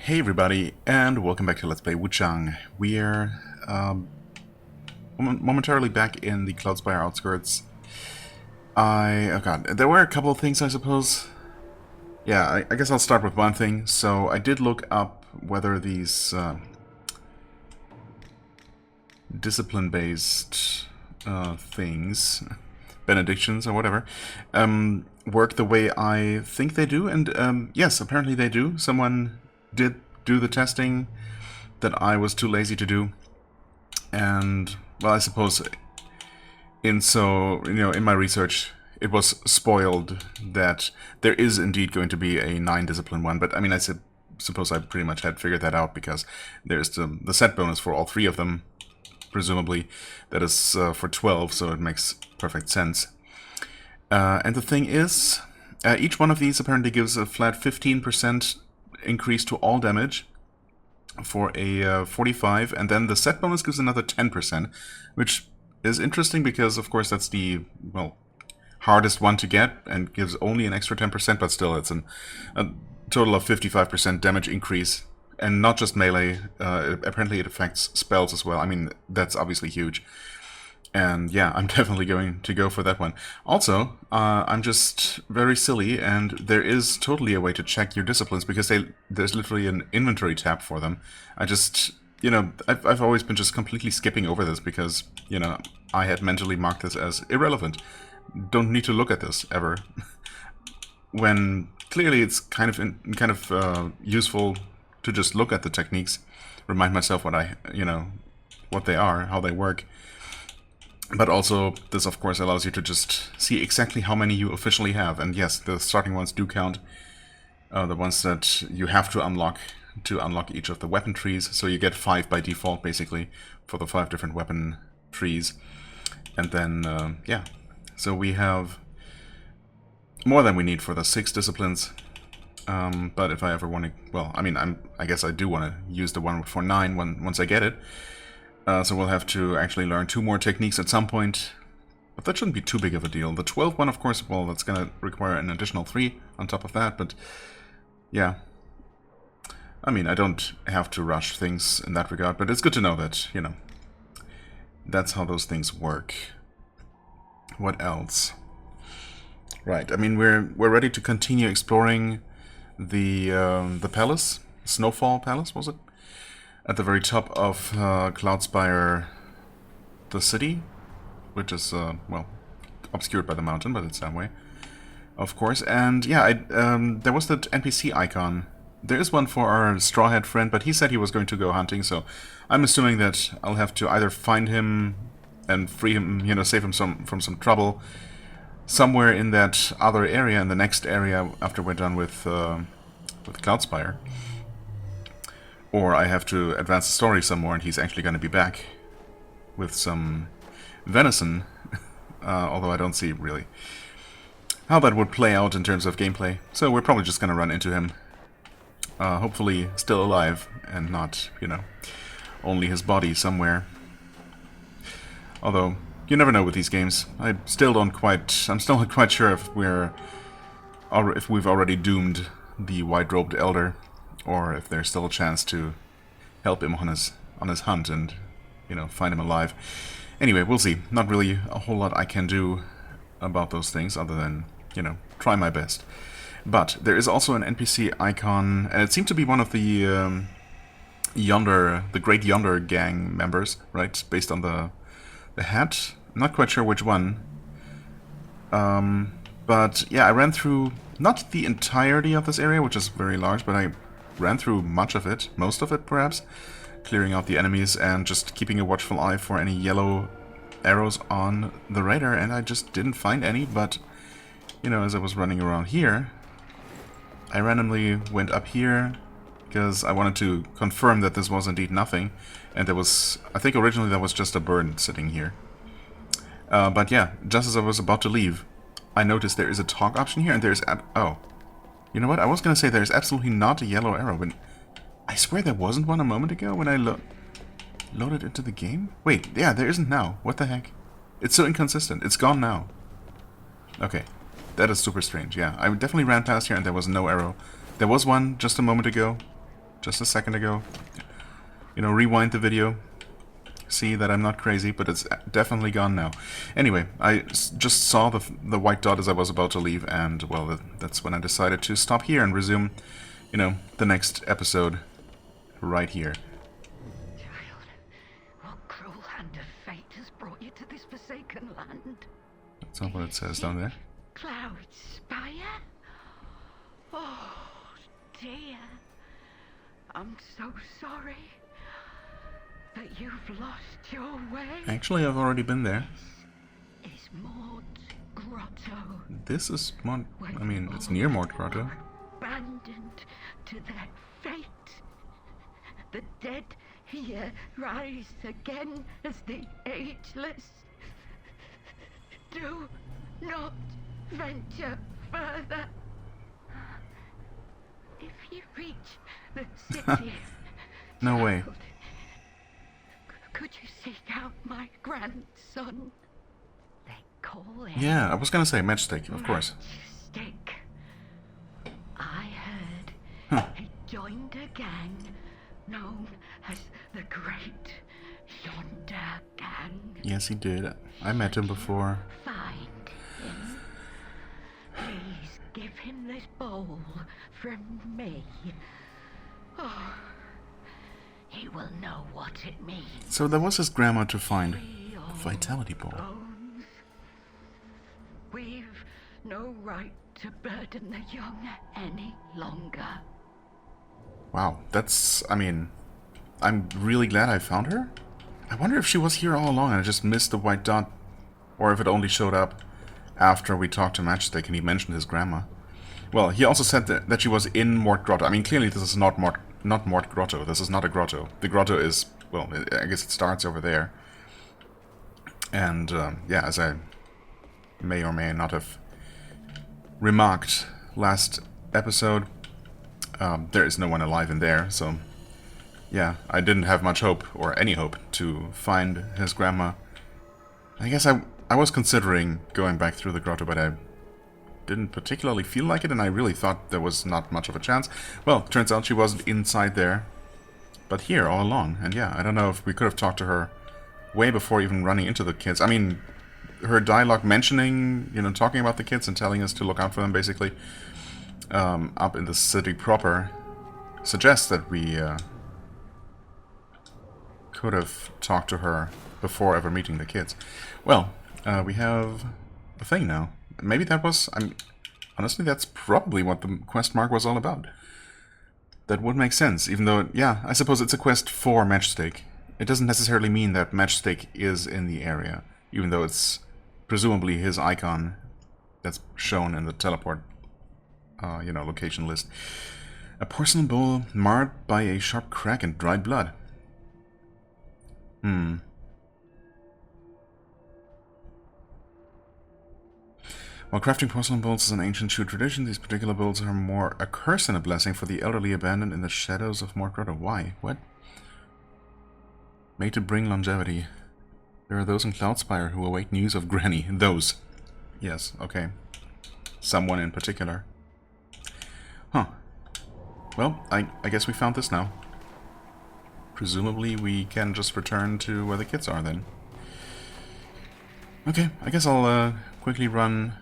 Hey everybody, and welcome back to Let's Play Wuchang. We're momentarily back in the Cloudspire outskirts. Oh god, there were a couple of things I suppose. Yeah, I guess I'll start with one thing. So I did look up whether these discipline-based things, benedictions or whatever, work the way I think they do, and yes, apparently they do. Someone did do the testing that I was too lazy to do, and well, I suppose in my research it was spoiled that there is indeed going to be a 9 discipline one, but I mean I suppose I pretty much had figured that out because there's the set bonus for all 3 of them, presumably that is for 12, so it makes perfect sense. And the thing is, each one of these apparently gives a flat 15% increase to all damage for a 45, and then the set bonus gives another 10%, which is interesting because, of course, that's the, well, hardest one to get and gives only an extra 10%, but still it's a total of 55% damage increase, and not just melee. Apparently it affects spells as well. I mean, that's obviously huge. And yeah, I'm definitely going to go for that one. Also, I'm just very silly, and there is totally a way to check your disciplines, because there's literally an inventory tab for them. I just, I've always been just completely skipping over this because, I had mentally marked this as irrelevant. Don't need to look at this, ever. When clearly it's kind of useful to just look at the techniques, remind myself what they are, how they work. But also, this of course allows you to just see exactly how many you officially have. And yes, the starting ones do count. The ones that you have to unlock each of the weapon trees. So you get 5 by default, basically, for the 5 different weapon trees. And then, yeah. So we have more than we need for the 6 disciplines. But if I ever want to... Well, I mean, I guess I do want to use the one for 9 once I get it. So we'll have to actually learn 2 more techniques at some point. But that shouldn't be too big of a deal. The 12th one, of course, well, that's going to require an additional 3 on top of that. But, yeah. I mean, I don't have to rush things in that regard. But it's good to know that, that's how those things work. What else? Right, I mean, we're ready to continue exploring the palace. Snowfall Palace, was it? At the very top of Cloudspire, the city, which is, well, obscured by the mountain, but it's that way, of course. And yeah, there was that NPC icon. There is one for our Strawhead friend, but he said he was going to go hunting, so I'm assuming that I'll have to either find him and free him, save him from some trouble somewhere in that other area, in the next area after we're done with Cloudspire. Or I have to advance the story some more, and he's actually going to be back with some venison, although I don't see really how that would play out in terms of gameplay. So we're probably just going to run into him, hopefully still alive, and not, only his body somewhere. Although, you never know with these games. I'm still not quite sure if we've already doomed the white-robed elder, or if there's still a chance to help him on his hunt and, find him alive. Anyway, we'll see. Not really a whole lot I can do about those things other than, try my best. But there is also an NPC icon, and it seemed to be one of the Great Yonder gang members, right? Based on the hat. I'm not quite sure which one. But yeah, I ran through not the entirety of this area, which is very large, but I ran through much of it, most of it perhaps, clearing out the enemies and just keeping a watchful eye for any yellow arrows on the radar, and I just didn't find any. But, as I was running around here, I randomly went up here because I wanted to confirm that this was indeed nothing, and there was, I think originally there was just a bird sitting here. But yeah, just as I was about to leave, I noticed there is a talk option here, and there's... Oh. You know what? I was going to say there's absolutely not a yellow arrow, but I swear there wasn't one a moment ago when I loaded into the game? Wait, yeah, there isn't now. What the heck? It's so inconsistent. It's gone now. Okay. That is super strange, yeah. I definitely ran past here and there was no arrow. There was one just a moment ago, just a second ago. You know, rewind the video. See that I'm not crazy, but it's definitely gone now. Anyway, I just saw the white dot as I was about to leave, and, well, that's when I decided to stop here and resume, you know, the next episode right here. Child, what cruel hand of fate has brought you to this forsaken land? That's not what it says down there. Cloud Spire? Oh, dear. I'm so sorry. But you've lost your way. Actually, I've already been there. This is Maud's Grotto. This is Mort... I mean, it's near Mort Grotto. Abandoned to their fate. The dead here rise again as the ageless. Do not venture further. If you reach the city... No way. Could you seek out my grandson? They call him... Yeah, I was gonna say Matchstick, of course. Matchstick. I heard he joined a gang known as the Great Yonder Gang. Yes, he did. I met him before. Find him. Please give him this bowl from me. Oh, he will know what it means. So there was his grandma to find. Vitality Bowl. Bones. We've no right to burden the young any longer. Wow, that's... I mean... I'm really glad I found her. I wonder if she was here all along and I just missed the white dot. Or if it only showed up after we talked to Matchstick and he mentioned his grandma. Well, he also said that she was in Mort Grotto. I mean, clearly this is not Mort Grotto. This is not a grotto. The grotto is... well, I guess it starts over there. And, yeah, as I may or may not have remarked last episode, there is no one alive in there, so... yeah, I didn't have much hope, or any hope, to find his grandma. I guess I was considering going back through the grotto, but I didn't particularly feel like it, and I really thought there was not much of a chance. Well, turns out she wasn't inside there, but here all along. And yeah, I don't know if we could have talked to her way before even running into the kids. I mean, her dialogue mentioning, you know, talking about the kids and telling us to look out for them, basically, up in the city proper, suggests that we could have talked to her before ever meeting the kids. Well, we have a thing now. Maybe that was... honestly, that's probably what the quest mark was all about. That would make sense, even though, yeah, I suppose it's a quest for Matchstick. It doesn't necessarily mean that Matchstick is in the area, even though it's presumably his icon that's shown in the teleport, you know, location list. A porcelain bowl marred by a sharp crack and dried blood. While crafting porcelain bowls is an ancient Shu tradition, these particular bowls are more a curse than a blessing for the elderly abandoned in the shadows of Mort Grotto. Why? What? Made to bring longevity. There are those in Cloudspire who await news of Granny. Those. Yes, okay. Someone in particular. Huh. Well, I guess we found this now. Presumably we can just return to where the kids are then. Okay, I guess I'll quickly run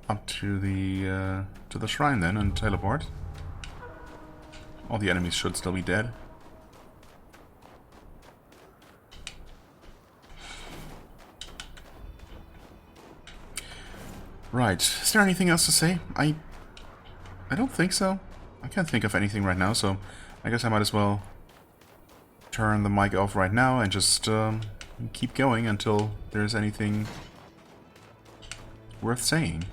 up to the shrine then and teleport. All the enemies should still be dead. Right, is there anything else to say? I don't think so. I can't think of anything right now, so I guess I might as well turn the mic off right now and just keep going until there's anything worth saying.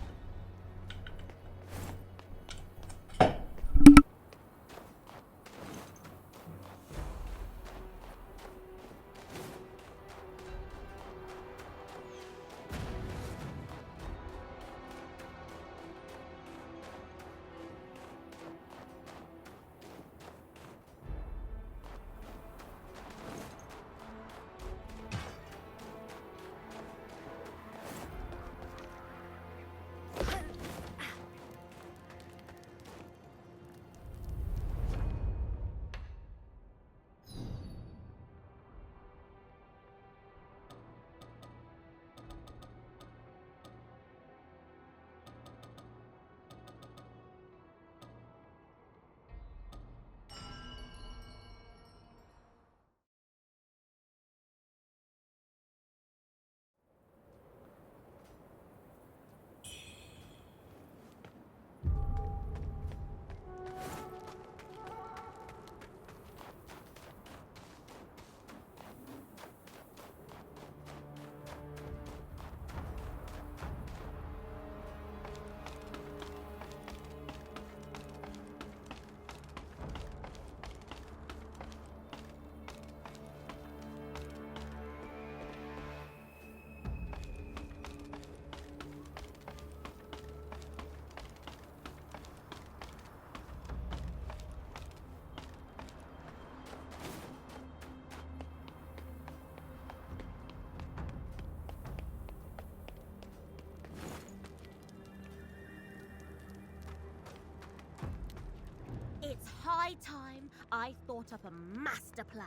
my time, I thought up a master plan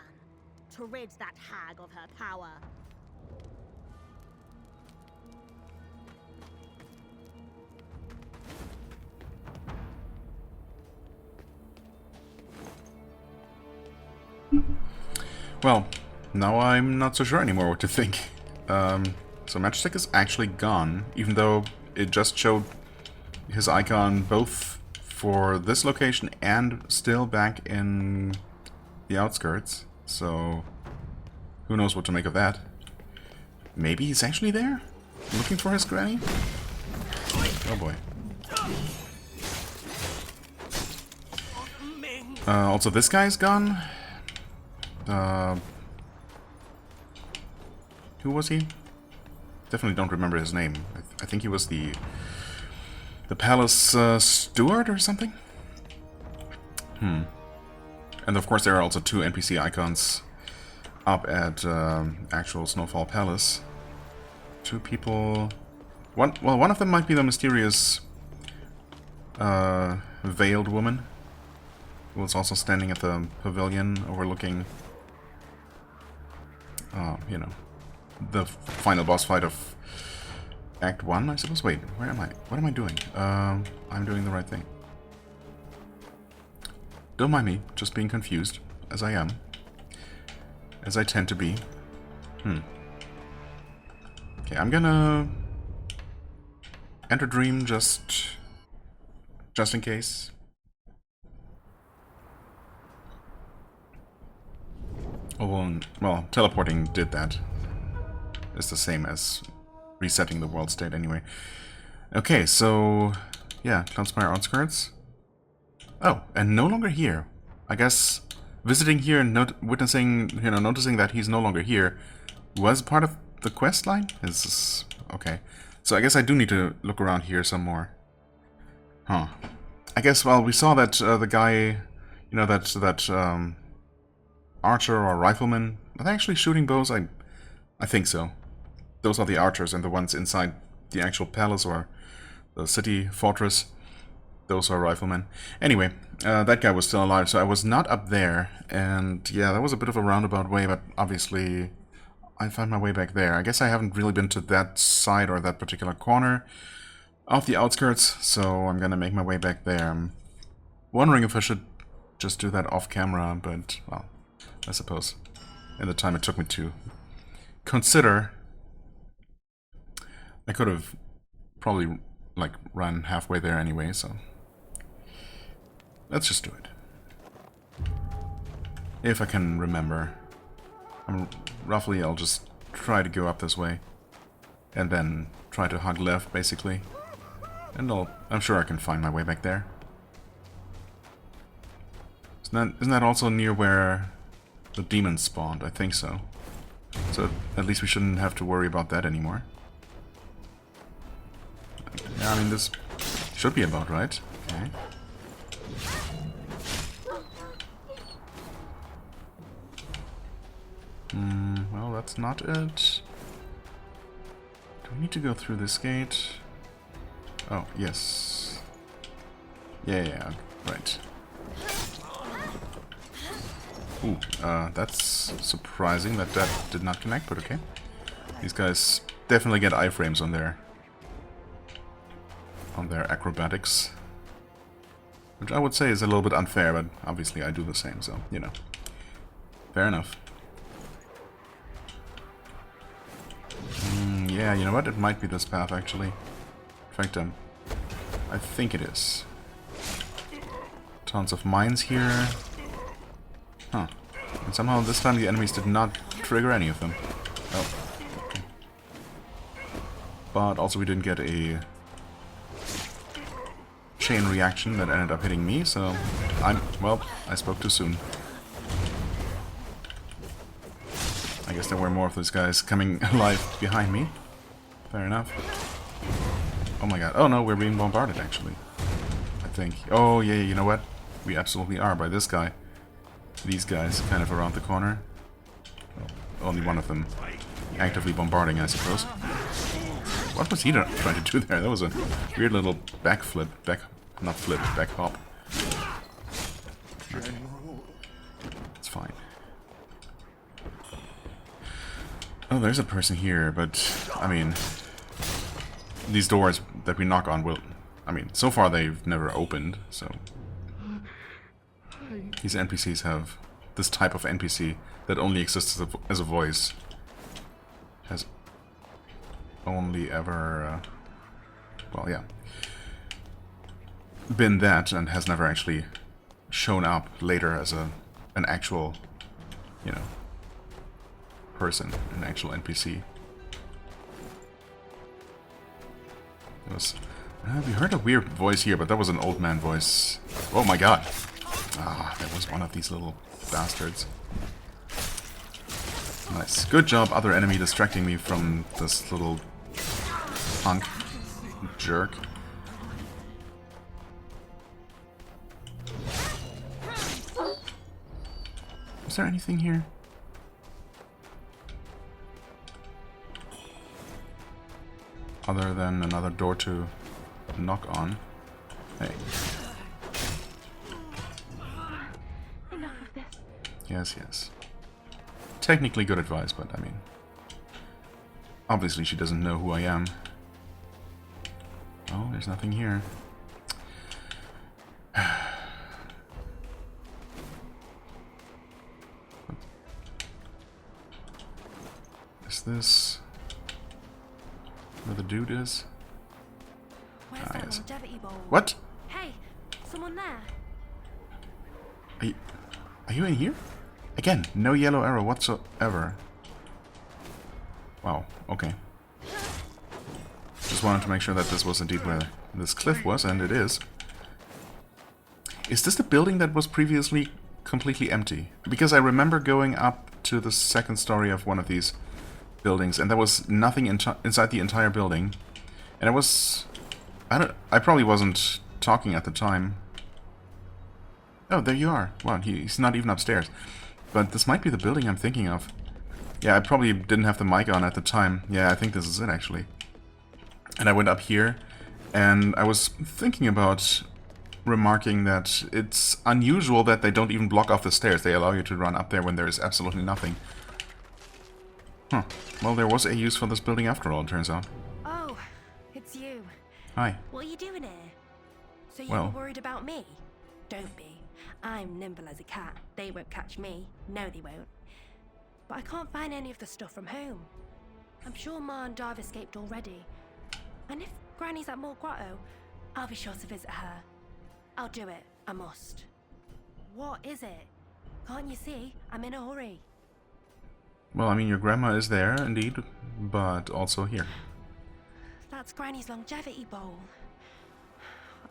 to rid that hag of her power. Well, now I'm not so sure anymore what to think. So Matchstick is actually gone, even though it just showed his icon both for this location and still back in the outskirts. So who knows what to make of that. Maybe he's actually there? Looking for his granny? Oh boy. Also this guy's gone. Who was he? Definitely don't remember his name. I think he was the palace steward or something? And of course there are also 2 NPC icons up at actual Snowfall Palace. 2 people... One of them might be the mysterious veiled woman who was also standing at the pavilion overlooking, you know, the final boss fight of Act 1, I suppose. Wait, where am I? What am I doing? I'm doing the right thing. Don't mind me, just being confused, as I am. As I tend to be. Okay, I'm gonna enter Dream just in case. Oh, well, teleporting did that. It's the same as resetting the world state anyway. Okay, so yeah, Cloudspire outskirts. Oh, and no longer here. I guess visiting here and noticing that he's no longer here was part of the quest line. Is okay. So I guess I do need to look around here some more. Huh. I guess, well, we saw that the guy, you know, that archer or rifleman, are they actually shooting bows? I think so. Those are the archers, and the ones inside the actual palace or the city fortress, those are riflemen. Anyway, that guy was still alive, so I was not up there, and yeah, that was a bit of a roundabout way, but obviously I found my way back there. I guess I haven't really been to that side or that particular corner of the outskirts, so I'm gonna make my way back there. I'm wondering if I should just do that off camera, but, well, I suppose in the time it took me to consider, I could have probably, like, run halfway there anyway, so let's just do it. If I can remember. Roughly, I'll just try to go up this way, and then try to hug left, basically. And I'm sure I can find my way back there. Isn't that also near where the demons spawned? I think so. So at least we shouldn't have to worry about that anymore. Yeah, I mean, this should be about right. Okay. Well, that's not it. Do we need to go through this gate? Oh, yes. Yeah, right. Ooh, that's surprising that did not connect, but okay. These guys definitely get iframes on their acrobatics. Which I would say is a little bit unfair, but obviously I do the same, so, you know. Fair enough. Yeah, you know what? It might be this path, actually. In fact, I think it is. Tons of mines here. Huh. And somehow this time the enemies did not trigger any of them. Oh. Okay. But also we didn't get a chain reaction that ended up hitting me, so well, I spoke too soon. I guess there were more of those guys coming alive behind me. Fair enough. Oh my god. Oh no, we're being bombarded, actually. I think. Oh yeah, you know what? We absolutely are by this guy. These guys kind of around the corner. Well, only one of them actively bombarding, I suppose. What was he trying to do there? That was a weird little backflip. Not flip, back hop. It's fine. Oh, there's a person here, but, I mean, these doors that we knock on will... I mean, so far they've never opened, so... These NPCs have... This type of NPC that only exists as a voice has only ever... well, yeah. Been that, and has never actually shown up later as an actual, you know, person, an actual NPC. It was... we heard a weird voice here, but that was an old man voice. Oh my god! Ah, that was one of these little bastards. Nice. Good job, other enemy, distracting me from this little punk jerk. Is there anything here? Other than another door to knock on. Hey. Enough of this. Yes, yes. Technically good advice, but I mean... Obviously she doesn't know who I am. Oh, there's nothing here. Is this... where the dude is? Where's Ah, that yes. longevity bowl? What? Hey, someone there. Are you in here? Again, no yellow arrow whatsoever. Wow, okay. Just wanted to make sure that this was indeed where this cliff was, and it is. Is this the building that was previously completely empty? Because I remember going up to the second story of one of these buildings, and there was nothing inside the entire building. And it was... I probably wasn't talking at the time. Oh, there you are. Wow, he's not even upstairs. But this might be the building I'm thinking of. Yeah, I probably didn't have the mic on at the time. Yeah, I think this is it, actually. And I went up here, and I was thinking about remarking that it's unusual that they don't even block off the stairs. They allow you to run up there when there is absolutely nothing. Huh. Well, there was a use for this building after all, it turns out. Oh, it's you. Hi. What are you doing here? So you Well- were worried about me? Don't be. I'm nimble as a cat. They won't catch me. No, they won't. But I can't find any of the stuff from home. I'm sure Ma and Dive escaped already. And if Granny's at Moor Grotto, I'll be sure to visit her. I'll do it. I must. What is it? Can't you see? I'm in a hurry. Well, I mean, your grandma is there, indeed, but also here. That's Granny's longevity bowl.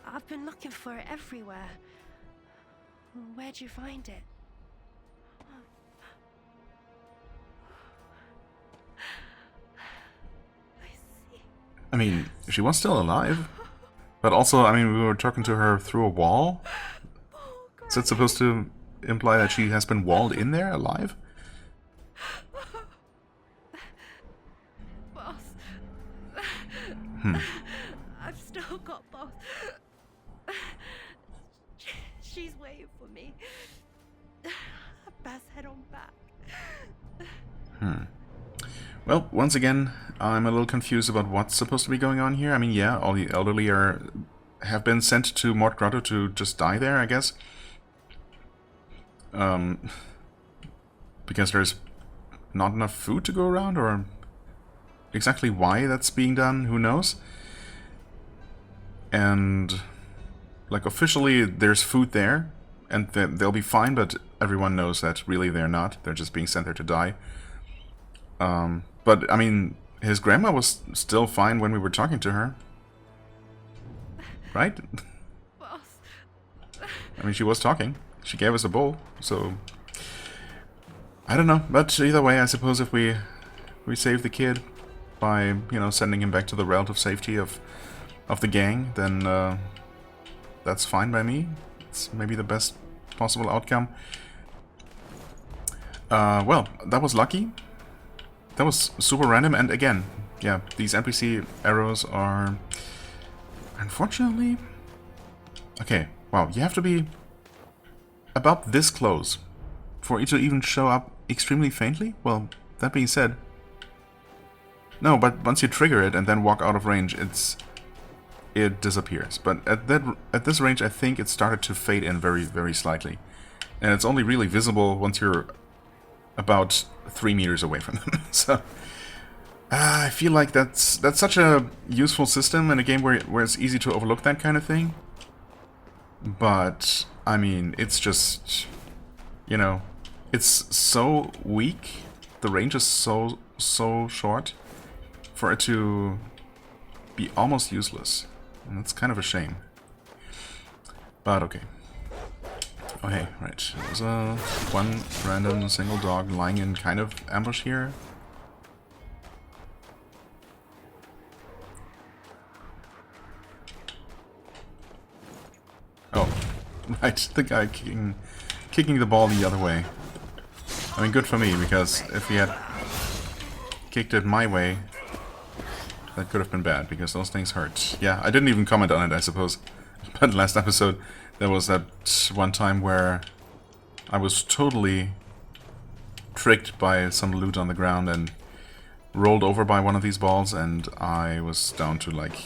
I've been looking for it everywhere. Where'd you find it? I see. I mean, she was still alive. But also, I mean, we were talking to her through a wall. Is that supposed to imply that she has been walled in there, alive? Boss. I've still got Boss. She's waiting for me. Best head on back. Well, once again, I'm a little confused about what's supposed to be going on here. I mean, yeah, all the elderly have been sent to Mort Grotto to just die there, I guess. Because there's not enough food to go around, or exactly why that's being done, who knows? And, like, officially there's food there, and they'll be fine, but everyone knows that really they're not. They're just being sent there to die. But, I mean, his grandma was still fine when we were talking to her. Right? Boss. I mean, she was talking. She gave us a bowl, so... I don't know, but either way, I suppose if we save the kid by, you know, sending him back to the relative safety of the gang, then that's fine by me. It's maybe the best possible outcome. Well, that was lucky. That was super random, and again, yeah, these NPC arrows are... Unfortunately... Okay, wow, you have to be about this close for it to even show up extremely faintly? Well, that being said... No, but once you trigger it and then walk out of range, it disappears. But at this range, I think it started to fade in very, very slightly. And it's only really visible once you're about 3 meters away from them. So I feel like that's such a useful system in a game where it's easy to overlook that kind of thing. But I mean, it's just, you know, it's so weak. The range is so short for it to be almost useless. And that's kind of a shame. But okay. Okay, right. There's one random single dog lying in kind of ambush here. Oh, right. The guy kicking the ball the other way. I mean, good for me, because if he had kicked it my way, that could have been bad, because those things hurt. Yeah, I didn't even comment on it, I suppose. But last episode, there was that one time where I was totally tricked by some loot on the ground and rolled over by one of these balls, and I was down to, like,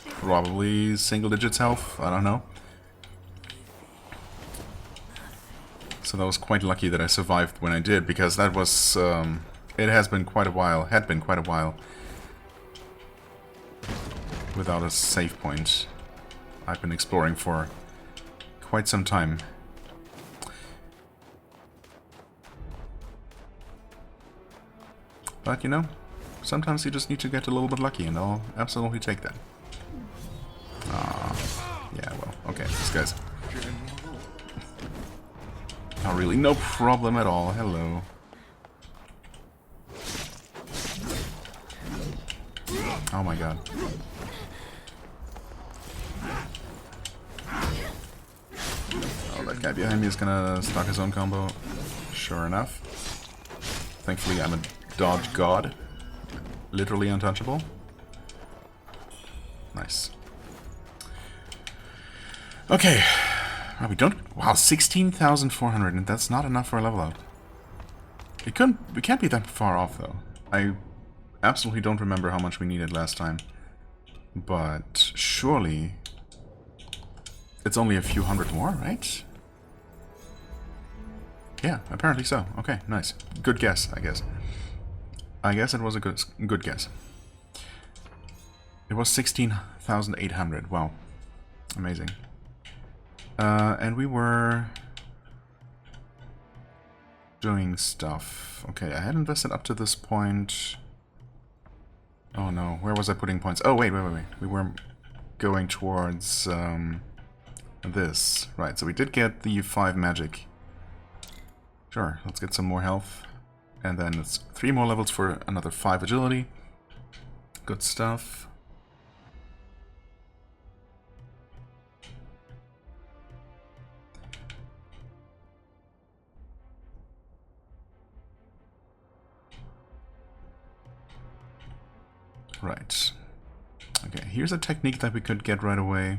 probably single digits health. I don't know. So that was quite lucky that I survived when I did, because that was... it has been quite a while, had been quite a while, without a save point. I've been exploring for quite some time. But, you know, sometimes you just need to get a little bit lucky, and I'll absolutely take that. Yeah, well, okay, this guy's... Not really, no problem at all. Hello. Oh my god. Oh, that guy behind me is gonna start his own combo. Sure enough. Thankfully, I'm a dodge god. Literally untouchable. Nice. Okay. Oh, we don't... Wow, 16,400, and that's not enough for a level up. We can't be that far off, though. I absolutely don't remember how much we needed last time. But surely... It's only a few hundred more, right? Yeah, apparently so. Okay, nice. Good guess, I guess. I guess it was a good guess. It was 16,800. Wow. Amazing. And we were doing stuff. Okay, I had invested up to this point. Oh no, where was I putting points? Oh, wait. We were going towards this. Right, so we did get the 5 magic. Sure, let's get some more health. And then it's 3 more levels for another 5 agility. Good stuff. Right. Okay, here's a technique that we could get right away.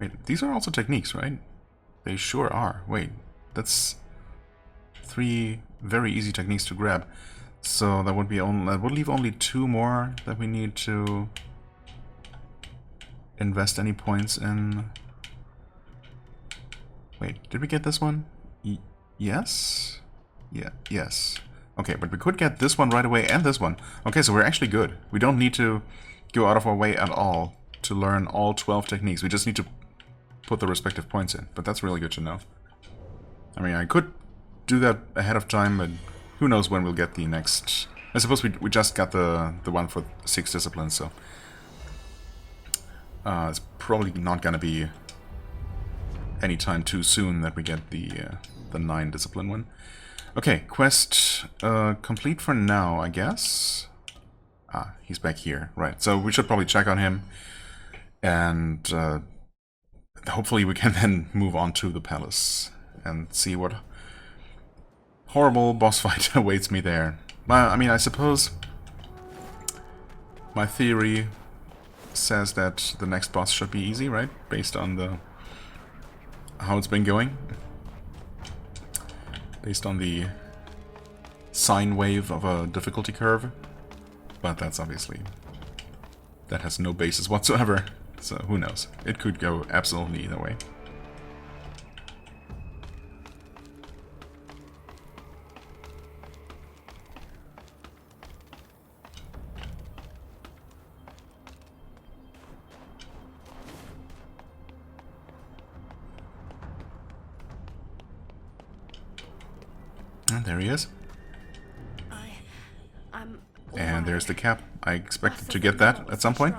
Wait, these are also techniques, right? They sure are. Wait, that's 3 very easy techniques to grab. So that would be that would leave only 2 more that we need to invest any points in. Wait, did we get this one? Yes? Yeah, yes. Okay, but we could get this one right away and this one. Okay, so we're actually good. We don't need to go out of our way at all to learn all 12 techniques. We just need to put the respective points in. But that's really good to know. I mean, I could do that ahead of time, but who knows when we'll get the next... I suppose we just got the one for 6 disciplines, so... it's probably not gonna be anytime too soon that we get the 9 discipline one. Okay, quest complete for now, I guess. Ah, he's back here. Right, so we should probably check on him. And hopefully we can then move on to the palace and see what horrible boss fight awaits me there. I mean, I suppose my theory says that the next boss should be easy, right? Based on the how it's been going. Based on the sine wave of a difficulty curve. But that's obviously... that has no basis whatsoever. So who knows? It could go absolutely either way. And there he is. And there's the cap. I expected to get that at some point.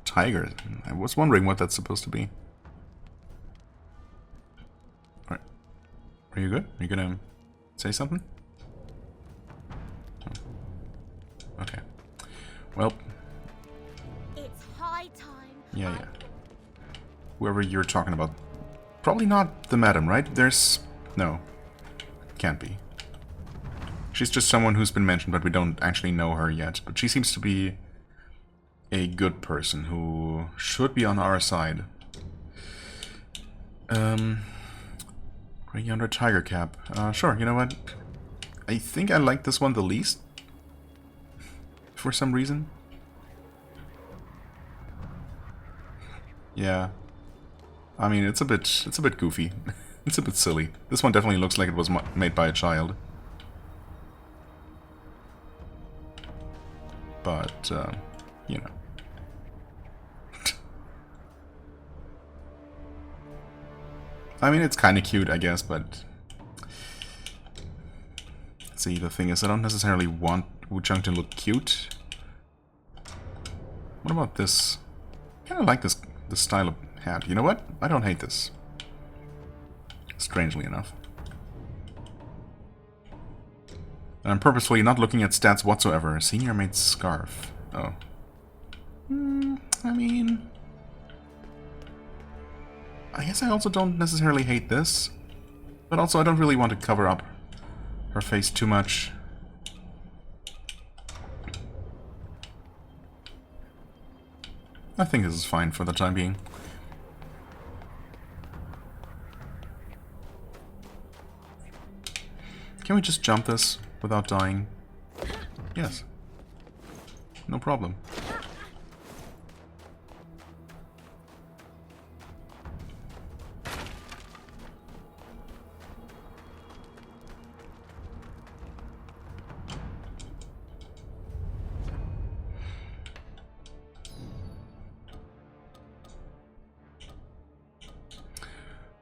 Tiger. I was wondering what that's supposed to be. Alright. Are you good? Are you gonna say something? Oh. Okay. Well. It's high time. Yeah. Whoever you're talking about. Probably not the madam, right? There's... no. Can't be. She's just someone who's been mentioned, but we don't actually know her yet. But she seems to be a good person who should be on our side. Gray Yonder Tiger Cap. Sure, you know what? I think I like this one the least. For some reason. Yeah. I mean, it's a bit goofy. It's a bit silly. This one definitely looks like it was made by a child. But, you know. I mean, it's kind of cute, I guess, but... see, the thing is, I don't necessarily want Wuchang to look cute. What about this? I kind of like this style of hat. You know what? I don't hate this. Strangely enough. And I'm purposefully not looking at stats whatsoever. Senior made scarf. Oh. I mean... I guess I also don't necessarily hate this. But also I don't really want to cover up her face too much. I think this is fine for the time being. Can we just jump this without dying? Yes. No problem.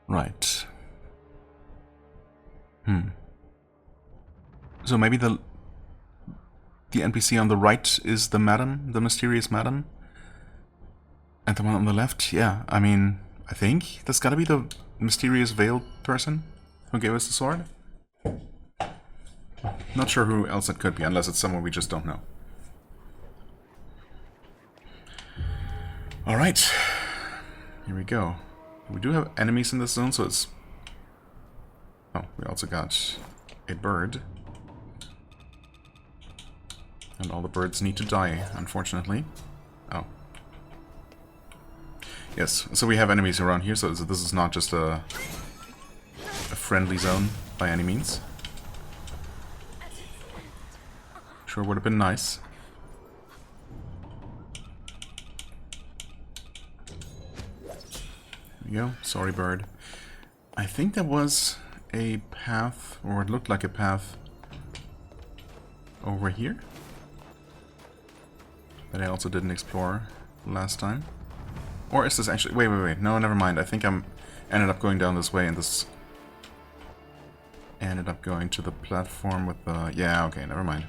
Right. So maybe the NPC on the right is the madam, the mysterious madam? And the one on the left? Yeah, I mean, I think that's gotta be the mysterious veiled person who gave us the sword. Not sure who else it could be, unless it's someone we just don't know. Alright. Here we go. We do have enemies in this zone, so it's... oh, we also got a bird. And all the birds need to die, unfortunately. Oh. Yes, so we have enemies around here, so this is not just a friendly zone by any means. Sure would have been nice. There we go. Sorry, bird. I think there was a path, or it looked like a path over here that I also didn't explore last time. Or is this actually... wait. No, never mind. I think ended up going down this way, and this ended up going to the platform with the... yeah, okay, never mind.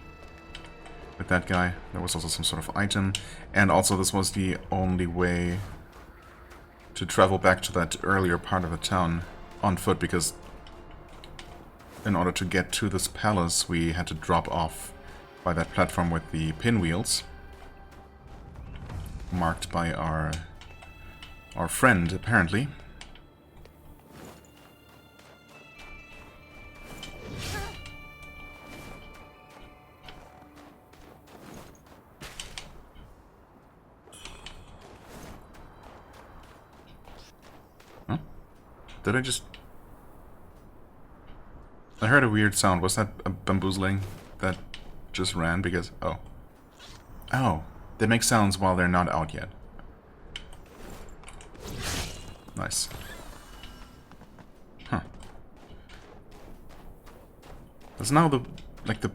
With that guy. There was also some sort of item. And also this was the only way to travel back to that earlier part of the town on foot, because in order to get to this palace we had to drop off by that platform with the pinwheels. Marked by our friend, apparently. Did I just... I heard a weird sound. Was that a bamboozling that just ran? Because... Oh. Oh. They make sounds while they're not out yet. Nice. Huh. That's now the... like the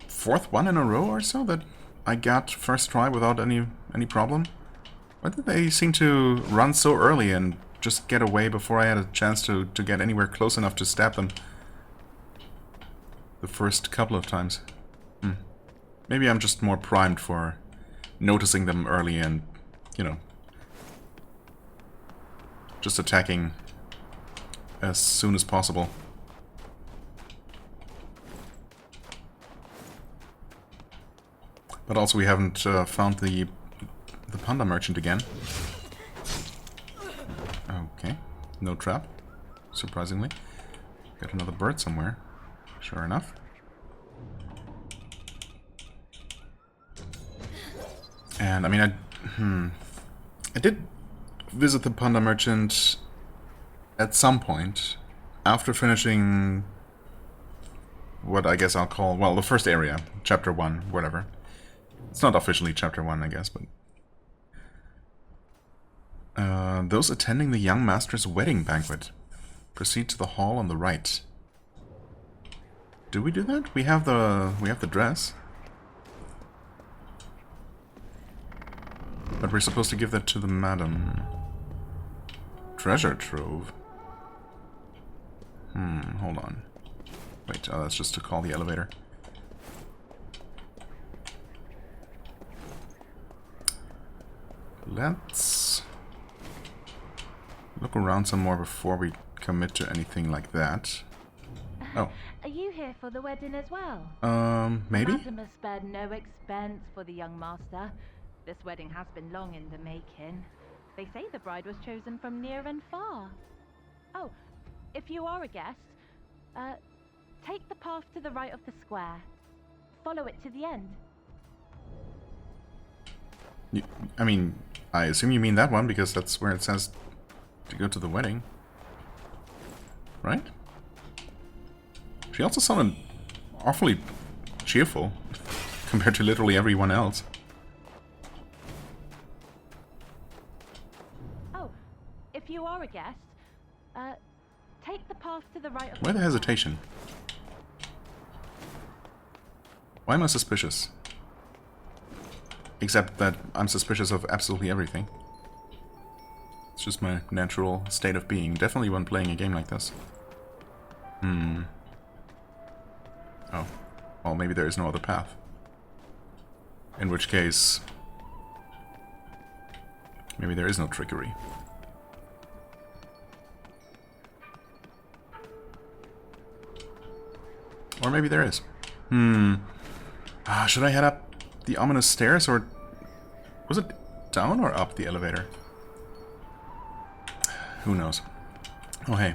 4th one in a row or so that I got first try without any problem. Why did they seem to run so early and just get away before I had a chance to get anywhere close enough to stab them? The first couple of times. Maybe I'm just more primed for noticing them early and, you know, just attacking as soon as possible. But also we haven't found the panda merchant again. Okay, no trap, surprisingly. Got another bird somewhere, sure enough. And I mean, I did visit the panda merchant at some point after finishing what I guess I'll call, well, the first area, chapter 1, whatever. It's not officially chapter 1, I guess, but... those attending the young master's wedding banquet. Proceed to the hall on the right. Do we do that? We have the dress. But we're supposed to give that to the madam. Treasure trove. Hold on. Wait, oh, that's just to call the elevator. Let's look around some more before we commit to anything like that. Oh. Are you here for the wedding as well? Maybe? Madam has spared no expense for the young master. This wedding has been long in the making. They say the bride was chosen from near and far. Oh, if you are a guest, take the path to the right of the square. Follow it to the end. I mean, I assume you mean that one because that's where it says to go to the wedding. Right? She also sounded awfully cheerful compared to literally everyone else. Oh, if you are a guest, take the path to the right of Why the hesitation? Why am I suspicious? Except that I'm suspicious of absolutely everything. It's just my natural state of being. Definitely when playing a game like this. Oh. Well, maybe there is no other path. In which case... maybe there is no trickery. Or maybe there is. Should I head up the ominous stairs, or... was it down or up the elevator? Who knows? Oh, hey.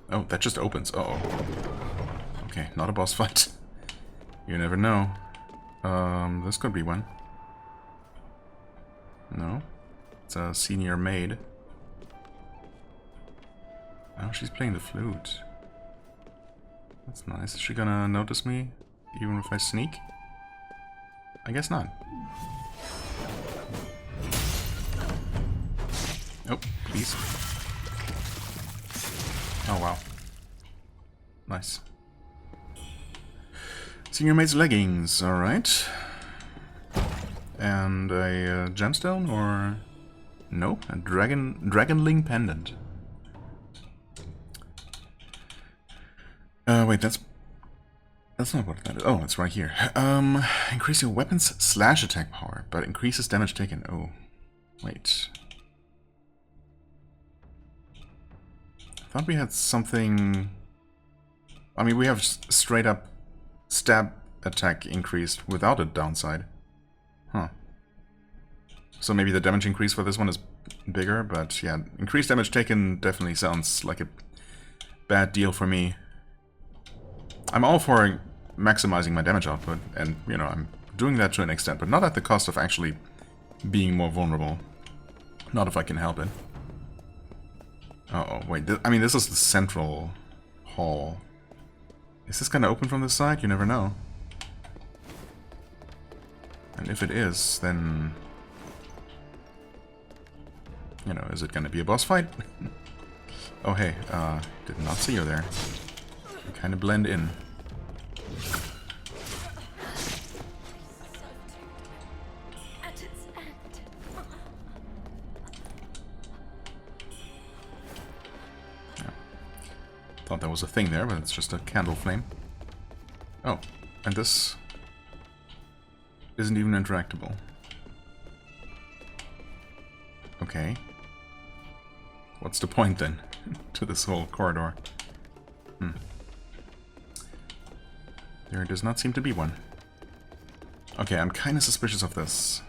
Oh, that just opens. Uh-oh. Okay, not a boss fight. You never know. This could be one. No. It's a senior maid. Oh, she's playing the flute. That's nice. Is she gonna notice me, even if I sneak? I guess not. Oh, please. Oh, wow. Nice. Senior maid's leggings, alright. And a gemstone, or... no, a dragonling pendant. Wait, that's not what that is. Oh, it's right here. Increase your weapon's slash attack power, but increases damage taken. Oh, wait. I thought we had something... I mean, we have straight up stab attack increased without a downside. Huh. So maybe the damage increase for this one is bigger, but yeah, increased damage taken definitely sounds like a bad deal for me. I'm all for maximizing my damage output, and, you know, I'm doing that to an extent, but not at the cost of actually being more vulnerable. Not if I can help it. Uh-oh, wait, I mean, this is the central hall. Is this gonna open from this side? You never know. And if it is, then... You know, is it gonna be a boss fight? Oh, hey, did not see you there. You kind of blend in. Thought there was a thing there, but it's just a candle flame. Oh, and this isn't even interactable. Okay. What's the point then to this whole corridor? There does not seem to be one. Okay, I'm kind of suspicious of this.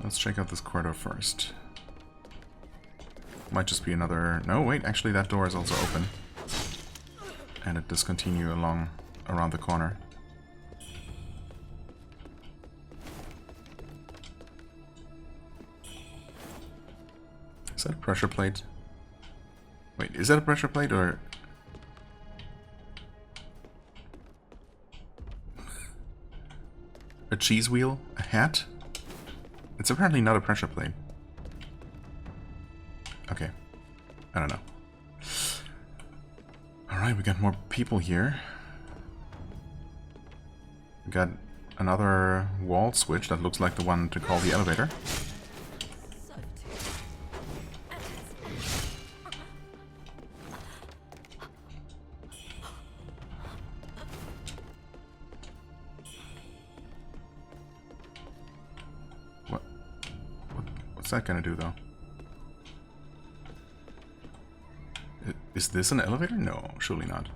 Let's check out this corridor first. Might just be another... No, wait, actually that door is also open. And it does continue along around the corner. Is that a pressure plate? Wait, is that a pressure plate or... a cheese wheel? A hat? It's apparently not a pressure plate. Okay. I don't know. Alright, we got more people here. We got another wall switch that looks like the one to call the elevator. What's that gonna do though? Is this an elevator? No, surely not.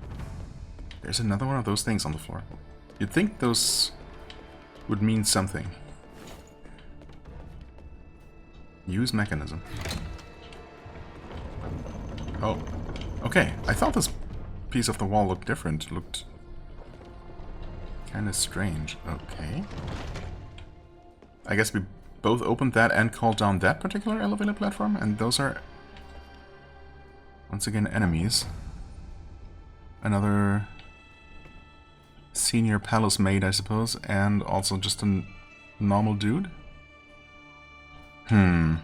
There's another one of those things on the floor. You'd think those would mean something. Use mechanism. Oh, okay. I thought this piece of the wall looked different. It looked kind of strange. Okay. I guess we both opened that and called down that particular elevator platform, and those are... once again, enemies. Another senior palace maid, I suppose, and also just a normal dude. In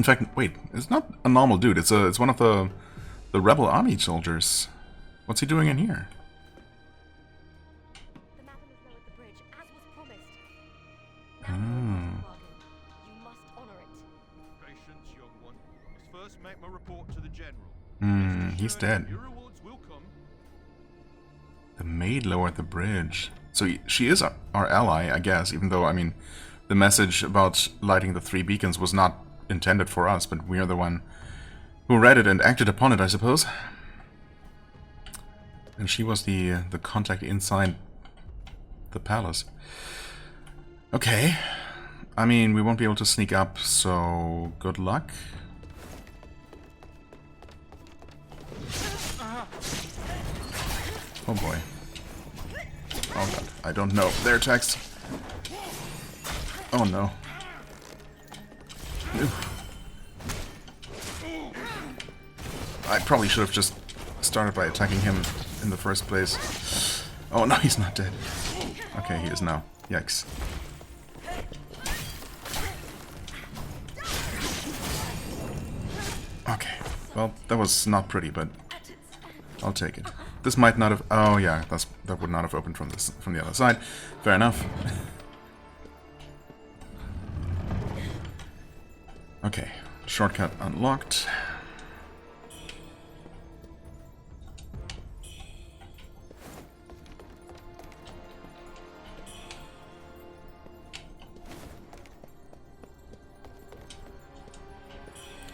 fact, wait, it's not a normal dude. It's one of the rebel army soldiers. What's he doing in here? The madam is lowered the bridge, as was promised. Oh. You must honor it. Patience, young one. Must first make my report to the general. He's dead. Your rewards will come. The maid lowered the bridge. So she is our ally, I guess, even though, I mean, the message about lighting the 3 beacons was not intended for us, but we are the one who read it and acted upon it, I suppose. And she was the contact inside the palace. Okay. I mean, we won't be able to sneak up, so good luck. Oh boy. Oh god, I don't know. Their attacks. Oh no. I probably should have just started by attacking him in the first place. Oh no, he's not dead. Okay, he is now. Yikes. Okay, well, that was not pretty, but I'll take it. This might not have... oh yeah, that would not have opened from the other side. Fair enough. Okay, shortcut unlocked.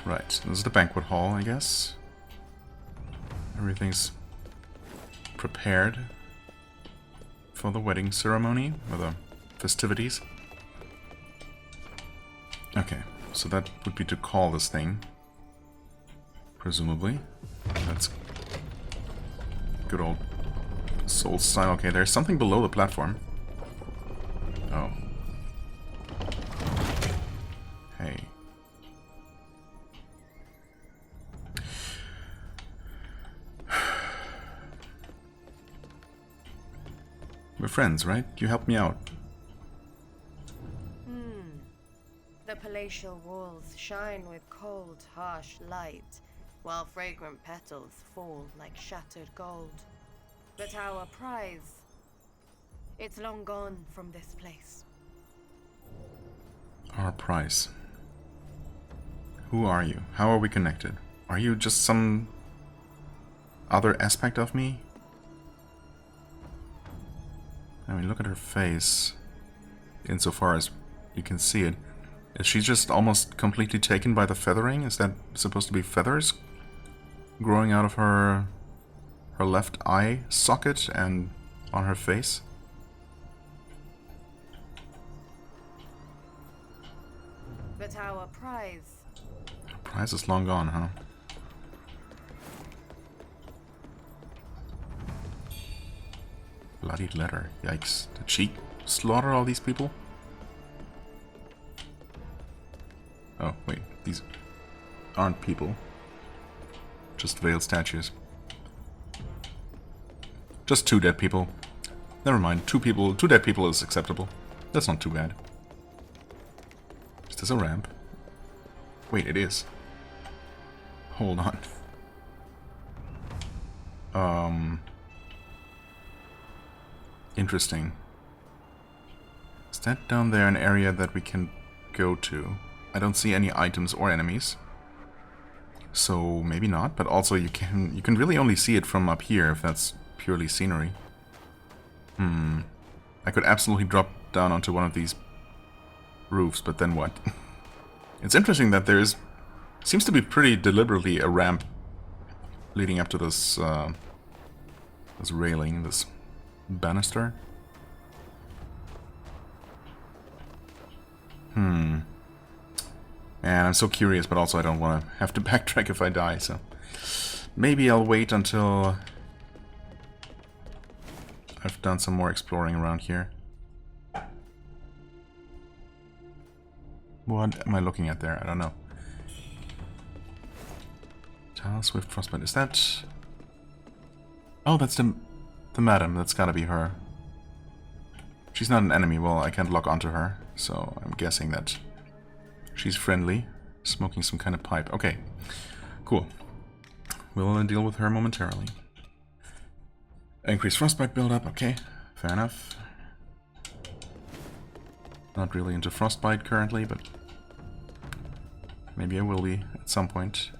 Right, this is the banquet hall, I guess. Everything's prepared for the wedding ceremony, or the festivities. Okay, so that would be to call this thing. Presumably. That's good old Soul style. Okay, there's something below the platform. Oh. Hey. We're friends, right? You helped me out. The palatial walls shine with cold, harsh light, while fragrant petals fall like shattered gold. But our prize, it's long gone from this place. Our price. Who are you? How are we connected? Are you just some other aspect of me? I mean, look at her face. Insofar as you can see it. Is she just almost completely taken by the feathering? Is that supposed to be feathers growing out of her left eye socket and on her face? But our prize... Her prize is long gone, huh? Bloodied letter. Yikes. Did she slaughter all these people? Oh, wait. These aren't people. Just veiled statues. Just 2 dead people. Never mind. 2 dead people is acceptable. That's not too bad. Is this a ramp? Wait, it is. Hold on. Interesting. Is that down there an area that we can go to? I don't see any items or enemies. So maybe not, but also you can really only see it from up here if that's purely scenery. I could absolutely drop down onto one of these roofs, but then what? It's interesting that seems to be pretty deliberately a ramp leading up to this this railing, this banister. And I'm so curious, but also I don't want to have to backtrack if I die, so maybe I'll wait until I've done some more exploring around here. What am I looking at there? I don't know. Tile Swift Frostbite. Is that... Oh, that's the madam. That's gotta be her. She's not an enemy. Well, I can't lock onto her, so I'm guessing that she's friendly. Smoking some kind of pipe. Okay, cool. We'll deal with her momentarily. Increased frostbite buildup. Okay, fair enough. Not really into frostbite currently, but maybe I will be at some point.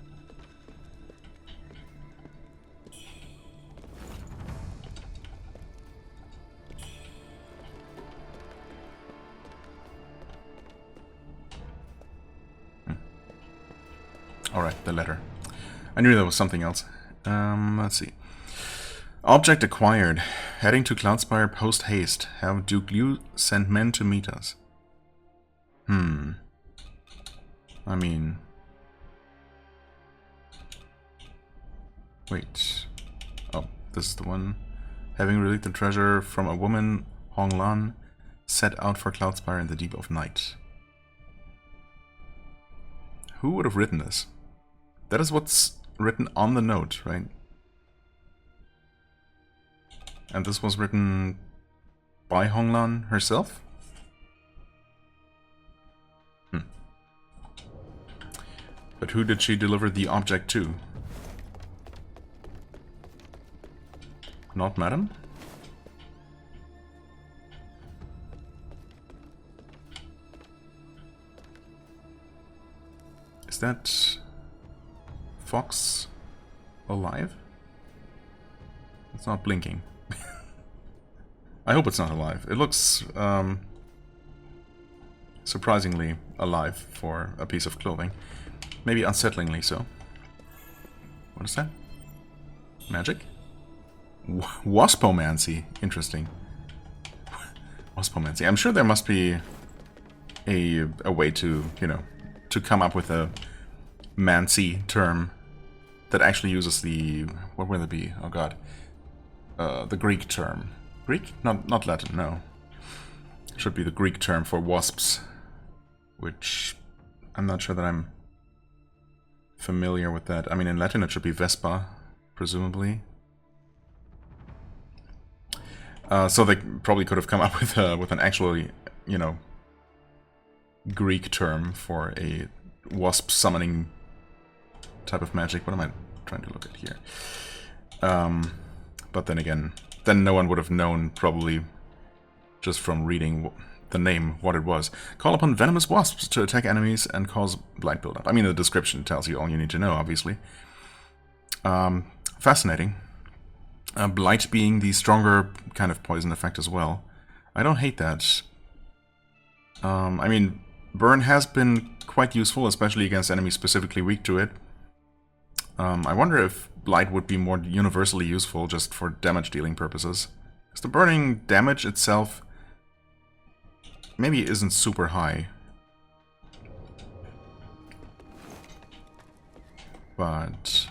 Alright, the letter. I knew there was something else. Let's see. Object acquired. Heading to Cloudspire post haste. Have Duke Liu send men to meet us. I mean... Wait. Oh, this is the one. Having relieved the treasure from a woman, Hong Lan, set out for Cloudspire in the deep of night. Who would have written this? That is what's written on the note, right? And this was written by Hong Lan herself? But who did she deliver the object to? Not Madam? Is that Fox alive? It's not blinking. I hope it's not alive. It looks surprisingly alive for a piece of clothing. Maybe unsettlingly so. What is that? Magic? Waspomancy. Interesting. Waspomancy. I'm sure there must be a way to, you know, to come up with a mancy term that actually uses the... What will it be? Oh god. the Greek term. Greek? Not Latin, no. Should be the Greek term for wasps, which I'm not sure that I'm familiar with that. I mean, in Latin it should be Vespa, presumably. So they probably could have come up with an actually, you know, Greek term for a wasp summoning type of magic. What am I trying to look at here? But then again, then no one would have known, probably, just from reading the name, what it was. Call upon venomous wasps to attack enemies and cause blight buildup. I mean, the description tells you all you need to know, obviously. Fascinating. Blight being the stronger kind of poison effect as well. I don't hate that. I mean, burn has been quite useful, especially against enemies specifically weak to it. I wonder if blight would be more universally useful just for damage dealing purposes. Because the burning damage itself maybe isn't super high. But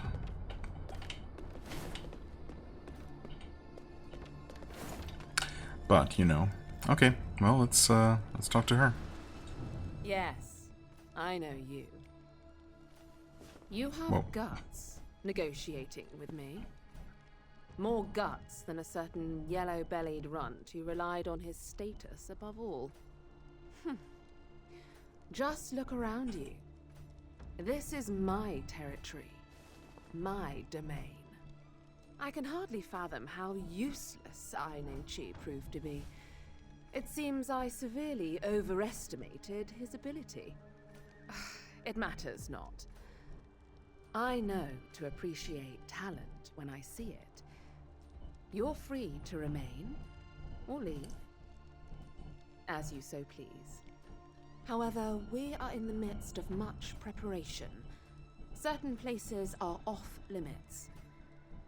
you know. Okay, well, let's talk to her. Yes, I know you. You have Whoa. guts negotiating with me. More guts than a certain yellow-bellied runt who relied on his status above all. Just look around you. This is my territory, my domain. I can hardly fathom how useless Leenzee proved to be. It seems I severely overestimated his ability. It matters not. I know to appreciate talent when I see it. You're free to remain or leave, as you so please. However, we are in the midst of much preparation. Certain places are off limits.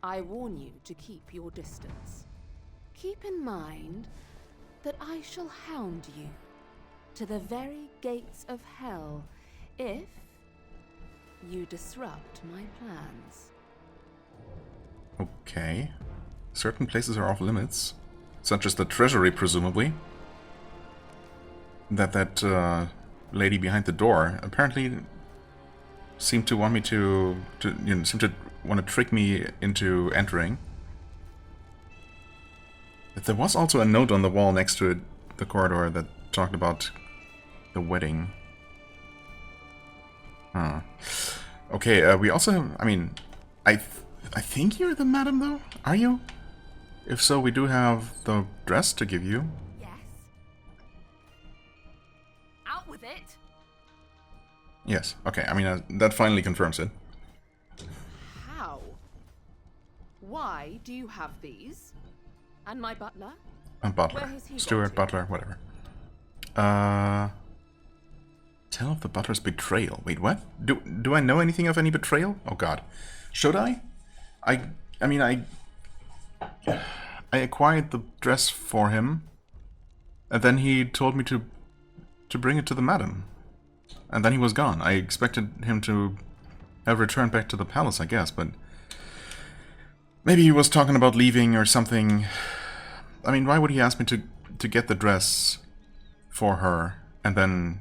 I warn you to keep your distance. Keep in mind that I shall hound you to the very gates of hell if you disrupt my plans. Okay. Certain places are off limits. Such as the treasury, presumably. That lady behind the door apparently seemed to want me to you know, seemed to want to trick me into entering. But there was also a note on the wall next to it, the corridor, that talked about the wedding. Huh. Okay, we also, I mean, I think you're the madam, though? Are you? If so, we do have the dress to give you. Yes. Out with it! Yes, okay, I mean, that finally confirms it. How? Why do you have these? And my butler? Butler. Where has he Steward, gone to? butler, whatever. Tell of the butler's betrayal. Wait, what? Do I know anything of any betrayal? Oh god. Should I? I mean, I acquired the dress for him, and then he told me to bring it to the madam. And then he was gone. I expected him to have returned back to the palace, I guess, but maybe he was talking about leaving or something. I mean, why would he ask me to get the dress for her and then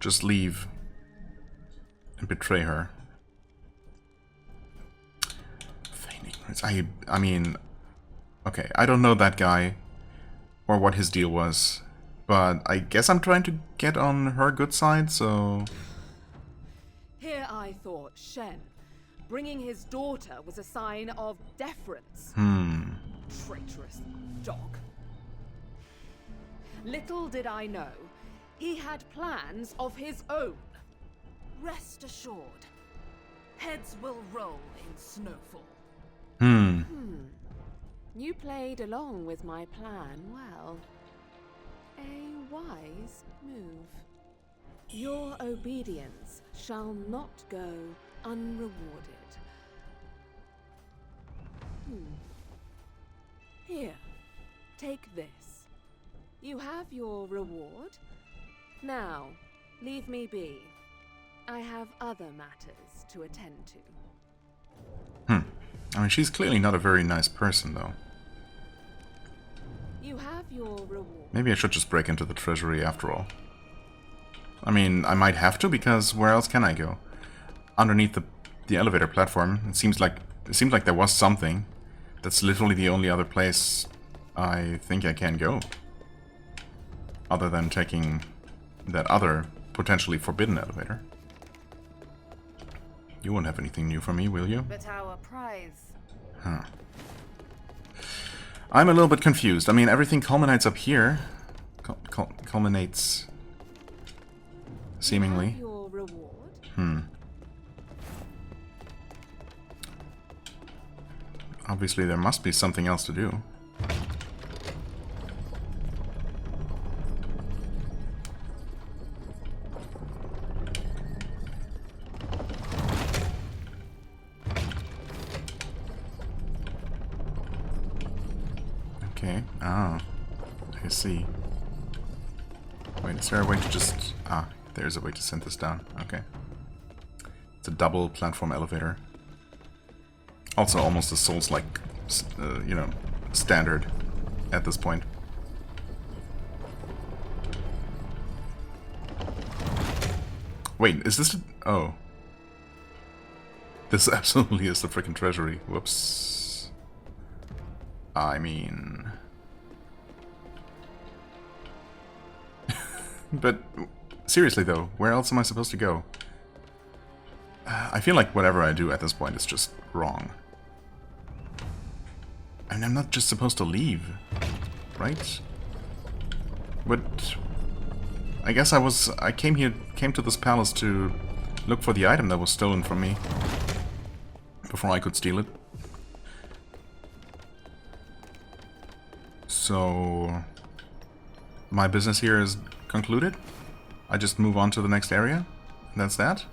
just leave and betray her? Feign ignorance. I mean, okay, I don't know that guy or what his deal was, but I guess I'm trying to get on her good side, so... Here I thought Shen bringing his daughter was a sign of deference. Traitorous dog. Little did I know, he had plans of his own. Rest assured, heads will roll in snowfall. You played along with my plan well. A wise move. Your obedience shall not go unrewarded. Here, take this. You have your reward. Now, leave me be. I have other matters to attend to. I mean, she's clearly not a very nice person, though. You have your reward. Maybe I should just break into the treasury after all. I mean, I might have to, because where else can I go? Underneath the elevator platform, it seems like there was something. That's literally the only other place I think I can go. Other than taking that other, potentially forbidden elevator. You won't have anything new for me, will you? But our prize... Huh. I'm a little bit confused. I mean, everything culminates up here. Culminates... seemingly. Your reward. Obviously, there must be something else to do. Okay. Ah. I see. Wait, is there a way to just... Ah, there's a way to send this down. Okay. It's a double platform elevator. Also almost a Souls-like, you know, standard at this point. Wait, is this... Oh. This absolutely is the frickin' treasury. Whoops. I mean... But, seriously though, where else am I supposed to go? I feel like whatever I do at this point is just wrong. And I'm not just supposed to leave, right? But I guess I came to this palace to look for the item that was stolen from me before I could steal it. So my business here is concluded. I just move on to the next area. That's that.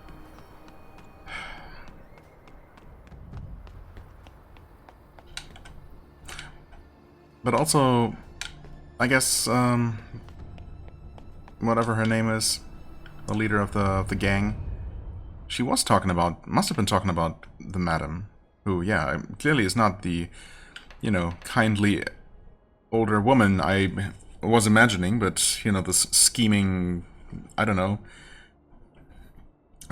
But also, I guess, whatever her name is, the leader of the gang, she was talking about, must have been talking about the madam, who, yeah, clearly is not the, you know, kindly older woman I was imagining, but, you know, this scheming, I don't know,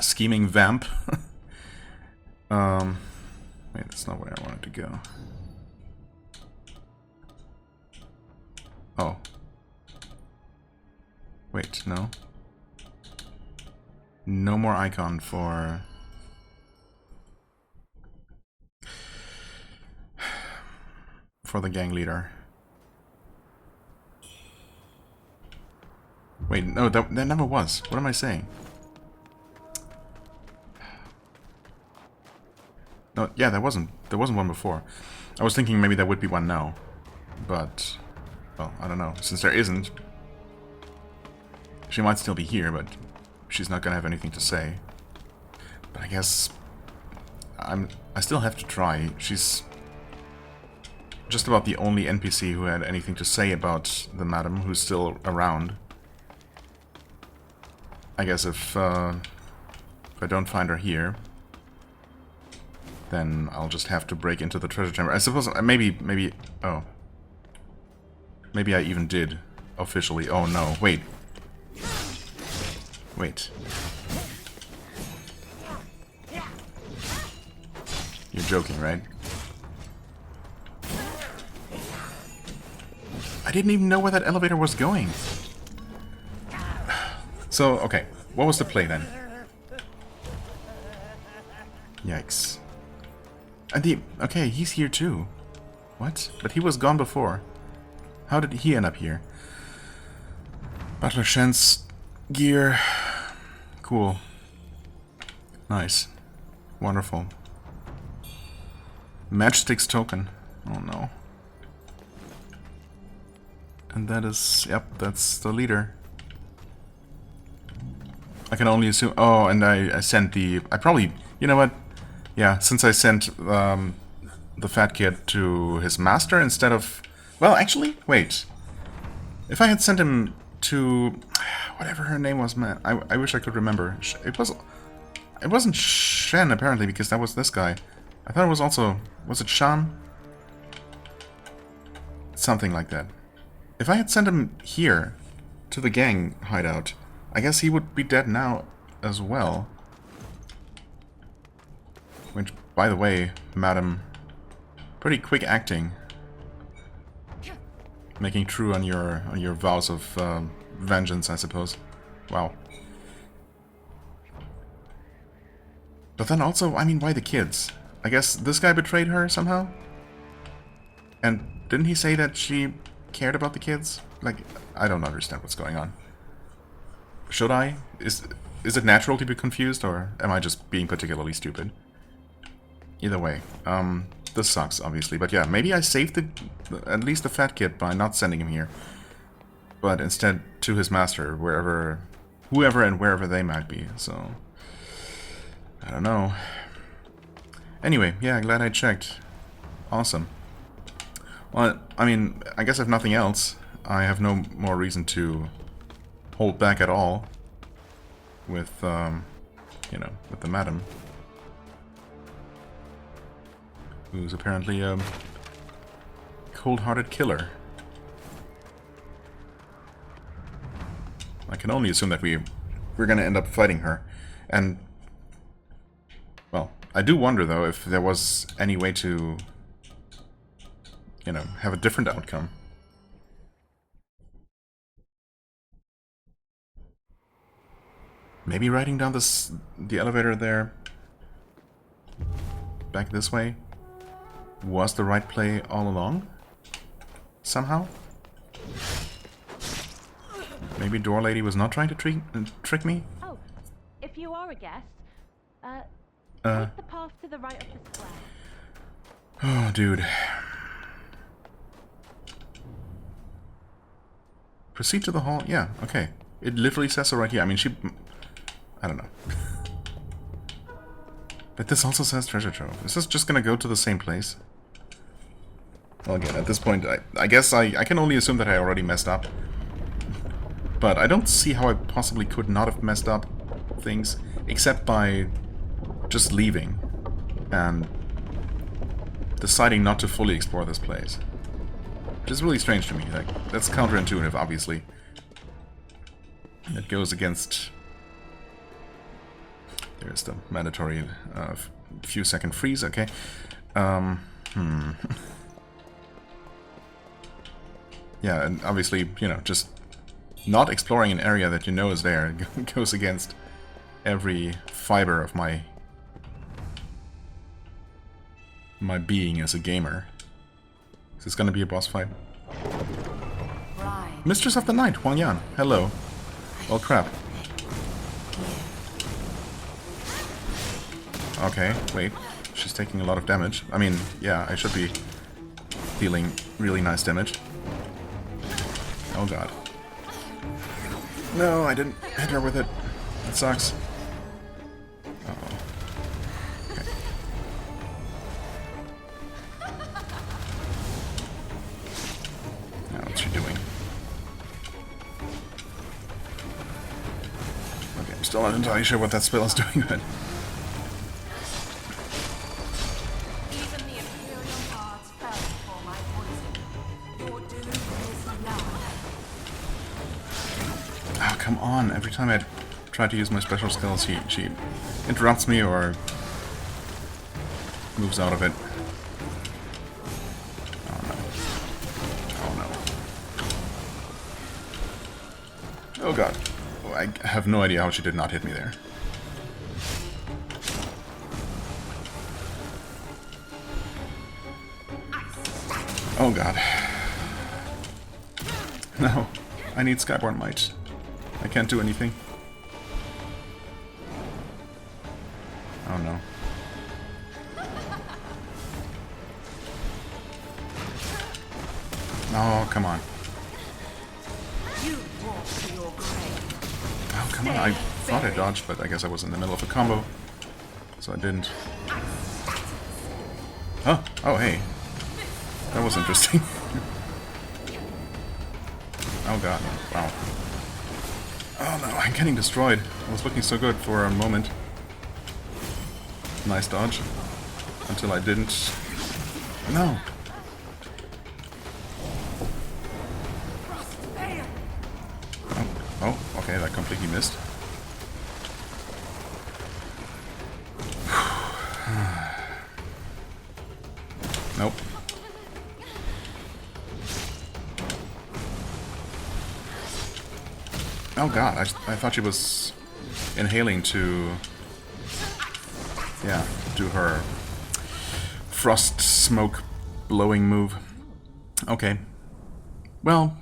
scheming vamp. Wait, that's not where I wanted to go. Oh. Wait, no. No more icon for... for the gang leader. Wait, no, that never was. What am I saying? No, yeah, there wasn't one before. I was thinking maybe there would be one now. But... well, I don't know. Since there isn't, she might still be here, but she's not gonna have anything to say. But I guess I still have to try. She's just about the only NPC who had anything to say about the madam, who's still around. I guess if I don't find her here, then I'll just have to break into the treasure chamber. I suppose maybe oh. Maybe I even did, officially. Oh no, wait. Wait. You're joking, right? I didn't even know where that elevator was going. So, okay. What was the play then? Yikes. And okay, he's here too. What? But he was gone before. How did he end up here? Butler Shen's gear. Cool. Nice. Wonderful. Matchstick's token. Oh no. And that is... yep, that's the leader. I can only assume... oh, and I sent the... I probably... you know what? Yeah, since I sent the fat kid to his master instead of... well, actually, wait. If I had sent him to... whatever her name was, man. I wish I could remember. It wasn't Shen, apparently, because that was this guy. I thought it was also... was it Shan? Something like that. If I had sent him here, to the gang hideout, I guess he would be dead now as well. Which, by the way, madam, pretty quick acting. Making true on your vows of vengeance, I suppose. Wow. But then also, I mean, why the kids? I guess this guy betrayed her somehow? And didn't he say that she cared about the kids? Like, I don't understand what's going on. Should I? Is it natural to be confused, or am I just being particularly stupid? Either way, this sucks, obviously. But yeah, maybe I saved at least the fat kid by not sending him here. But instead to his master, whoever and wherever they might be, so... I don't know. Anyway, yeah, glad I checked. Awesome. Well, I mean, I guess if nothing else, I have no more reason to hold back at all with, you know, with the madam. Who's apparently a cold-hearted killer. I can only assume that we're gonna end up fighting her. And, well, I do wonder, though, if there was any way to, you know, have a different outcome. Maybe riding down the elevator there, back this way, was the right play all along? Somehow? Maybe Door Lady was not trying to trick me? Oh, if you are a guest, take the path to the right of the square. Oh, dude. Proceed to the hall? Yeah, okay. It literally says so right here. I mean, I don't know. But this also says treasure trove. Is this just gonna go to the same place? Well, again, at this point, I guess I can only assume that I already messed up. But I don't see how I possibly could not have messed up things, except by just leaving and deciding not to fully explore this place. Which is really strange to me. Like, that's counterintuitive, obviously. It goes against... There's the mandatory few second freeze, okay. Yeah, and obviously, you know, just not exploring an area that you know is there goes against every fiber of my being as a gamer. Is this gonna be a boss fight? Right. Mistress of the Night, Huang Yan. Hello. Oh crap. Okay, wait. She's taking a lot of damage. I mean, yeah, I should be dealing really nice damage. Oh god. No, I didn't hit her with it. That sucks. Uh-oh. Okay. Now, what's she doing? Okay, I'm still not entirely sure what that spell is doing, but... Come on, every time I try to use my special skills, she interrupts me or moves out of it. Oh no. Oh no. Oh god. Oh, I have no idea how she did not hit me there. Oh god. No. I need Skyborn Might. I can't do anything. Oh no. Oh, come on. Oh, come on. I thought I dodged, but I guess I was in the middle of a combo. So I didn't. Oh, oh hey. That was interesting. Oh god. Wow. Oh no, I'm getting destroyed. I was looking so good for a moment. Nice dodge. Until I didn't. No! think he missed. Nope. Oh god, I thought she was inhaling to, yeah, do her frost smoke blowing move. Okay. Well,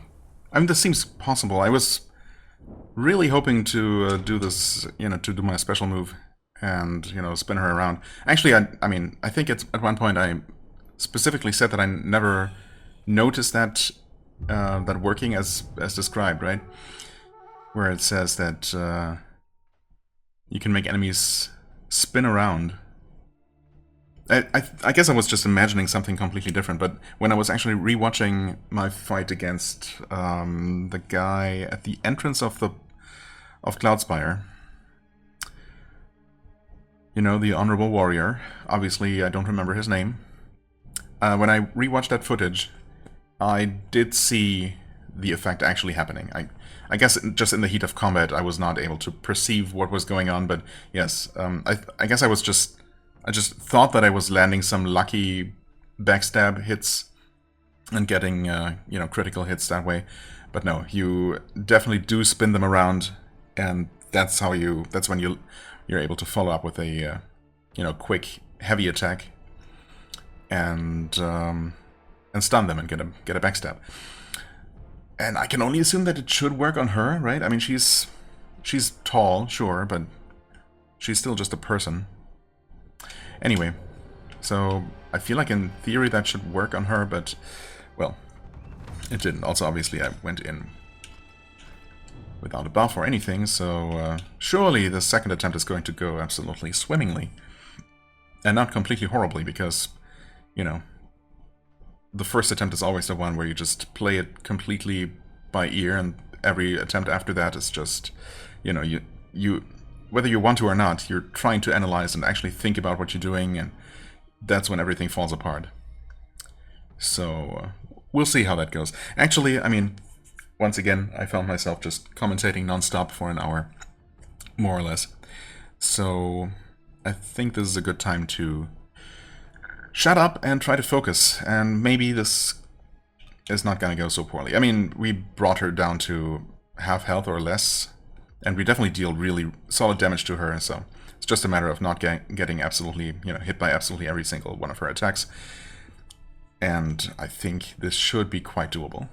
I mean, this seems possible. I was really hoping to do this, you know, to do my special move and, you know, spin her around. Actually, I mean, I think at one point I specifically said that I never noticed that that working as described, right? Where it says that you can make enemies spin around. I guess I was just imagining something completely different, but when I was actually rewatching my fight against the guy at the entrance of Cloudspire, you know, the Honorable Warrior, obviously I don't remember his name. When I rewatched that footage, I did see the effect actually happening. I guess just in the heat of combat I was not able to perceive what was going on, but yes, I guess I just thought that I was landing some lucky backstab hits and getting you know, critical hits that way, but no, you definitely do spin them around, and that's when you're able to follow up with a you know, quick heavy attack and stun them and get a backstab. And I can only assume that it should work on her, right? I mean, she's tall, sure, but she's still just a person. Anyway, so I feel like in theory that should work on her, but, well, it didn't. Also, obviously, I went in without a buff or anything, so surely the second attempt is going to go absolutely swimmingly. And not completely horribly, because, you know, the first attempt is always the one where you just play it completely by ear, and every attempt after that is just, you know, you whether you want to or not, you're trying to analyze and actually think about what you're doing, and that's when everything falls apart. So we'll see how that goes. Actually, I mean, once again, I found myself just commentating non-stop for an hour, more or less. So I think this is a good time to shut up and try to focus, and maybe this is not gonna go so poorly. I mean, we brought her down to half health or less, and we definitely deal really solid damage to her, so it's just a matter of not getting absolutely, you know, hit by absolutely every single one of her attacks. And I think this should be quite doable.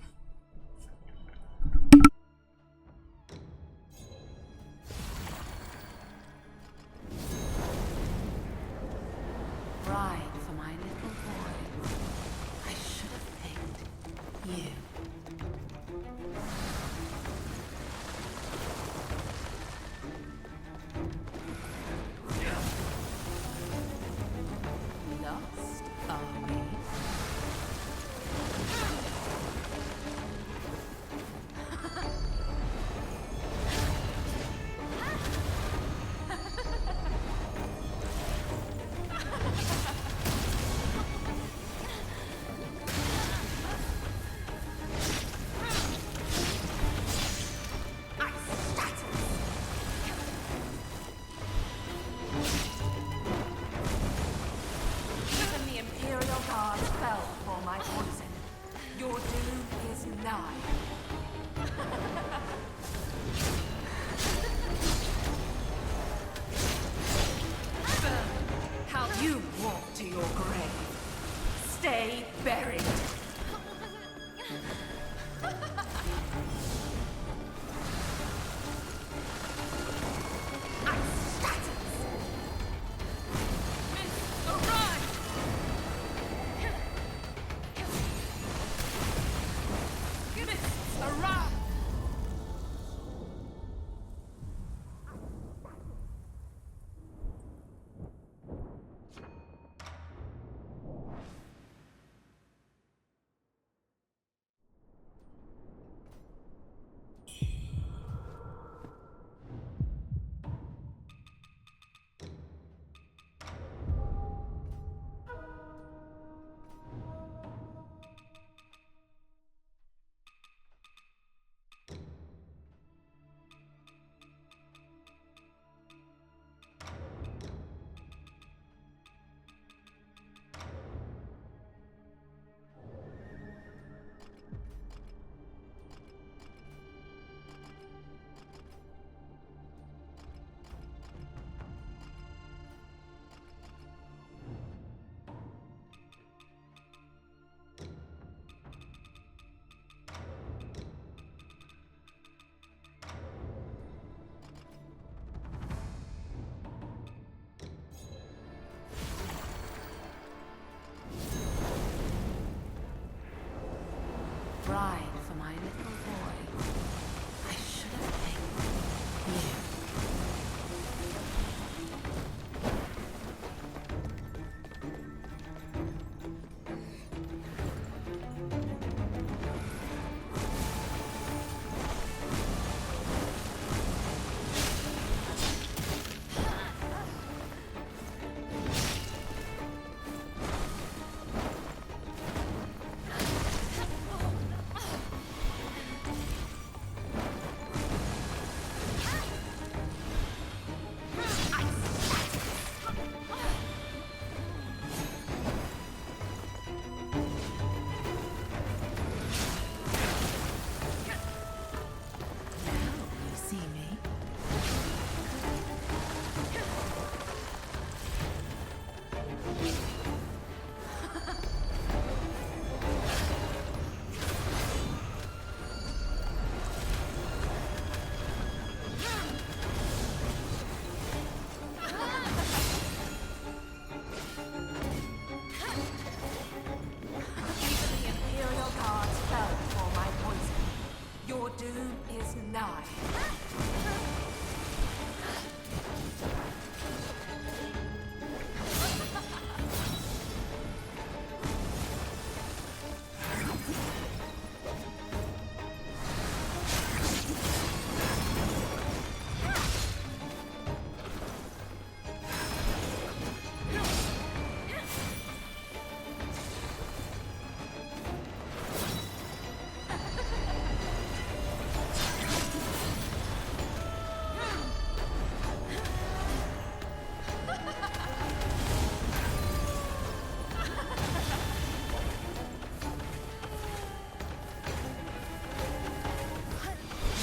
doom is nigh.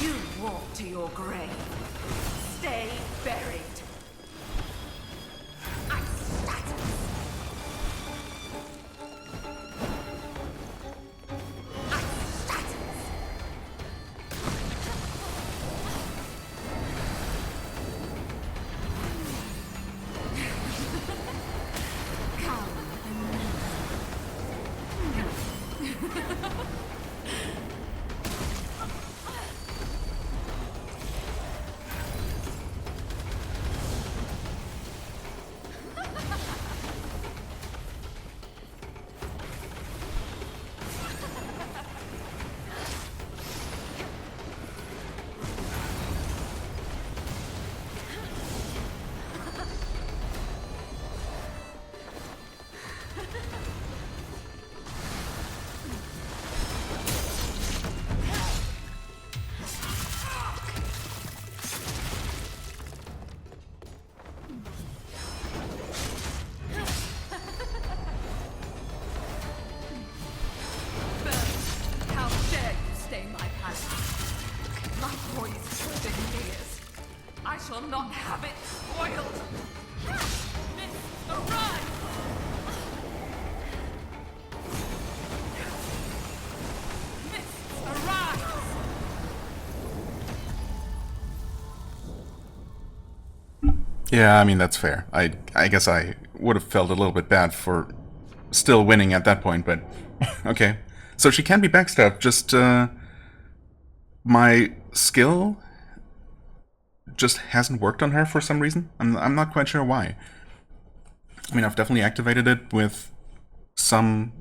You walk to your grave. Stay buried. I scatter. I scatter. Come shall not have it spoiled. Miss, arise! Miss, arise! Yeah, I mean, that's fair. I guess I would have felt a little bit bad for still winning at that point, but okay. So she can be backstabbed, just my skill just hasn't worked on her for some reason. I'm not quite sure why. I mean, I've definitely activated it with some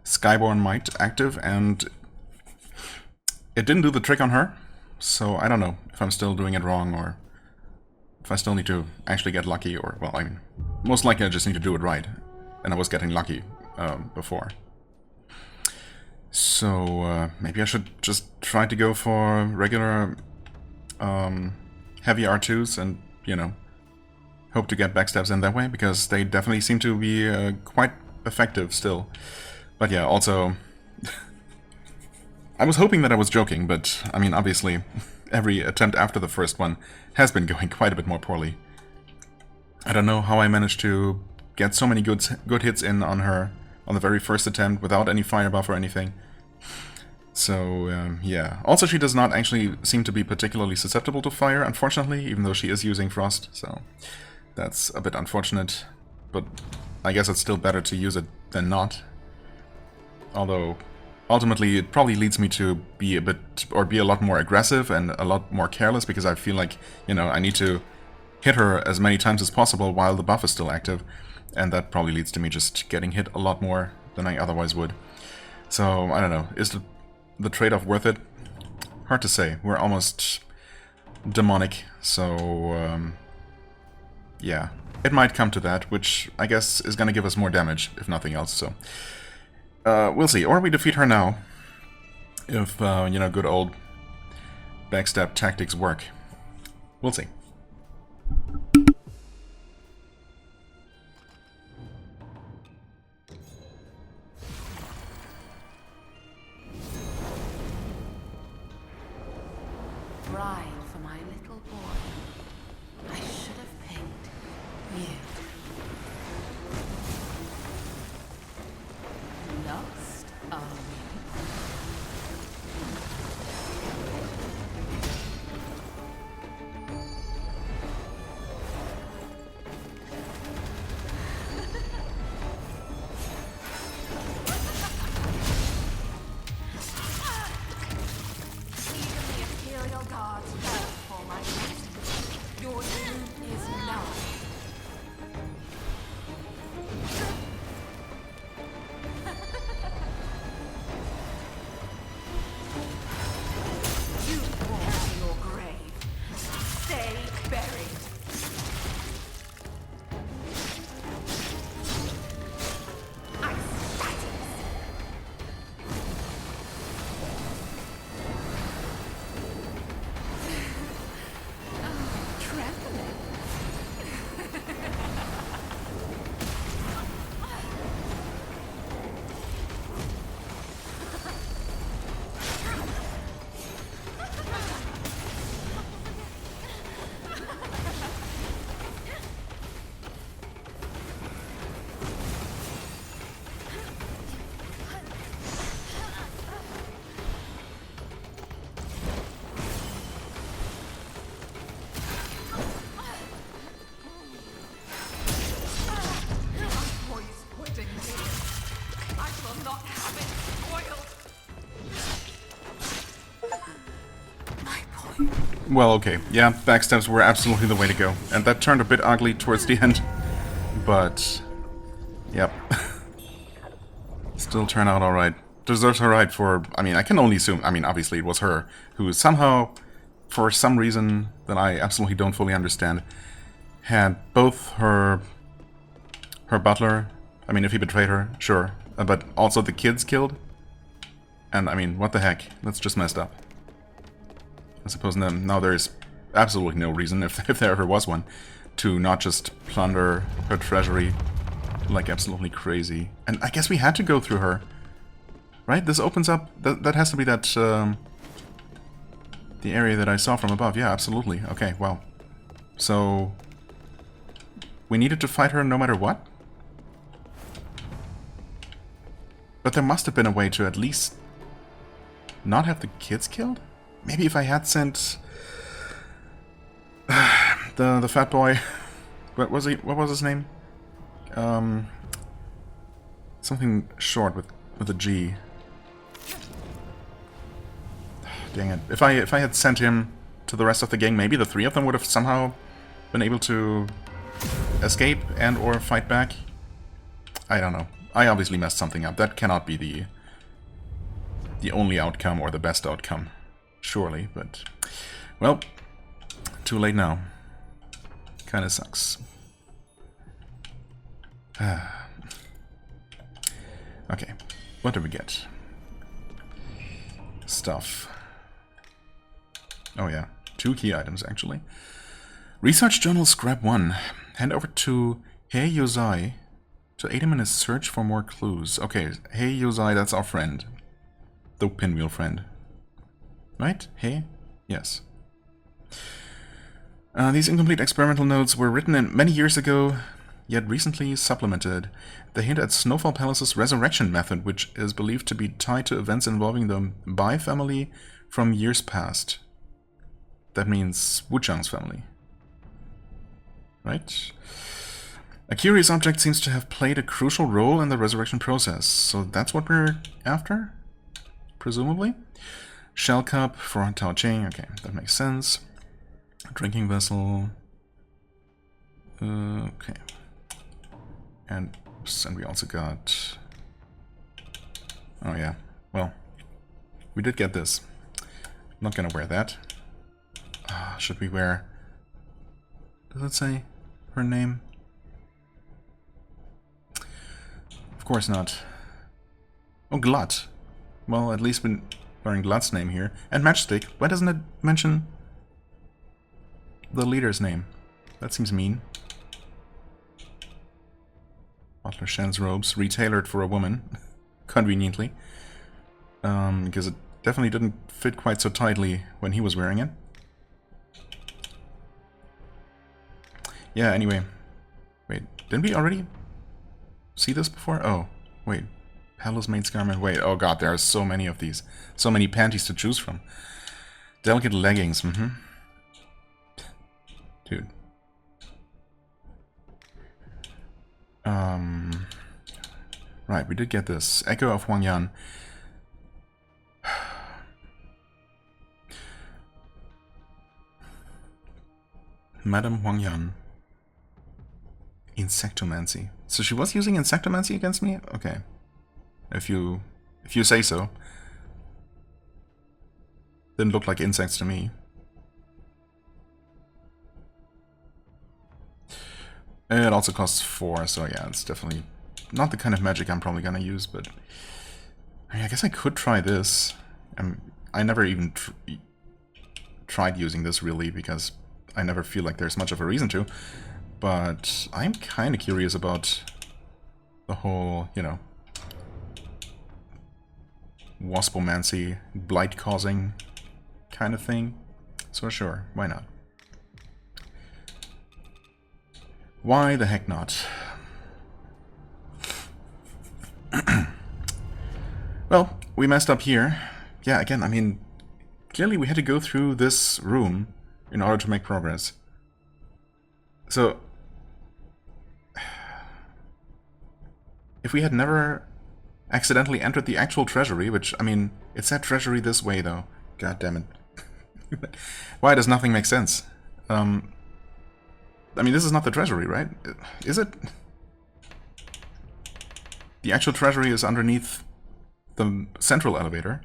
Skyborn Might active, and it didn't do the trick on her. So I don't know if I'm still doing it wrong, or if I still need to actually get lucky, or, well, I mean, most likely I just need to do it right. And I was getting lucky before. So maybe I should just try to go for regular heavy R2s and, you know, hope to get backstabs in that way, because they definitely seem to be quite effective still. But yeah, also, I was hoping that I was joking, but I mean, obviously, every attempt after the first one has been going quite a bit more poorly. I don't know how I managed to get so many good hits in on her on the very first attempt without any fire buff or anything. So, yeah. Also, she does not actually seem to be particularly susceptible to fire, unfortunately, even though she is using frost, so that's a bit unfortunate. But I guess it's still better to use it than not. Although, ultimately, it probably leads me to be a lot more aggressive and a lot more careless, because I feel like, you know, I need to hit her as many times as possible while the buff is still active. And that probably leads to me just getting hit a lot more than I otherwise would. So, I don't know. Is the trade-off worth it? Hard to say. We're almost demonic, so yeah. It might come to that, which I guess is going to give us more damage, if nothing else, so we'll see. Or we defeat her now, if, you know, good old backstab tactics work. We'll see. Bride for my little boy. I should have picked you. Lost, are we? guards fell for my destiny. Your doom is nigh. You walk to your grave. Stay buried. I spat it. Trembling. Poised pudding here. I shall not have it spoiled. My point. Well, okay. Yeah, backstabs were absolutely the way to go. And that turned a bit ugly towards the end. But, yep. Still turned out alright. Deserves her right for, I mean, I can only assume, I mean, obviously it was her, who somehow, for some reason that I absolutely don't fully understand, had both her butler, I mean, if he betrayed her, sure, but also the kids killed. And, I mean, what the heck? That's just messed up. I suppose now there's absolutely no reason, if there ever was one, to not just plunder her treasury like absolutely crazy. And I guess we had to go through her. Right? This opens up... That has to be that... the area that I saw from above. Yeah, absolutely. Okay, wow. So... we needed to fight her no matter what? But there must have been a way to at least... not have the kids killed? Maybe if I had sent... the fat boy... What was his name? Something short with a G. Dang it. If I had sent him to the rest of the gang, maybe the three of them would have somehow been able to escape and or fight back. I don't know. I obviously messed something up. That cannot be the only outcome or the best outcome. Surely, but... well, too late now. Kinda sucks. Okay, what do we get? Stuff. Oh yeah, 2 key items actually. Research Journal Scrap 1. Hand over to Hei Yozai to aid him in his search for more clues. Okay, Hei Yozai, that's our friend. The pinwheel friend. Right? Hey? Yes. These incomplete experimental notes were written in many years ago, yet recently supplemented. They hint at Snowfall Palace's resurrection method, which is believed to be tied to events involving the Bai family from years past. That means Wuchang's family. Right? A curious object seems to have played a crucial role in the resurrection process, so that's what we're after? Presumably? Shell cup for Tao Ching, okay, that makes sense. Drinking vessel. Okay. And we also got... oh yeah, well, we did get this. I'm not gonna wear that. Should we wear... does it say her name? Of course not. Oh, Glut. Well, at least we're wearing Glut's name here. And Matchstick. Why doesn't it mention the leader's name? That seems mean. Butler Shen's robes, retailored for a woman. Conveniently. Because it definitely didn't fit quite so tightly when he was wearing it. Yeah, anyway. Wait, didn't we already see this before? Oh, wait. Palace Maid's Garment. Wait, oh god, there are so many of these. So many panties to choose from. Delicate leggings, Dude. Right, we did get this. Echo of Huangyan. Madame Wang Yan. Insectomancy. So she was using insectomancy against me? Okay. If you say so. Didn't look like insects to me. It also costs 4, so yeah, it's definitely not the kind of magic I'm probably gonna use, but I guess I could try this. I never even tried using this really, because I never feel like there's much of a reason to. But I'm kind of curious about the whole, you know, waspomancy, blight-causing kind of thing. So sure, why not? Why the heck not? Well, we messed up here. Yeah, again, I mean, clearly we had to go through this room in order to make progress. So, if we had never accidentally entered the actual treasury, which, I mean, it said treasury this way, though. God damn it. Why does nothing make sense? I mean, this is not the treasury, right? Is it? The actual treasury is underneath the central elevator.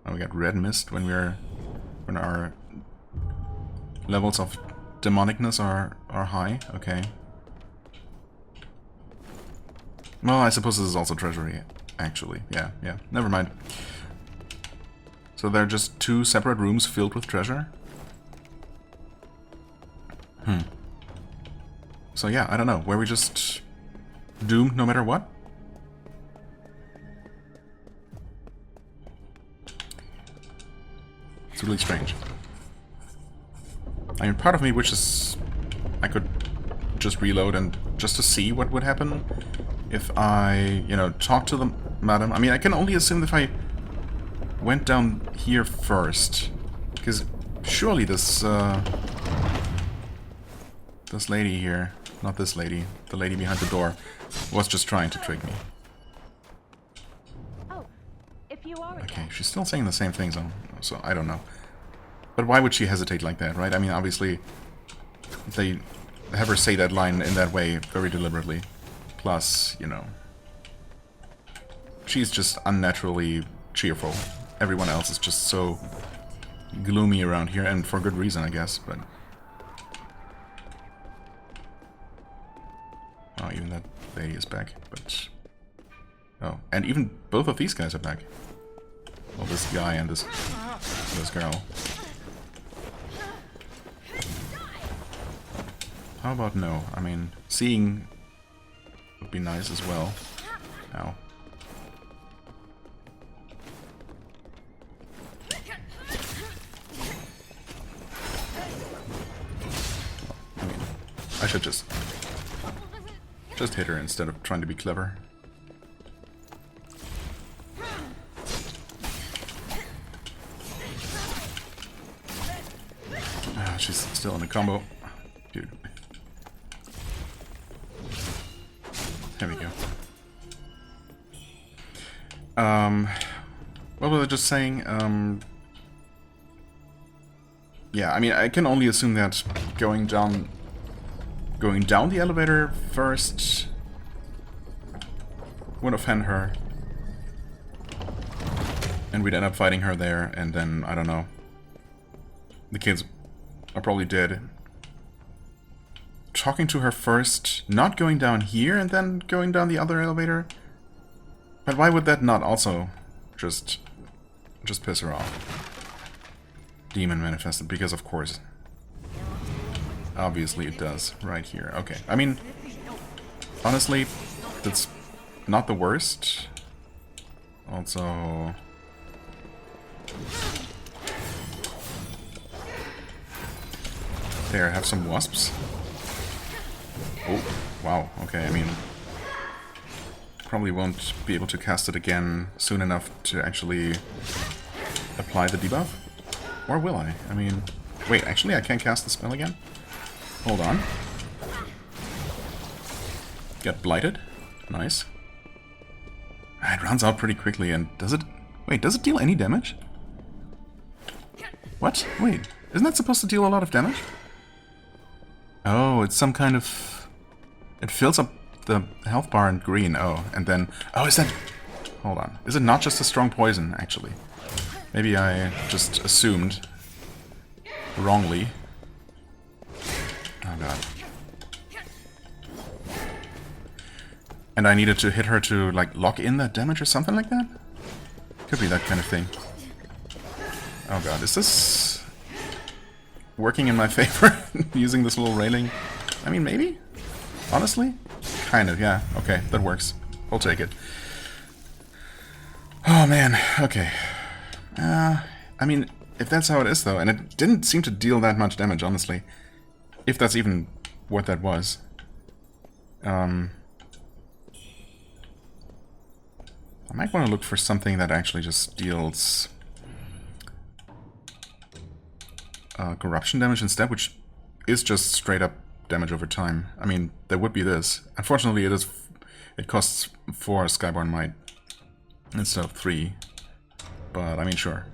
Oh, we got red mist when our levels of demonicness are high. Okay. Well, I suppose this is also treasury, actually. Yeah. Never mind. So there are just 2 separate rooms filled with treasure? So yeah, I don't know. Were we just doomed no matter what? It's really strange. I mean, part of me wishes I could just reload and just to see what would happen if I, you know, talk to the madam. I mean, I can only assume if I went down here first, because surely this this lady here, not this lady, the lady behind the door, was just trying to trick me. Oh, if you are Okay, she's still saying the same things, so I don't know. But why would she hesitate like that, right? I mean, obviously, they have her say that line in that way very deliberately. Plus, you know, she's just unnaturally cheerful. Everyone else is just so gloomy around here, and for good reason, I guess, but... Oh, even that lady is back, but... Oh, and even both of these guys are back. Well, this guy and this girl. How about no? I mean, seeing would be nice as well. Ow. I mean, I should just hit her instead of trying to be clever. Ah, she's still in a combo. Dude. There we go. What was I just saying? Yeah, I mean, I can only assume that going down the elevator first would offend her, and we'd end up fighting her there, and then, I don't know, the kids are probably dead. Talking to her first, not going down here, and then going down the other elevator? But why would that not also just piss her off? Demon manifested, because of course. Obviously it does, right here. Okay, I mean, honestly, that's not the worst. Also... There, have some wasps. Oh, wow, okay, I mean... Probably won't be able to cast it again soon enough to actually apply the debuff. Or will I? I mean... Wait, actually I can't cast the spell again? Hold on. Get blighted. Nice. It runs out pretty quickly, and does it... Wait, does it deal any damage? What? Wait. Isn't that supposed to deal a lot of damage? Oh, it's some kind of... It fills up the health bar in green. Oh, and then... Oh, is that... Hold on. Is it not just a strong poison, actually? Maybe I just assumed wrongly. Oh god. And I needed to hit her to, like, lock in that damage or something like that? Could be that kind of thing. Oh god, is this working in my favor? Using this little railing? I mean, maybe? Honestly? Kind of, yeah. Okay, that works. I'll take it. Oh man, okay. I mean, if that's how it is though, and it didn't seem to deal that much damage, honestly. If that's even what that was. I might want to look for something that actually just deals corruption damage instead, which is just straight up damage over time. I mean, there would be this. Unfortunately, it costs 4 Skyborn Might instead of 3. But, I mean, sure.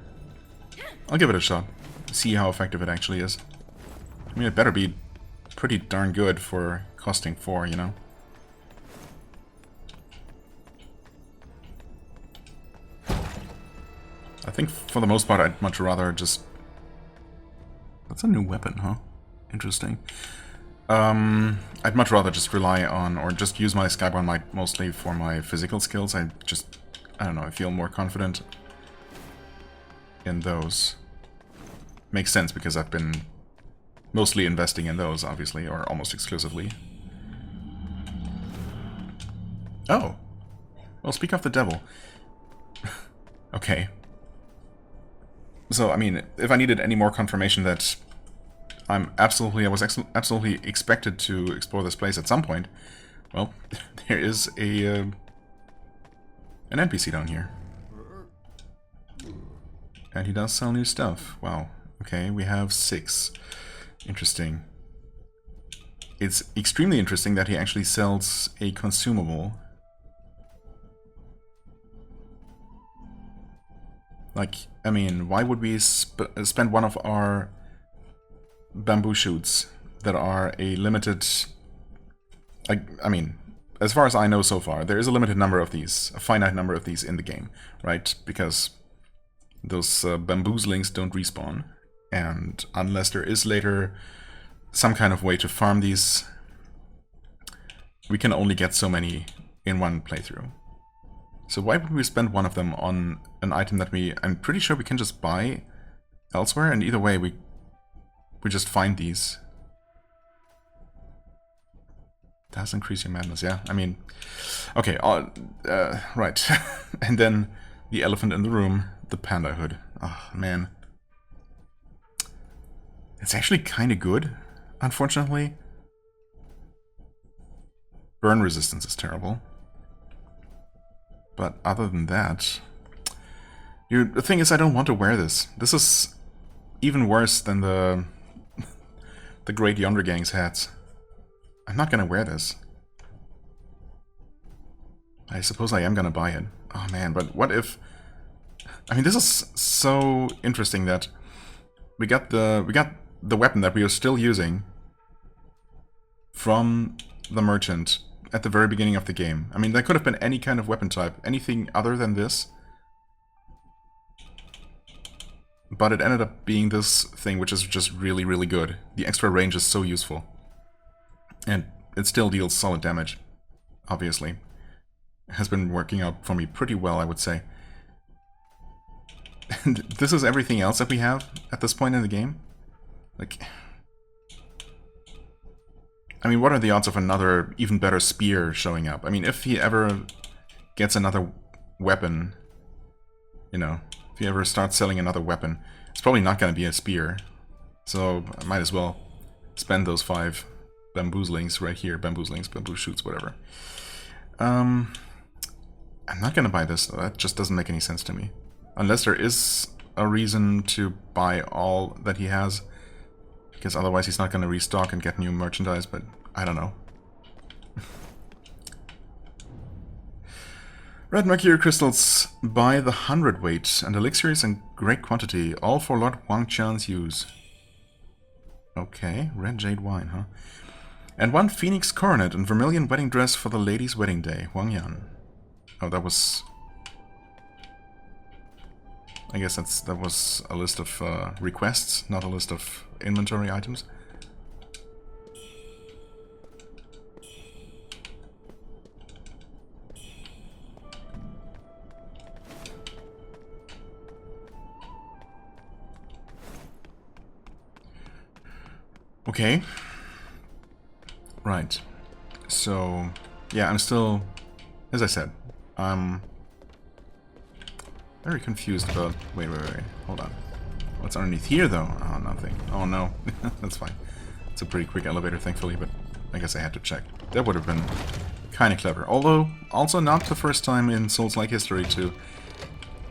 I'll give it a shot. See how effective it actually is. I mean, it better be pretty darn good for costing 4, you know? I think for the most part I'd much rather just... That's a new weapon, huh? Interesting. I'd much rather just rely on, or just use my Skyborn Might mostly for my physical skills. I don't know, I feel more confident in those. Makes sense because I've been mostly investing in those, obviously, or almost exclusively. Oh! Well, speak of the devil. Okay. So, I mean, if I needed any more confirmation that I was absolutely expected to explore this place at some point, well, there is an NPC down here. And he does sell new stuff. Wow. Okay, we have 6. Interesting. It's extremely interesting that he actually sells a consumable. Like, I mean, why would we spend one of our bamboo shoots that are a limited... I mean, as far as I know so far, there is a limited number of these, a finite number of these in the game, right? Because those bamboozlings don't respawn, and unless there is later some kind of way to farm these, we can only get so many in one playthrough. So why would we spend one of them on an item that I'm pretty sure we can just buy elsewhere, and either way we just find these. Does increase your madness, yeah. I mean, okay, right. And then the elephant in the room, the panda hood. Oh, man. It's actually kind of good, unfortunately. Burn resistance is terrible. But other than that... the thing is, I don't want to wear this. This is even worse than the Great Yonder Gang's hats. I'm not gonna wear this. I suppose I am gonna buy it. Oh man, but what if... I mean, this is so interesting that we got the weapon that we are still using from the merchant at the very beginning of the game. I mean, that could have been any kind of weapon type, anything other than this. But it ended up being this thing, which is just really, really good. The extra range is so useful. And it still deals solid damage, obviously. It has been working out for me pretty well, I would say. And this is everything else that we have at this point in the game? Like... I mean, what are the odds of another, even better spear showing up? I mean, if he ever gets another weapon, you know, if he ever starts selling another weapon, it's probably not going to be a spear. So I might as well spend those 5 bamboozlings right here. Bamboozlings, bamboo shoots, whatever. I'm not going to buy this, though. That just doesn't make any sense to me. Unless there is a reason to buy all that he has. Because otherwise he's not going to restock and get new merchandise, but I don't know. Red mercury crystals by the 100 weight, and elixirs in great quantity, all for Lord Wuchang's use. Okay, red jade wine, huh? And 1 phoenix coronet and vermilion wedding dress for the lady's wedding day. Wang Yan. Oh, that was... I guess that was a list of requests, not a list of inventory items. Okay. Right. So, yeah, I'm still, as I said, I'm very confused about... Wait, hold on. What's underneath here, though? Oh, nothing. Oh, no. That's fine. It's a pretty quick elevator, thankfully, but I guess I had to check. That would have been kind of clever. Although, also not the first time in Souls-like history to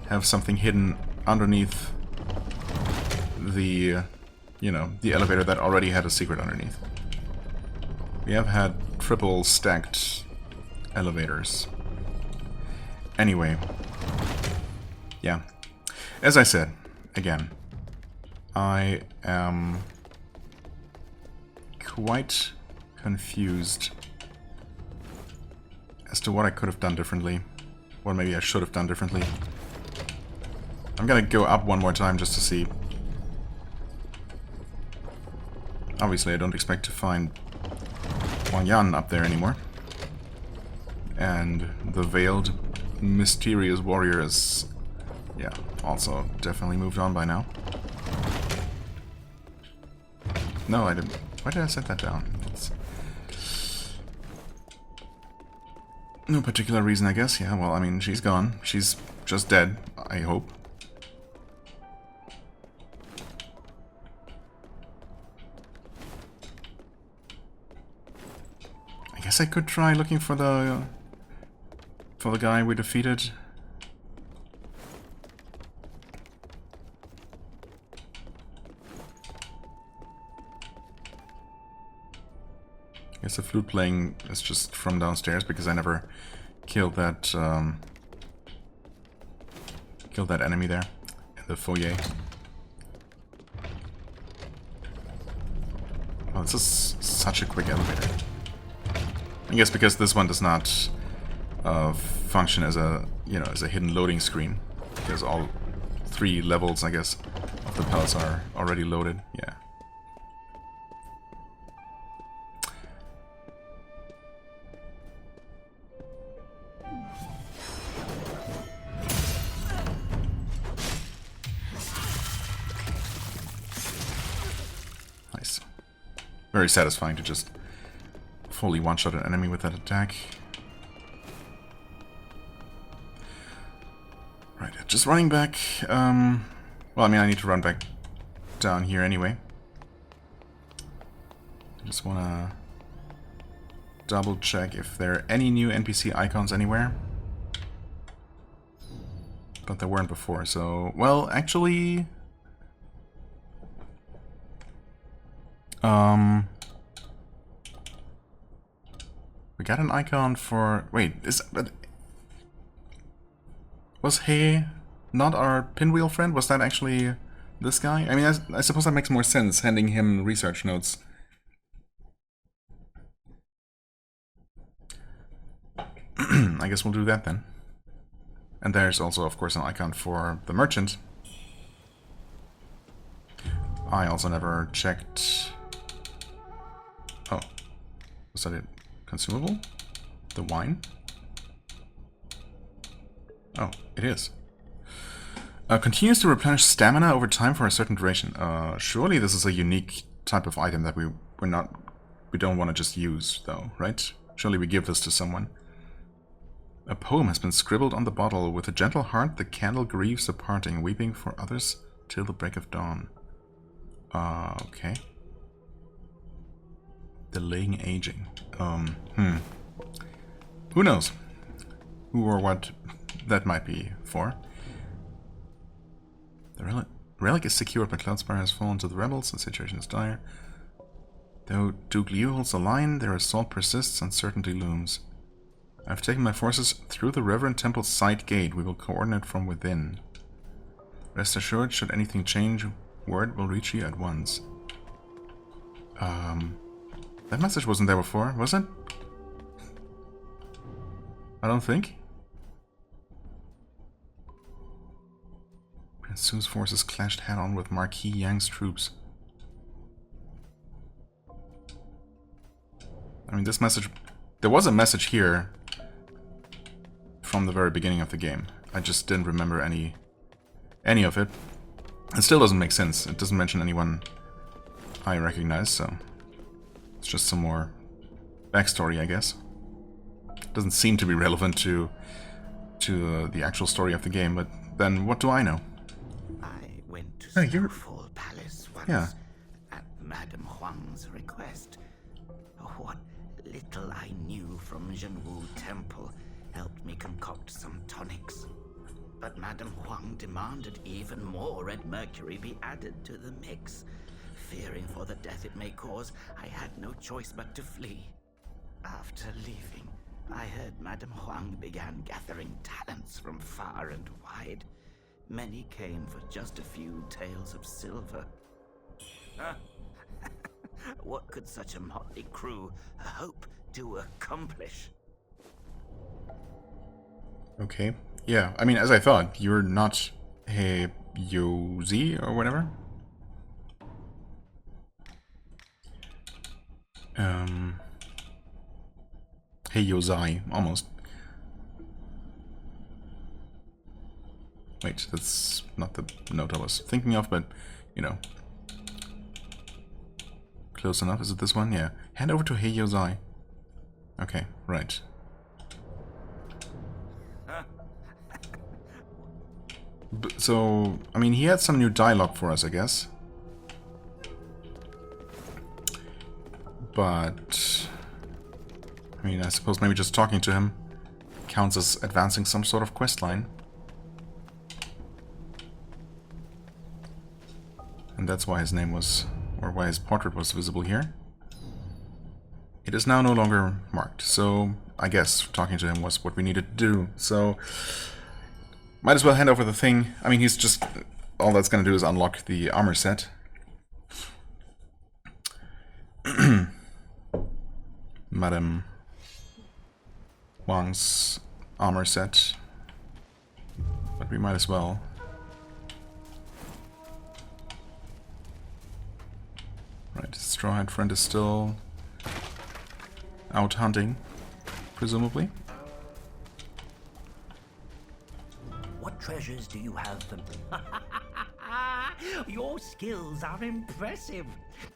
have something hidden underneath the, you know, the elevator that already had a secret underneath. We have had triple stacked elevators. Anyway. Yeah. As I said, again, I am quite confused as to what I could have done differently. What maybe I should have done differently. I'm gonna go up one more time just to see. Obviously, I don't expect to find Wang Yan up there anymore. And the veiled, mysterious warrior is, yeah, also definitely moved on by now. No, I didn't. Why did I set that down? It's no particular reason, I guess. Yeah, well, I mean, she's gone. She's just dead, I hope. I guess I could try looking for the guy we defeated. I guess the flute playing is just from downstairs because I never killed that enemy there in the foyer. Oh, this is such a quick elevator. I guess because this one does not function as a, you know, as a hidden loading screen, because all 3 levels, I guess, of the palace are already loaded. Yeah. Nice. Very satisfying to just fully one-shot an enemy with that attack. Right, just running back. Well, I mean, I need to run back down here anyway. I just want to double check if there are any new NPC icons anywhere. But there weren't before, so... Well, actually... We got an icon for... Wait, was he not our pinwheel friend? Was that actually this guy? I mean, I suppose that makes more sense, handing him research notes. I guess we'll do that then. And there's also, of course, an icon for the merchant. I also never checked... Oh. Was that it? Consumable? The wine? Oh, it is. Continues to replenish stamina over time for a certain duration. Surely this is a unique type of item that we don't want to just use, though, right? Surely we give this to someone. A poem has been scribbled on the bottle. With a gentle heart, the candle grieves the parting, weeping for others till the break of dawn. Okay. Delaying aging. Who knows? Who or what that might be for. The relic is secured, but Cloudspire has fallen to the rebels. The situation is dire. Though Duke Liu holds the line, their assault persists, uncertainty looms. I've taken my forces through the Reverend Temple's side gate. We will coordinate from within. Rest assured, should anything change, word will reach you at once. That message wasn't there before, was it? I don't think. Prince Su's forces clashed head-on with Marquis Yang's troops. I mean, this message... There was a message here from the very beginning of the game. I just didn't remember any of it. It still doesn't make sense. It doesn't mention anyone I recognize, so... It's just some more backstory, I guess. Doesn't seem to be relevant to the actual story of the game, but then what do I know? I went to Hey, you're... Snowfall Palace once Yeah. at Madame Huang's request. What little I knew from Chengdu Temple helped me concoct some tonics. But Madame Huang demanded even more red mercury be added to the mix. Fearing for the death it may cause, I had no choice but to flee. After leaving, I heard Madame Huang began gathering talents from far and wide. Many came for just a few taels of silver. What could such a motley crew hope to accomplish? Okay. Yeah, I mean, as I thought, you're not a Yozi or whatever. Hey Yozai, almost. Wait, that's not the note I was thinking of, but, you know. Close enough, is it this one? Yeah. Hand over to Hey Yozai. Okay, right. So, I mean, he had some new dialogue for us, I guess. But, I mean, I suppose maybe just talking to him counts as advancing some sort of quest line. And that's why his name was, or why his portrait was visible here. It is now no longer marked, so I guess talking to him was what we needed to do. So, might as well hand over the thing. I mean, he's just, all that's gonna do is unlock the armor set. Madame Wang's armor set. But we might as well. Right, Straw Hat Friend is still out hunting, presumably. What treasures do you have for me? Your skills are impressive.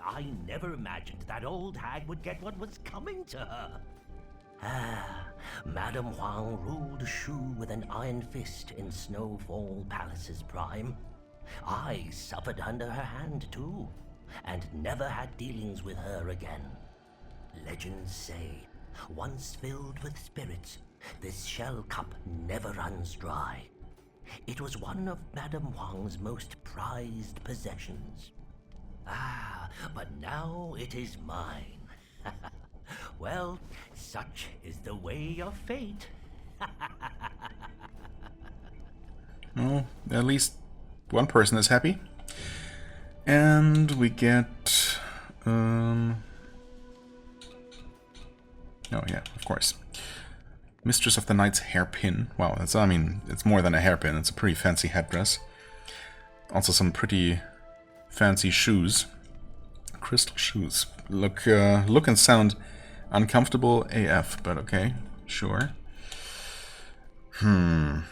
I never imagined that old hag would get what was coming to her. Madame Huang ruled Shu with an iron fist in Snowfall Palace's prime. I suffered under her hand too, and never had dealings with her again. Legends say, once filled with spirits, this shell cup never runs dry. It was one of Madame Huang's most prized possessions. But now it is mine. Well, such is the way of fate. Well, at least one person is happy. And we get... Oh yeah, of course. Mistress of the Night's hairpin. Wow, that's, I mean, it's more than a hairpin. It's a pretty fancy headdress. Also some pretty fancy shoes. Crystal shoes. Look and sound uncomfortable AF, but okay, sure. I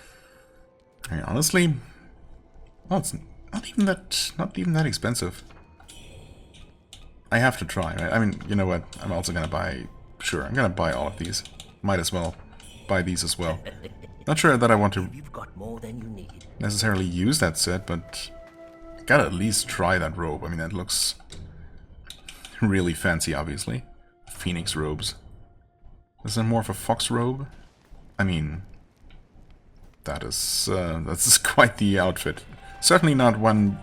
mean, honestly, well, it's not even that expensive. I have to try, right? I mean, you know what? I'm also gonna buy. Sure, I'm gonna buy all of these. Might as well buy these as well. Not sure that I want to You've got more than you need. necessarily use that set, but I gotta at least try that robe. I mean, that looks really fancy, obviously. Phoenix robes. Is that more of a fox robe? I mean, that's quite the outfit. Certainly not one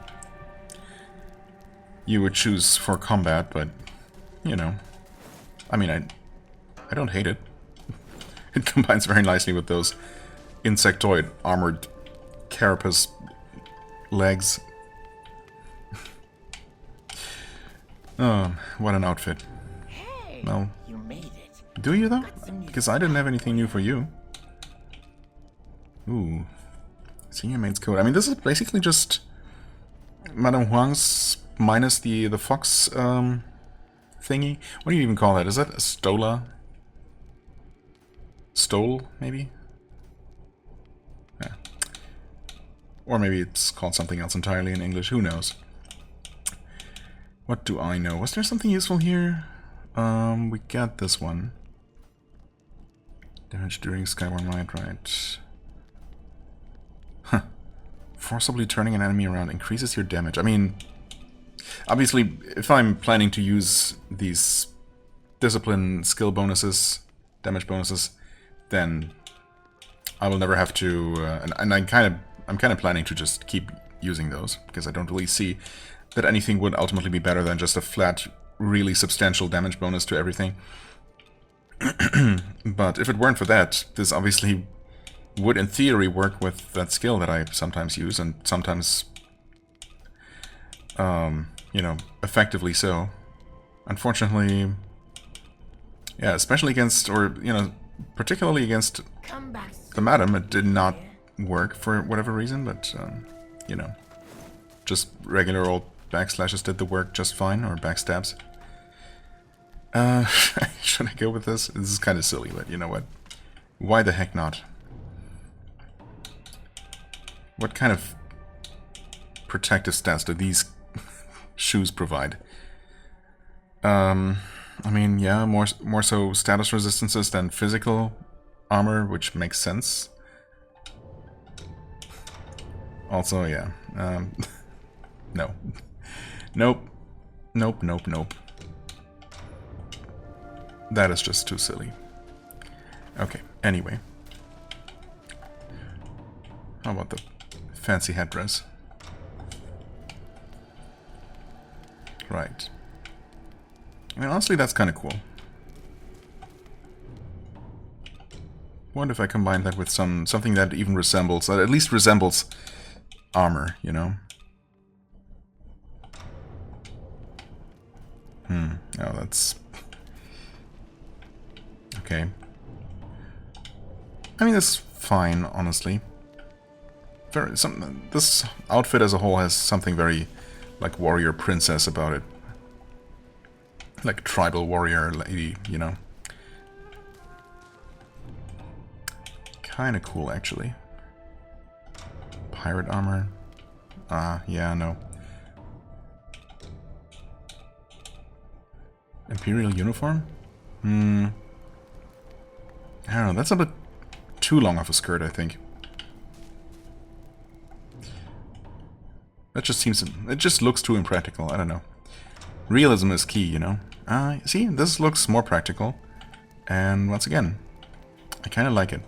you would choose for combat, but you know, I mean, I don't hate it. It combines very nicely with those insectoid armored carapace legs. Oh, what an outfit. Hey, Well, you made it. do you though? Got some new Because I didn't have anything new for you. Ooh. Senior maid's coat. I mean, this is basically just Madame Huang's minus the fox thingy. What do you even call that? Is that a stola? Stole, maybe? Yeah. Or maybe it's called something else entirely in English. Who knows? What do I know? Was there something useful here? We got this one. Damage during Skyward Light, right? Huh. Forcibly turning an enemy around increases your damage. I mean, obviously, if I'm planning to use these discipline skill bonuses, damage bonuses, then I will never have to. And I'm kind of planning to just keep using those because I don't really see that anything would ultimately be better than just a flat, really substantial damage bonus to everything. But if it weren't for that, this obviously would in theory work with that skill that I sometimes use, and sometimes, you know, effectively so. Unfortunately, yeah, especially against, or, you know, particularly against the Madam, it did not work for whatever reason, but, you know, just regular old backslashes did the work just fine, or backstabs. Should I go with this? This is kind of silly, but you know what? Why the heck not? What kind of protective stats do these shoes provide? I mean, yeah, more so status resistances than physical armor, which makes sense. Also, yeah, no. Nope. Nope, nope, nope. That is just too silly. Okay, anyway. How about the fancy headdress? Right. I mean, honestly, that's kind of cool. What if I combine that with something that even resembles, that at least resembles armor, you know? Oh, that's... Okay. I mean, that's fine, honestly. This outfit as a whole has something very, like, warrior princess about it. Like, tribal warrior lady, you know? Kinda cool, actually. Pirate armor? Yeah, no. Imperial uniform? I don't know, that's a bit too long of a skirt, I think. That just seems... it just looks too impractical, I don't know. Realism is key, you know? See, this looks more practical. And once again, I kind of like it.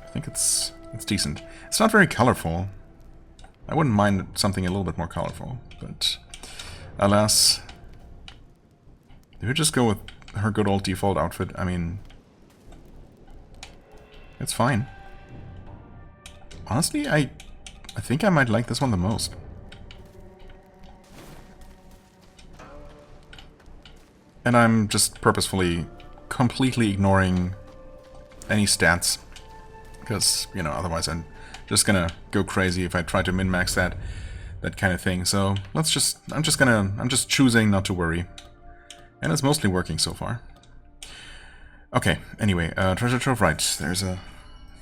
I think it's decent. It's not very colorful. I wouldn't mind something a little bit more colorful, but alas... If we just go with her good old default outfit, I mean... it's fine. Honestly, I think I might like this one the most. And I'm just purposefully completely ignoring any stats. Because, you know, otherwise I'm just gonna go crazy if I try to min-max that kind of thing. So let's just, I'm just choosing not to worry. And it's mostly working so far. Okay, anyway, treasure trove, right. There's a...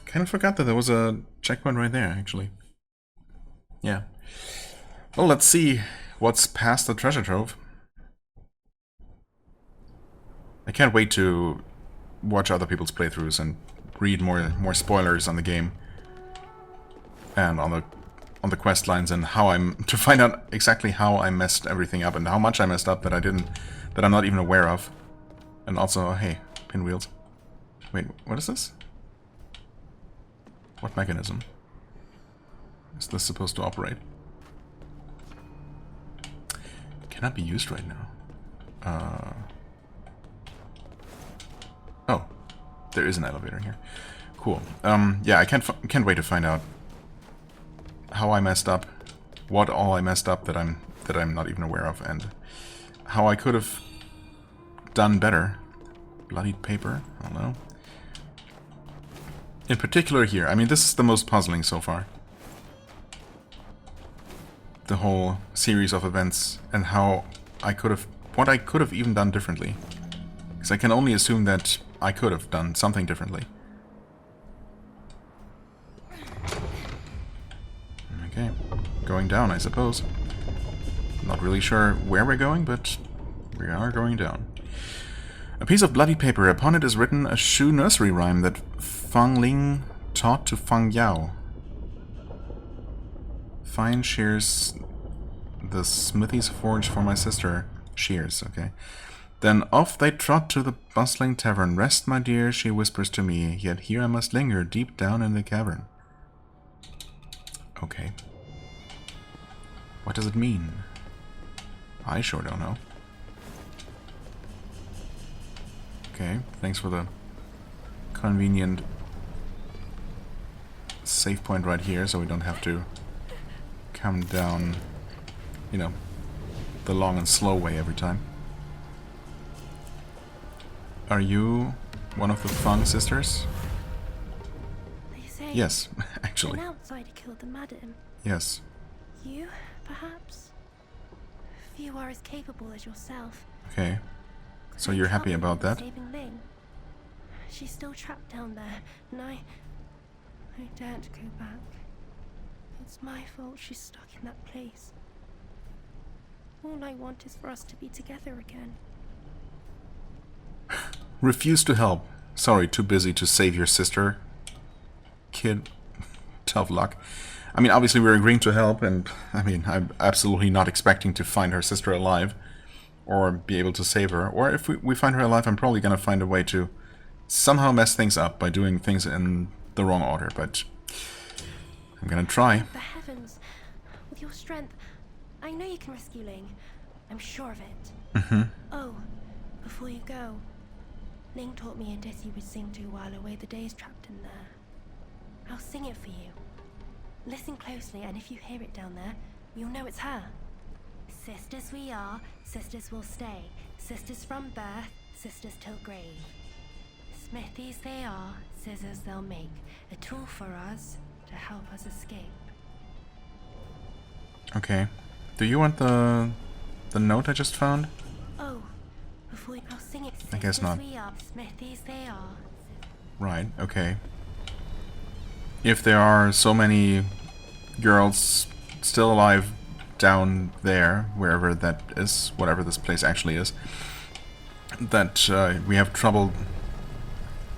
kind of forgot that there was a checkpoint right there, actually. Yeah. Well, let's see what's past the treasure trove. I can't wait to watch other people's playthroughs and read more spoilers on the game. And on the quest lines, and how to find out exactly how I messed everything up and how much I messed up that I'm not even aware of. And also, hey, pinwheels. Wait, what is this? What mechanism is this supposed to operate? It cannot be used right now. Oh, there is an elevator here. Cool. Yeah, I can't wait to find out how I messed up, what all I messed up that I'm not even aware of, and how I could have done better. Bloodied paper? I don't know. In particular here, I mean, this is the most puzzling so far. The whole series of events and how I could have, what I could have even done differently. Because I can only assume that I could have done something differently. Okay, going down, I suppose. Not really sure where we're going, but we are going down. A piece of bloody paper. Upon it is written a Shu nursery rhyme that Fang Ling taught to Fang Yao. Fine shears the smithy's forge for my sister. Shears, okay. Then off they trot to the bustling tavern. Rest, my dear, she whispers to me, yet here I must linger deep down in the cavern. Okay. What does it mean? I sure don't know. Okay, thanks for the convenient save point right here, so we don't have to come down, you know, the long and slow way every time. Are you one of the Fang sisters? They say Yes, actually. an outsider killed the madam. Yes. You, perhaps? Few are as capable as yourself. Okay. So you're happy about that? Saving Ling. She's still trapped down there, and I daren't go back. It's my fault she's stuck in that place. All I want is for us to be together again. Refuse to help. Sorry, too busy to save your sister. Kid, tough luck. I mean, obviously we're agreeing to help, and I mean, I'm absolutely not expecting to find her sister alive or be able to save her. Or if we find her alive, I'm probably gonna find a way to somehow mess things up by doing things in the wrong order, but I'm gonna try. The heavens, with your strength, I know you can rescue Ling. I'm sure of it. Mm-hmm. Oh, before you go, Ling taught me a ditty we'd sing to while away the days trapped in there. I'll sing it for you. Listen closely, and if you hear it down there, you'll know it's her. Sisters we are, sisters will stay. Sisters from birth, sisters till grave. Smithies they are, scissors they'll make. A tool for us to help us escape. Okay. Do you want the note I just found? Oh, before I'll sing it. I guess not. We are, smithies they are. Right, okay. If there are so many girls still alive down there, wherever that is, whatever this place actually is, that we have trouble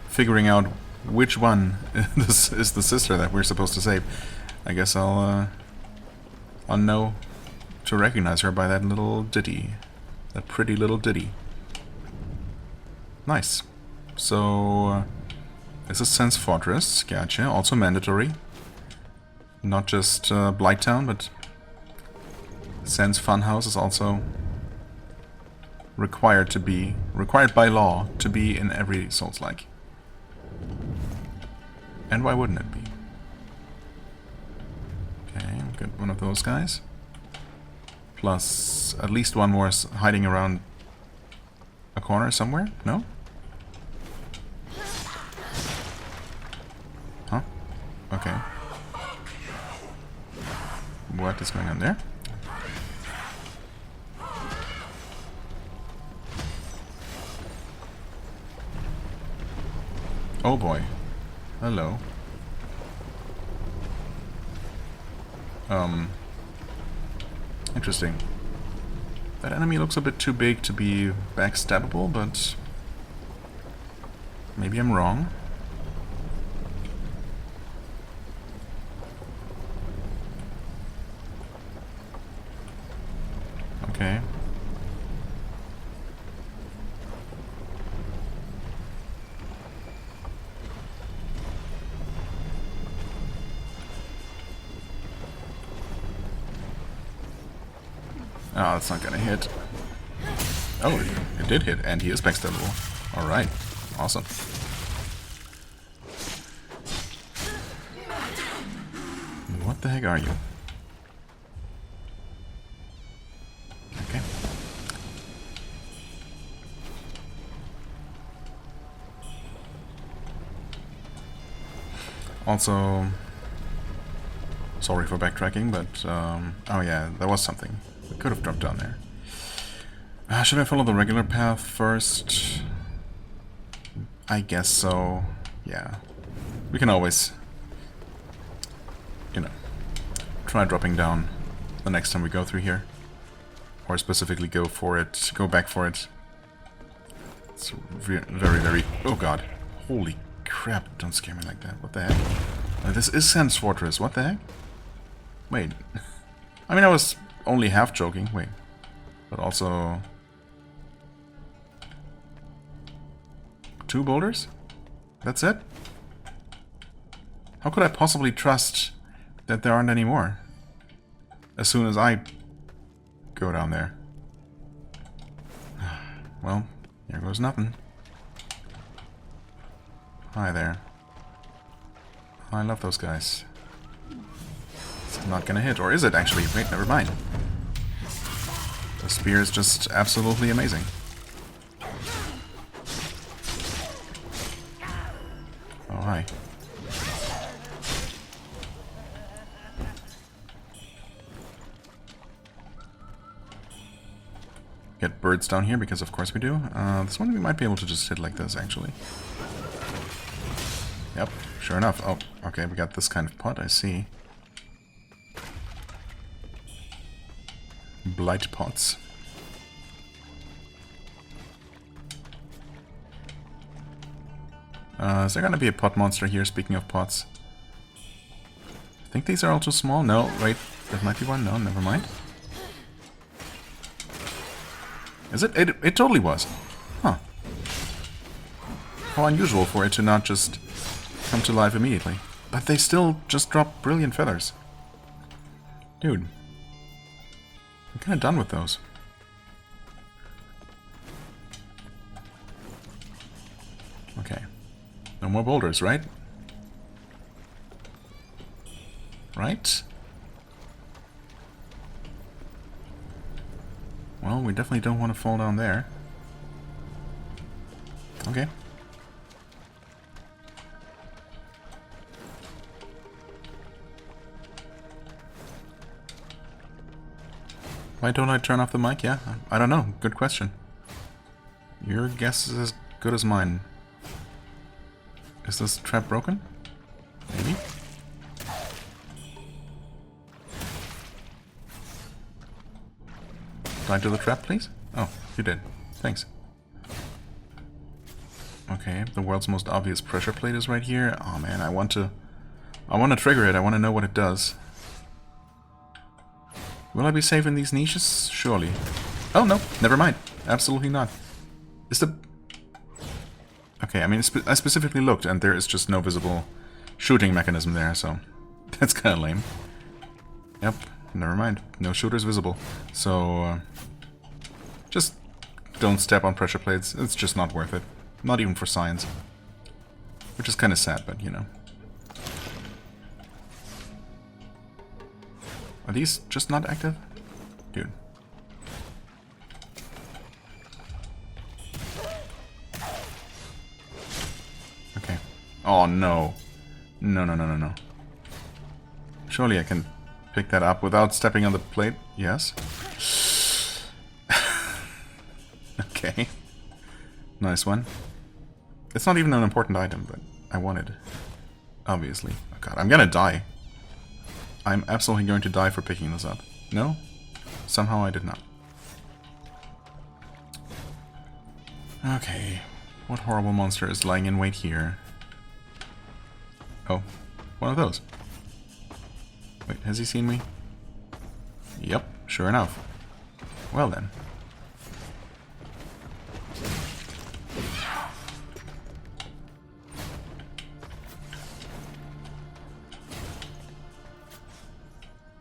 figuring out which one this is the sister that we're supposed to save, I guess I'll know to recognize her by that little ditty. That pretty little ditty. Nice. So, this is Sense Fortress, gotcha. Also mandatory. Not just Blighttown, but Sense Funhouse is also required by law to be in every Souls-like. And why wouldn't it be? Okay, got one of those guys. Plus, at least one more hiding around a corner somewhere? No? Huh? Okay. What is going on there? Oh boy. Hello. Interesting. That enemy looks a bit too big to be backstabbable, but maybe I'm wrong. Okay. Oh, that's not gonna hit. Oh, it did hit, and he is backstabbable. Alright, awesome. What the heck are you? Okay. Also, sorry for backtracking, but oh yeah, there was something. We could have dropped down there. Should I follow the regular path first? I guess so. Yeah. We can always, you know, try dropping down the next time we go through here. Or specifically go for it, go back for it. It's very, very... Oh god. Holy crap, don't scare me like that. What the heck? This is Sam's Fortress, what the heck? Wait. I mean, I was only half joking. Wait. But also... 2 boulders? That's it? How could I possibly trust that there aren't any more? As soon as I go down there. Well, here goes nothing. Hi there. I love those guys. It's not gonna hit, or is it actually? Wait, never mind. The spear is just absolutely amazing. Oh, hi. Get birds down here, because of course we do. This one we might be able to just hit like this, actually. Yep, sure enough. Oh, okay, we got this kind of pot, I see. Blight pots. Is there gonna be a pot monster here, speaking of pots? I think these are all too small. No, wait, that might be one. No, never mind. Is it? It totally was. Huh. How unusual for it to not just come to life immediately. But they still just drop brilliant feathers. Dude. I'm kinda done with those. Okay. No more boulders, right? Right? Well, we definitely don't want to fall down there. Okay. Why don't I turn off the mic? Yeah, I don't know. Good question. Your guess is as good as mine. Is this trap broken? Maybe? Die to the trap, please? Oh, you did. Thanks. Okay, the world's most obvious pressure plate is right here. Oh man, I want to trigger it. I want to know what it does. Will I be safe in these niches? Surely. Oh no, never mind. Absolutely not. Is the... Okay, I mean, I specifically looked and there is just no visible shooting mechanism there, so that's kind of lame. Yep, never mind. No shooters visible. So, just don't step on pressure plates. It's just not worth it. Not even for science. Which is kind of sad, but you know. Are these just not active? Dude. Okay. Oh no. No, no, no, no, no. Surely I can pick that up without stepping on the plate? Yes. Okay. Nice one. It's not even an important item, but I want it. Obviously. Oh god, I'm gonna die. I'm absolutely going to die for picking this up. No? Somehow I did not. Okay. What horrible monster is lying in wait here? Oh. One of those. Wait, has he seen me? Yep, sure enough. Well then.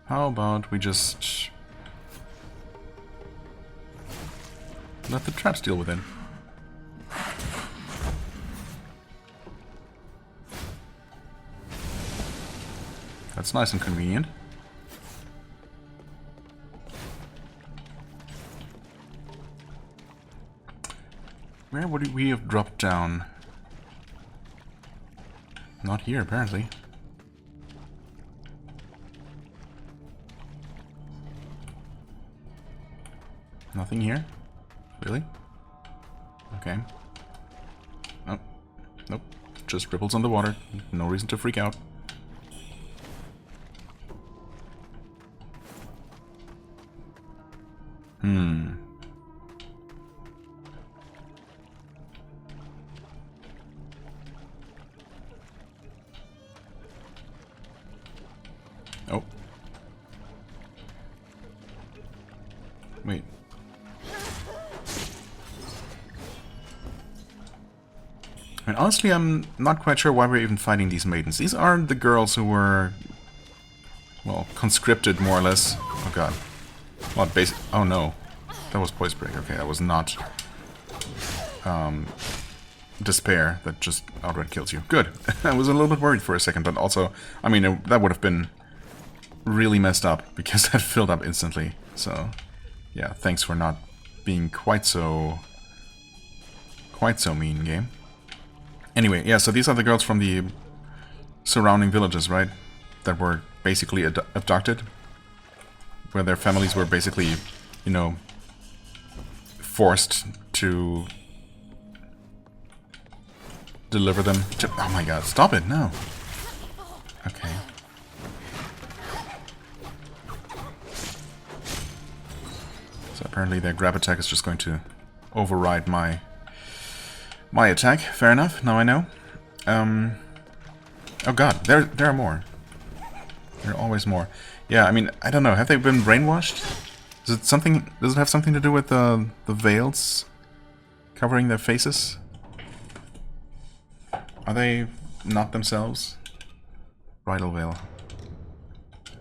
How about we just let the traps deal with it? That's nice and convenient. Where would we have dropped down? Not here, apparently. Nothing here? Really? Okay. Oh. Nope. Just ripples on the water. No reason to freak out. Oh. Wait. And honestly, I'm not quite sure why we're even fighting these maidens. These are the girls who were, well, conscripted more or less. Oh god. Well, oh no. That was poise break. Okay, that was not despair that just outright kills you. Good. I was a little bit worried for a second, but also, I mean, that would have been really messed up because that filled up instantly. So, yeah, thanks for not being quite so mean, game. Anyway, yeah, so these are the girls from the surrounding villages, right? That were basically abducted. Where their families were basically, you know, forced to deliver them to... Oh my god, stop it, no. Okay. So apparently their grab attack is just going to override my attack. Fair enough, now I know. Oh god, there are more. There are always more. Yeah, I mean, I don't know, have they been brainwashed? Does it have something to do with the veils covering their faces? Are they not themselves? Bridal veil.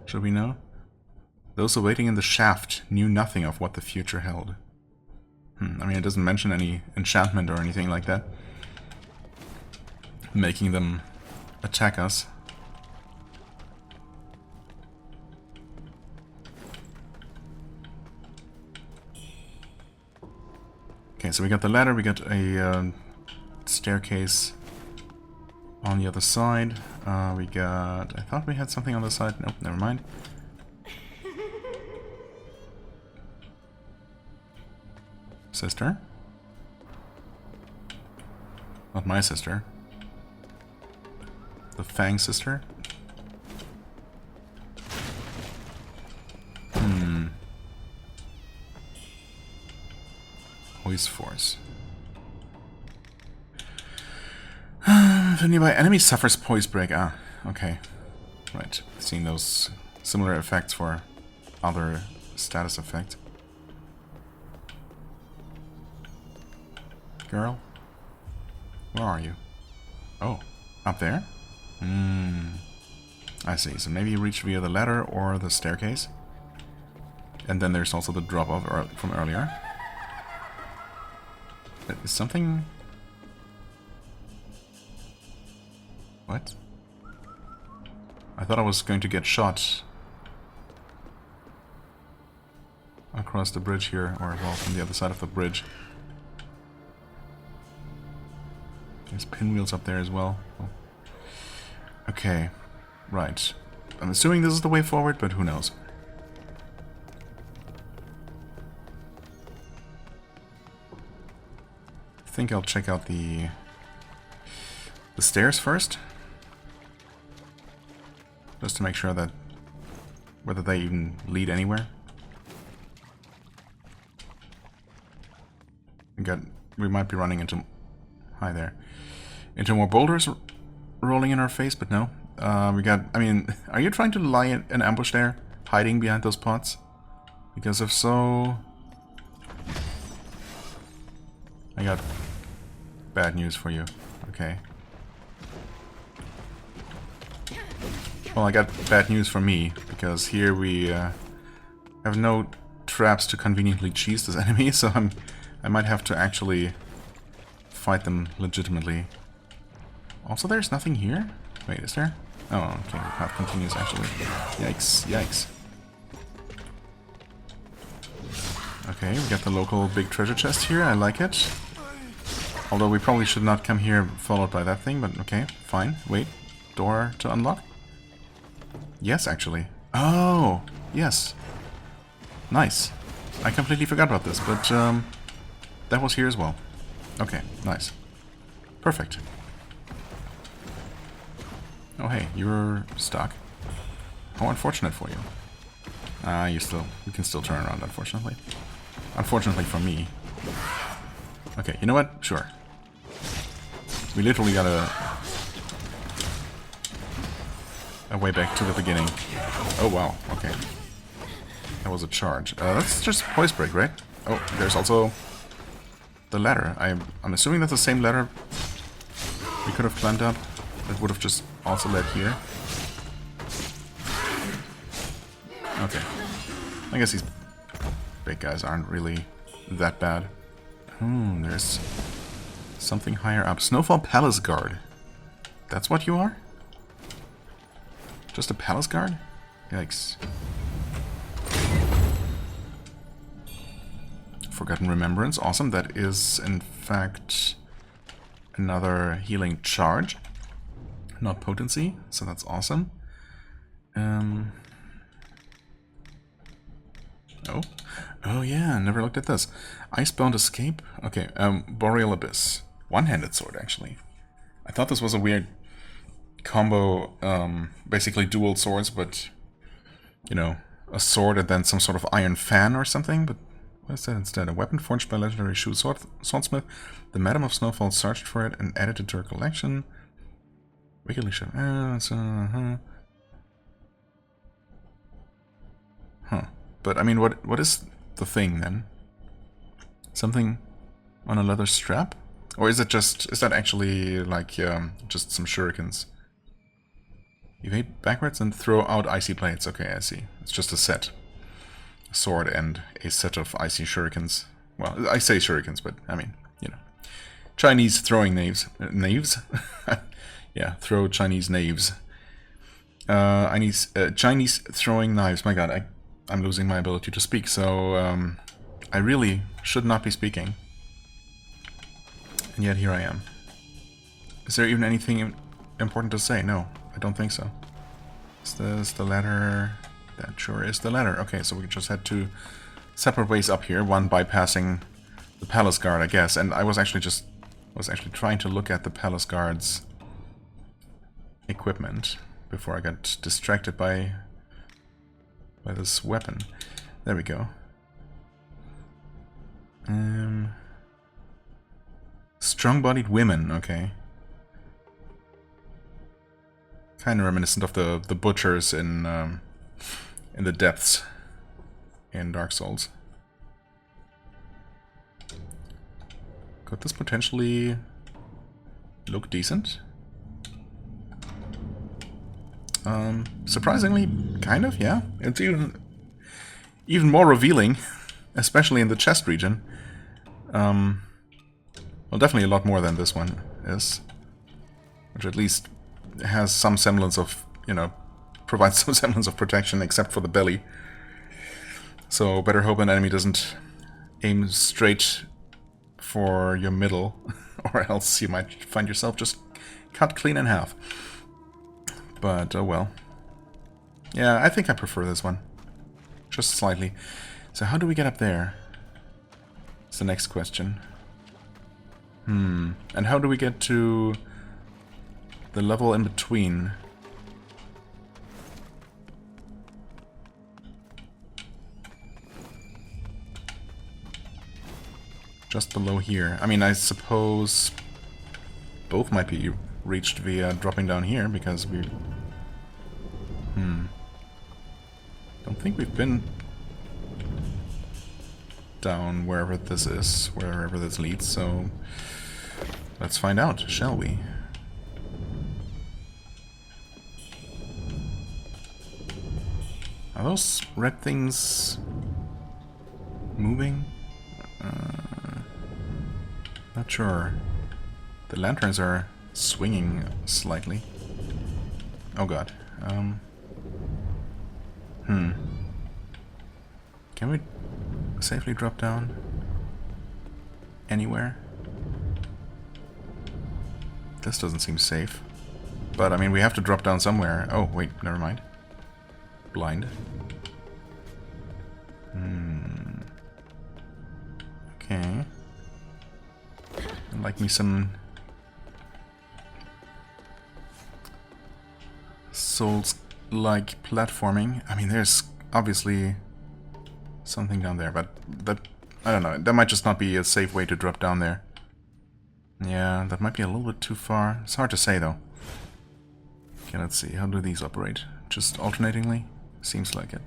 Should we know? Those awaiting in the shaft knew nothing of what the future held. I mean, it doesn't mention any enchantment or anything like that, making them attack us. Okay, so we got the ladder, we got a staircase on the other side. We got... I thought we had something on the side. Nope, never mind. Sister? Not my sister. The Fang sister? Voice force. If a nearby enemy suffers poise break. Ah, okay. Right. Seeing those similar effects for other status effects. Girl? Where are you? Oh, up there? I see. So maybe you reach via the ladder or the staircase. And then there's also the drop-off from earlier. Is something... What? I thought I was going to get shot across the bridge here, or well, from the other side of the bridge. There's pinwheels up there as well. Oh. Okay, right. I'm assuming this is the way forward, but who knows. I think I'll check out the stairs first. Just to make sure that whether they even lead anywhere. We might be running into... Hi there. Into more boulders rolling in our face, but no. We got... I mean, are you trying to lie in an ambush there? Hiding behind those pots? Because if so... I got bad news for you. Okay. Well, I got bad news for me, because here we have no traps to conveniently cheese this enemy, so I might have to actually fight them legitimately. Also, there's nothing here? Wait, is there? Oh, okay, the path continues actually. Yikes, yikes. Okay, we got the local big treasure chest here, I like it. Although we probably should not come here followed by that thing, but okay, fine. Wait, door to unlock? Yes, actually. Oh, yes. Nice. I completely forgot about this, but that was here as well. Okay, nice. Perfect. Oh hey, you're stuck. How unfortunate for you. You can still turn around, unfortunately. Unfortunately for me. Okay, you know what? Sure. We literally got a way back to the beginning. Oh wow, okay. That was a charge. That's just voice break, right? Oh, there's also the ladder. I'm assuming that's the same ladder we could have climbed up. That would have just also led here. Okay. I guess these big guys aren't really that bad. There's something higher up. Snowfall Palace Guard. That's what you are? Just a palace guard? Yikes. Forgotten Remembrance. Awesome. That is, in fact, another healing charge. Not potency. So that's awesome. Oh yeah, never looked at this. Icebound Escape? Okay, Boreal Abyss. One-handed sword, actually. I thought this was a weird combo, basically dual swords, but, you know, a sword and then some sort of iron fan or something, but what is that instead? A weapon forged by legendary Shu swordsmith. The Madam of Snowfall searched for it and added it to her collection. Wickedly shown. Huh. But, I mean, what is the thing, then? Something on a leather strap? Or is that actually, like, just some shurikens? Evade backwards and throw out icy blades. Okay, I see. It's just a set. A sword and a set of icy shurikens. Well, I say shurikens, but, I mean, you know. Chinese throwing knaves. Knaves? Yeah, throw Chinese knaves. Chinese throwing knives. My god, I'm losing my ability to speak, so I really should not be speaking. And yet here I am. Is there even anything important to say? No, I don't think so. Is this the ladder? That sure is the ladder. Okay, so we just had two separate ways up here, one bypassing the palace guard, I guess. And I was actually trying to look at the palace guard's equipment before I got distracted by this weapon. There we go. Strong-bodied women, okay. Kind of reminiscent of the butchers in the depths in Dark Souls. Could this potentially look decent? Surprisingly, kind of, yeah. It's even more revealing, especially in the chest region. Well, definitely a lot more than this one is. Which at least has some semblance of, you know, provides some semblance of protection, except for the belly. So better hope an enemy doesn't aim straight for your middle, or else you might find yourself just cut clean in half. But, oh well. Yeah, I think I prefer this one. Just slightly. So how do we get up there? That's the next question. And how do we get to the level in between? Just below here. I mean, I suppose both might be reached via dropping down here, because we... Don't think we've been down wherever this is, wherever this leads, so let's find out, shall we? Are those red things moving? Not sure. The lanterns are swinging slightly. Oh god. Can we safely drop down anywhere? This doesn't seem safe. But, I mean, we have to drop down somewhere. Oh, wait, never mind. Blind. Okay. I'd like me some Souls-like platforming. I mean, there's obviously something down there, but that, I don't know, that might just not be a safe way to drop down there. Yeah, that might be a little bit too far. It's hard to say, though. Okay, let's see. How do these operate? Just alternatingly? Seems like it.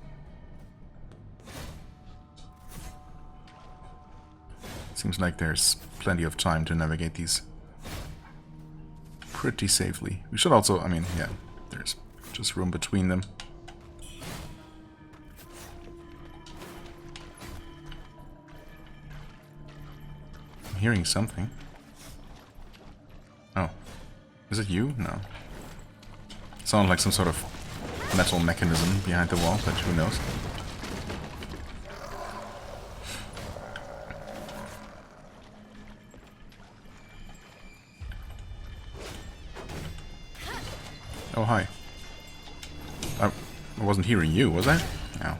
Seems like there's plenty of time to navigate these pretty safely. We should also, I mean, yeah, there's just room between them. I'm hearing something. Oh. Is it you? No. Sounds like some sort of metal mechanism behind the wall, but who knows? Oh, hi. I wasn't hearing you, was I? No.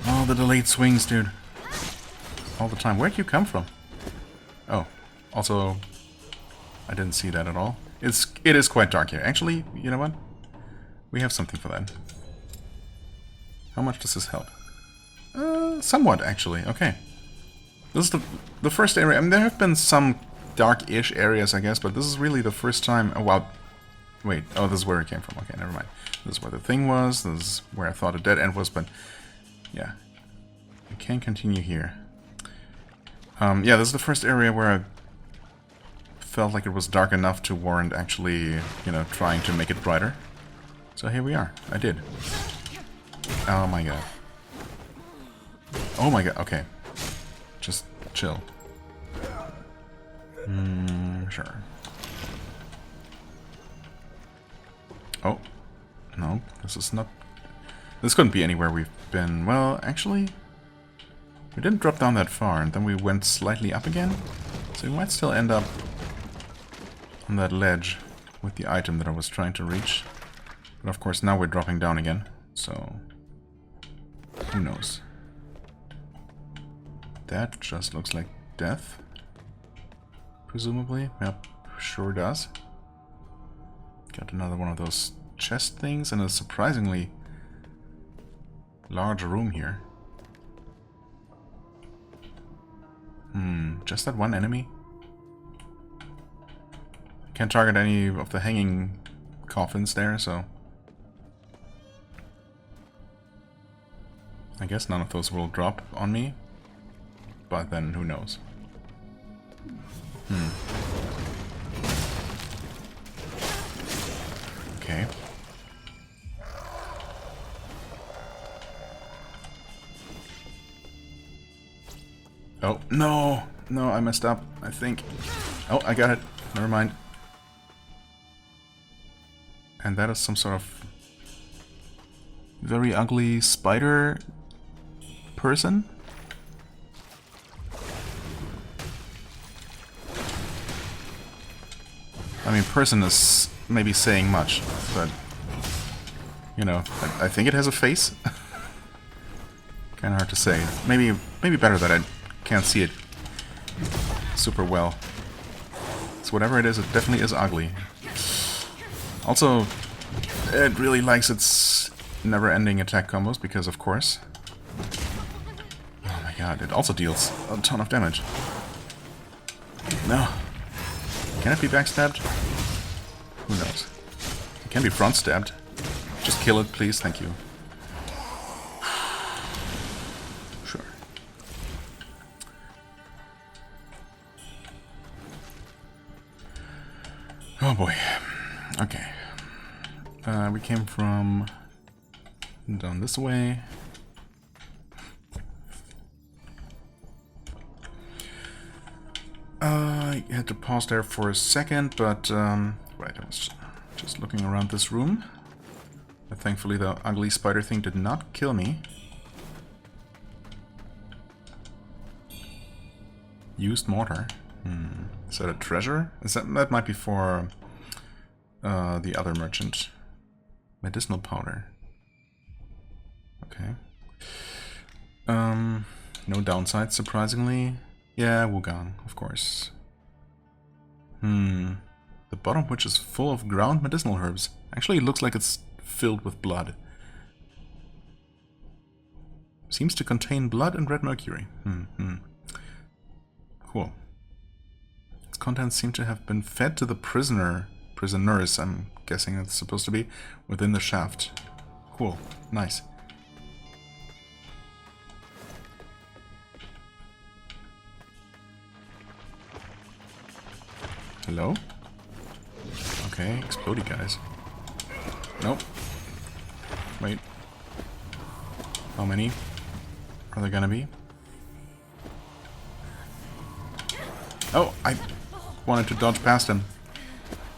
Oh, the delayed swings, dude. All the time. Where'd you come from? Oh. Also, I didn't see that at all. It is quite dark here. Actually, you know what? We have something for that. How much does this help? Somewhat, actually. Okay. This is the first area. I mean, there have been some dark-ish areas, I guess, but this is really the first time... Oh, wow. Wait. Oh, this is where it came from. Okay, never mind. This is where the thing was. This is where I thought a dead end was, but... Yeah. We can continue here. Yeah, this is the first area where I felt like it was dark enough to warrant actually, you know, trying to make it brighter. So here we are. I did. Oh my god. Oh my god. Okay. Just chill. Sure. Oh. No, this is not... This couldn't be anywhere we've been. Well, actually... We didn't drop down that far, and then we went slightly up again. So we might still end up on that ledge with the item that I was trying to reach. But of course now we're dropping down again, so... Who knows? That just looks like death. Presumably. Yep, sure does. Got another one of those chest things and a surprisingly large room here. Just that one enemy? Can't target any of the hanging coffins there, so... I guess none of those will drop on me. But then, who knows? Okay. Oh, no! No, I messed up, I think. Oh, I got it. Never mind. And that is some sort of very ugly spider person? I mean, person is maybe saying much, but... You know, I think it has a face. Kinda hard to say. Maybe better that I can't see it super well. So whatever it is, it definitely is ugly. Also, it really likes its never-ending attack combos, because of course. Oh my god, it also deals a ton of damage. No. Can it be backstabbed? Who knows? It can be front-stabbed. Just kill it, please, thank you. Sure. Oh boy. Okay. We came from down this way. I had to pause there for a second, but right, I was just looking around this room. But thankfully the ugly spider thing did not kill me. Used mortar. Is that a treasure? That might be for the other merchant. Medicinal powder. Okay. No downsides, surprisingly. Yeah, Wuchang, of course. The bottom of which is full of ground medicinal herbs. Actually, it looks like it's filled with blood. Seems to contain blood and red mercury. Cool. Its contents seem to have been fed to the prisoners, I'm guessing it's supposed to be, within the shaft. Cool. Nice. Hello? Okay, explodey guys. Nope. Wait. How many are there gonna be? Oh, I wanted to dodge past him.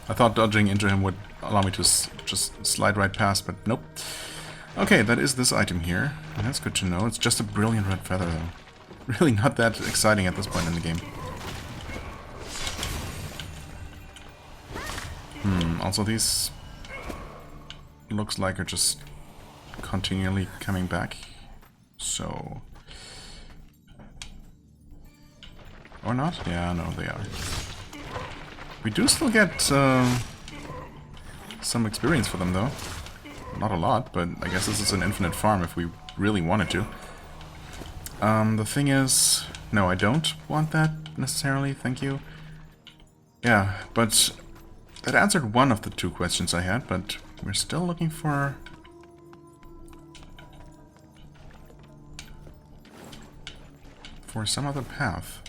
I thought dodging into him would allow me to just slide right past, but nope. Okay, that is this item here. And that's good to know. It's just a brilliant red feather, though. Really not that exciting at this point in the game. Also these looks like are just continually coming back. So... Or not? Yeah, no, they are. We do still get some experience for them, though. Not a lot, but I guess this is an infinite farm if we really wanted to. The thing is... No, I don't want that necessarily, thank you. Yeah, but that answered one of the two questions I had, but we're still looking for... some other path.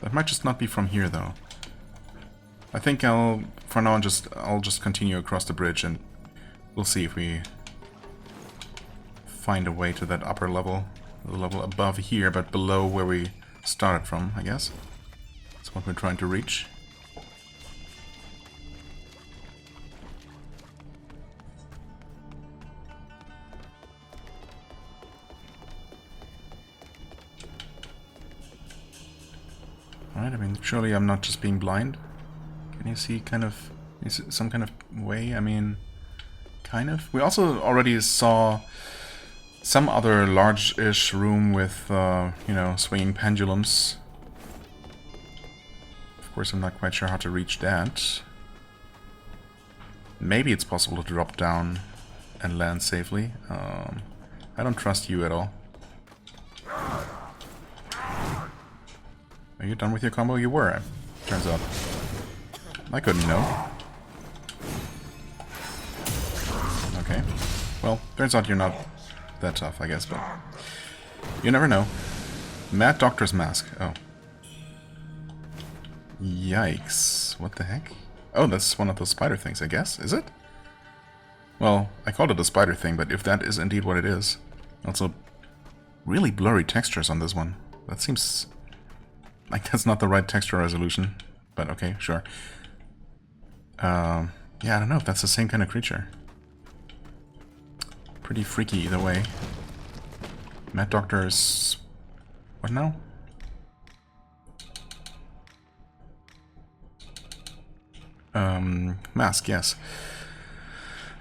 That might just not be from here, though. I think for now, I'll just continue across the bridge, and we'll see if we find a way to that upper level, the level above here, but below where we started from, I guess. That's what we're trying to reach. Alright, I mean, surely I'm not just being blind. Can you see some kind of way? I mean, kind of. We also already saw some other large-ish room with, you know, swinging pendulums. Of course, I'm not quite sure how to reach that. Maybe it's possible to drop down and land safely. I don't trust you at all. Are you done with your combo? You were, turns out. I couldn't know. Okay. Well, turns out you're not that tough, I guess, but... You never know. Mad Doctor's Mask. Oh. Yikes. What the heck? Oh, that's one of those spider things, I guess. Is it? Well, I called it a spider thing, but if that is indeed what it is... Also, really blurry textures on this one. That seems... like that's not the right texture resolution, but okay, sure. Yeah, I don't know if that's the same kind of creature. Pretty freaky either way. Mad Doctor is... what now? Mask, yes.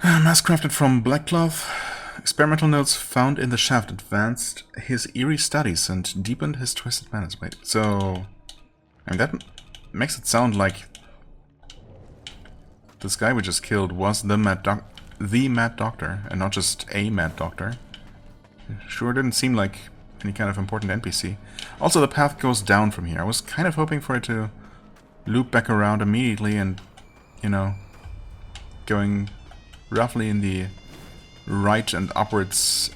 Mask crafted from black cloth. Experimental notes found in the shaft advanced his eerie studies and deepened his twisted manners. Wait, so... I mean, that makes it sound like this guy we just killed was the Mad Doctor, and not just a Mad Doctor. Sure didn't seem like any kind of important NPC. Also, the path goes down from here. I was kind of hoping for it to loop back around immediately and, you know, going roughly in the right and upwards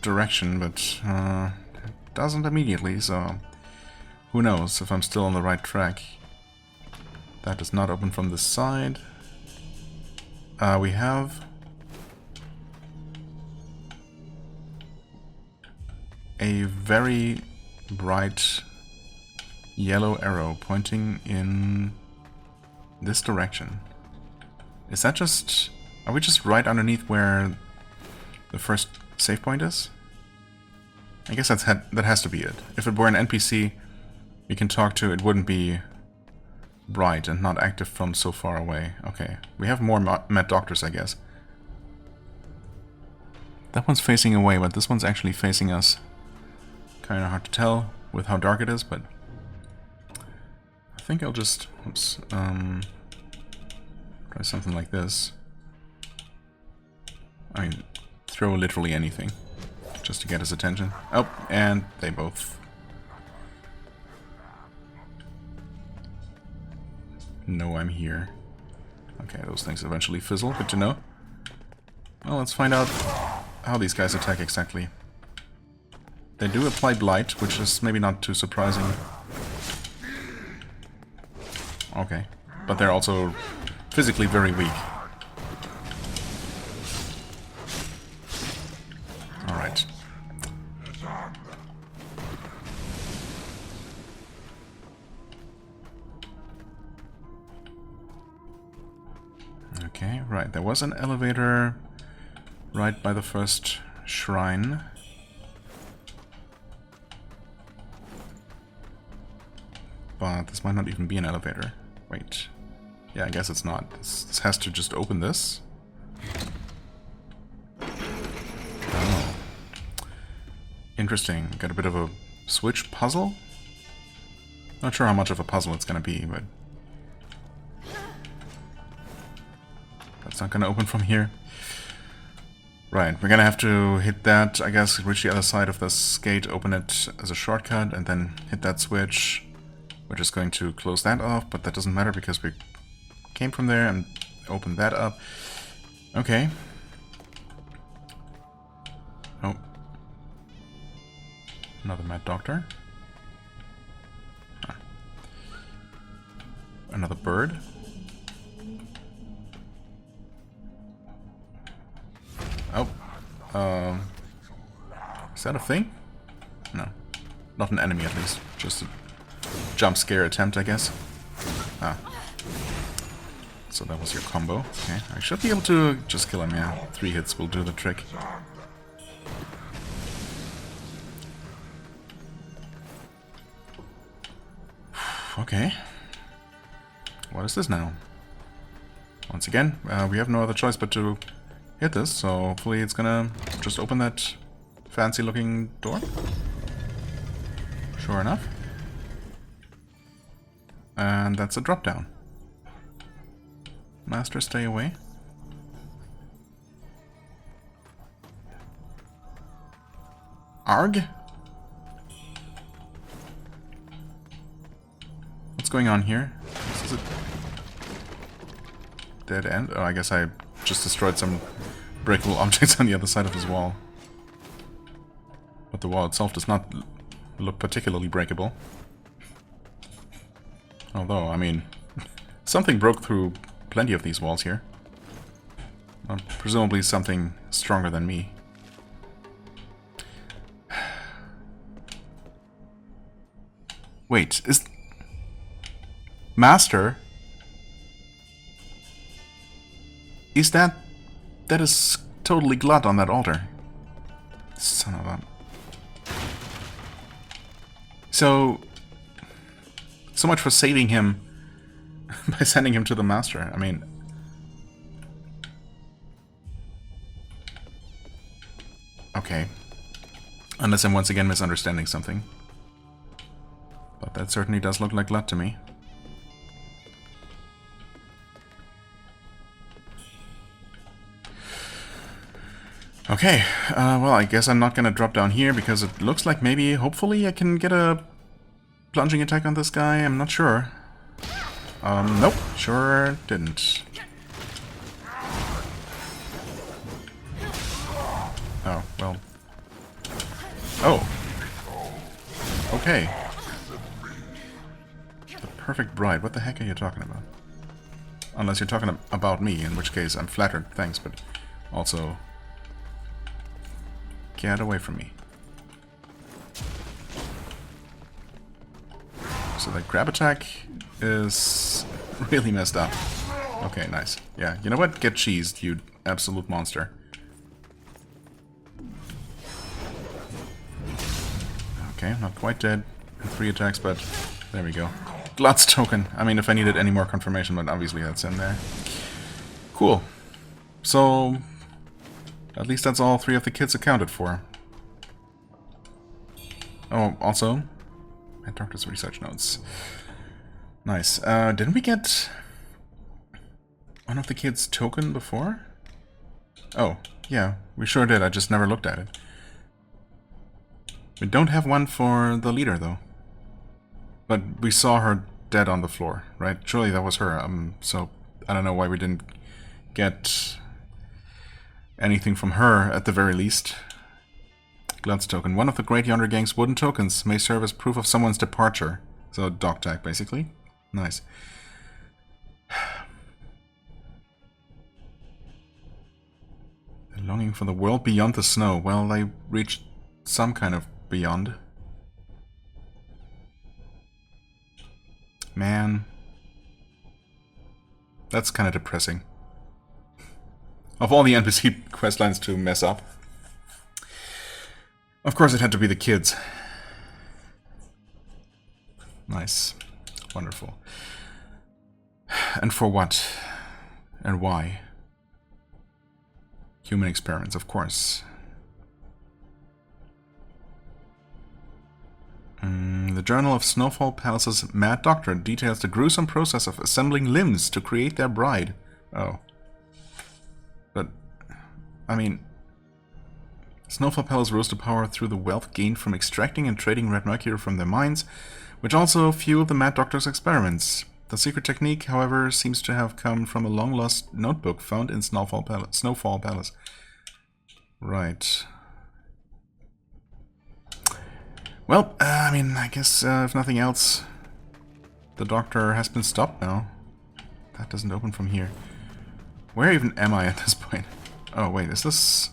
direction, but it doesn't immediately, so who knows if I'm still on the right track. That does not open from this side. We have a very bright yellow arrow pointing in this direction. Is that just... are we just right underneath where the first save point is? I guess that has to be it. If it were an NPC we can talk to, it wouldn't be bright and not active from so far away. Okay, we have more Mad Doctors, I guess. That one's facing away, but this one's actually facing us. Kind of hard to tell with how dark it is, but I think I'll just, oops, try something like this. I mean, throw literally anything, just to get his attention. Oh, and they both know I'm here. Okay, those things eventually fizzle, good to know. Well, let's find out how these guys attack exactly. They do apply blight, which is maybe not too surprising. Okay, but they're also physically very weak. Alright. Okay, right, there was an elevator right by the first shrine. But this might not even be an elevator. Wait. Yeah, I guess it's not. This has to just open this. Oh. Interesting. Got a bit of a switch puzzle? Not sure how much of a puzzle it's gonna be, but... That's not gonna open from here. Right, we're gonna have to hit that, I guess, reach the other side of this gate, open it as a shortcut, and then hit that switch. We're just going to close that off, but that doesn't matter because we came from there and opened that up. Okay. Oh. Another Mad Doctor. Ah. Another bird. Oh. Is that a thing? No. Not an enemy, at least. Just a jump scare attempt, I guess. Ah. So that was your combo. Okay. I should be able to just kill him, yeah. 3 hits will do the trick. Okay. What is this now? Once again, we have no other choice but to hit this, so hopefully it's gonna just open that fancy looking door. Sure enough. And that's a drop down. Master, stay away. Arg? What's going on here? This is a dead end? Oh, I guess I just destroyed some breakable objects on the other side of his wall. But the wall itself does not look particularly breakable. Although, I mean, something broke through plenty of these walls here. Presumably something stronger than me. Wait, is... Master? Is that... That is totally Glut on that altar. Son of a... So much for saving him by sending him to the Master. I mean... Okay. Unless I'm once again misunderstanding something. But that certainly does look like Glut to me. Okay, well, I guess I'm not gonna drop down here because it looks like maybe, hopefully, I can get a plunging attack on this guy. I'm not sure. Nope, sure didn't. Oh, well. Oh. Okay. The perfect bride. What the heck are you talking about? Unless you're talking about me, in which case I'm flattered, thanks, but also... Get away from me. So that grab attack is really messed up. Okay, nice. Yeah, you know what? Get cheesed, you absolute monster. Okay, not quite dead in 3 attacks, but there we go. Glut's token. I mean, if I needed any more confirmation, but obviously that's in there. Cool. So... At least that's all 3 of the kids accounted for. Oh, also, my doctor's research notes. Nice. Didn't we get one of the kids' token before? Oh, yeah, we sure did. I just never looked at it. We don't have one for the leader, though. But we saw her dead on the floor, right? Surely that was her. So I don't know why we didn't get anything from her at the very least. Glance token. One of the Great Yonder Gang's wooden tokens may serve as proof of someone's departure. So dog tag, basically. Nice. Longing for the world beyond the snow. Well, they reached some kind of beyond. Man. That's kind of depressing. Of all the NPC questlines to mess up. Of course it had to be the kids. Nice. Wonderful. And for what? And why? Human experiments, of course. The Journal of Snowfall Palace's Mad Doctor details the gruesome process of assembling limbs to create their bride. Oh. But, I mean, Snowfall Palace rose to power through the wealth gained from extracting and trading red mercury from their mines, which also fueled the Mad Doctor's experiments. The secret technique, however, seems to have come from a long-lost notebook found in Snowfall Palace. Right. Well, I mean, I guess if nothing else, the Doctor has been stopped now. That doesn't open from here. Where even am I at this point? Oh, wait, is this...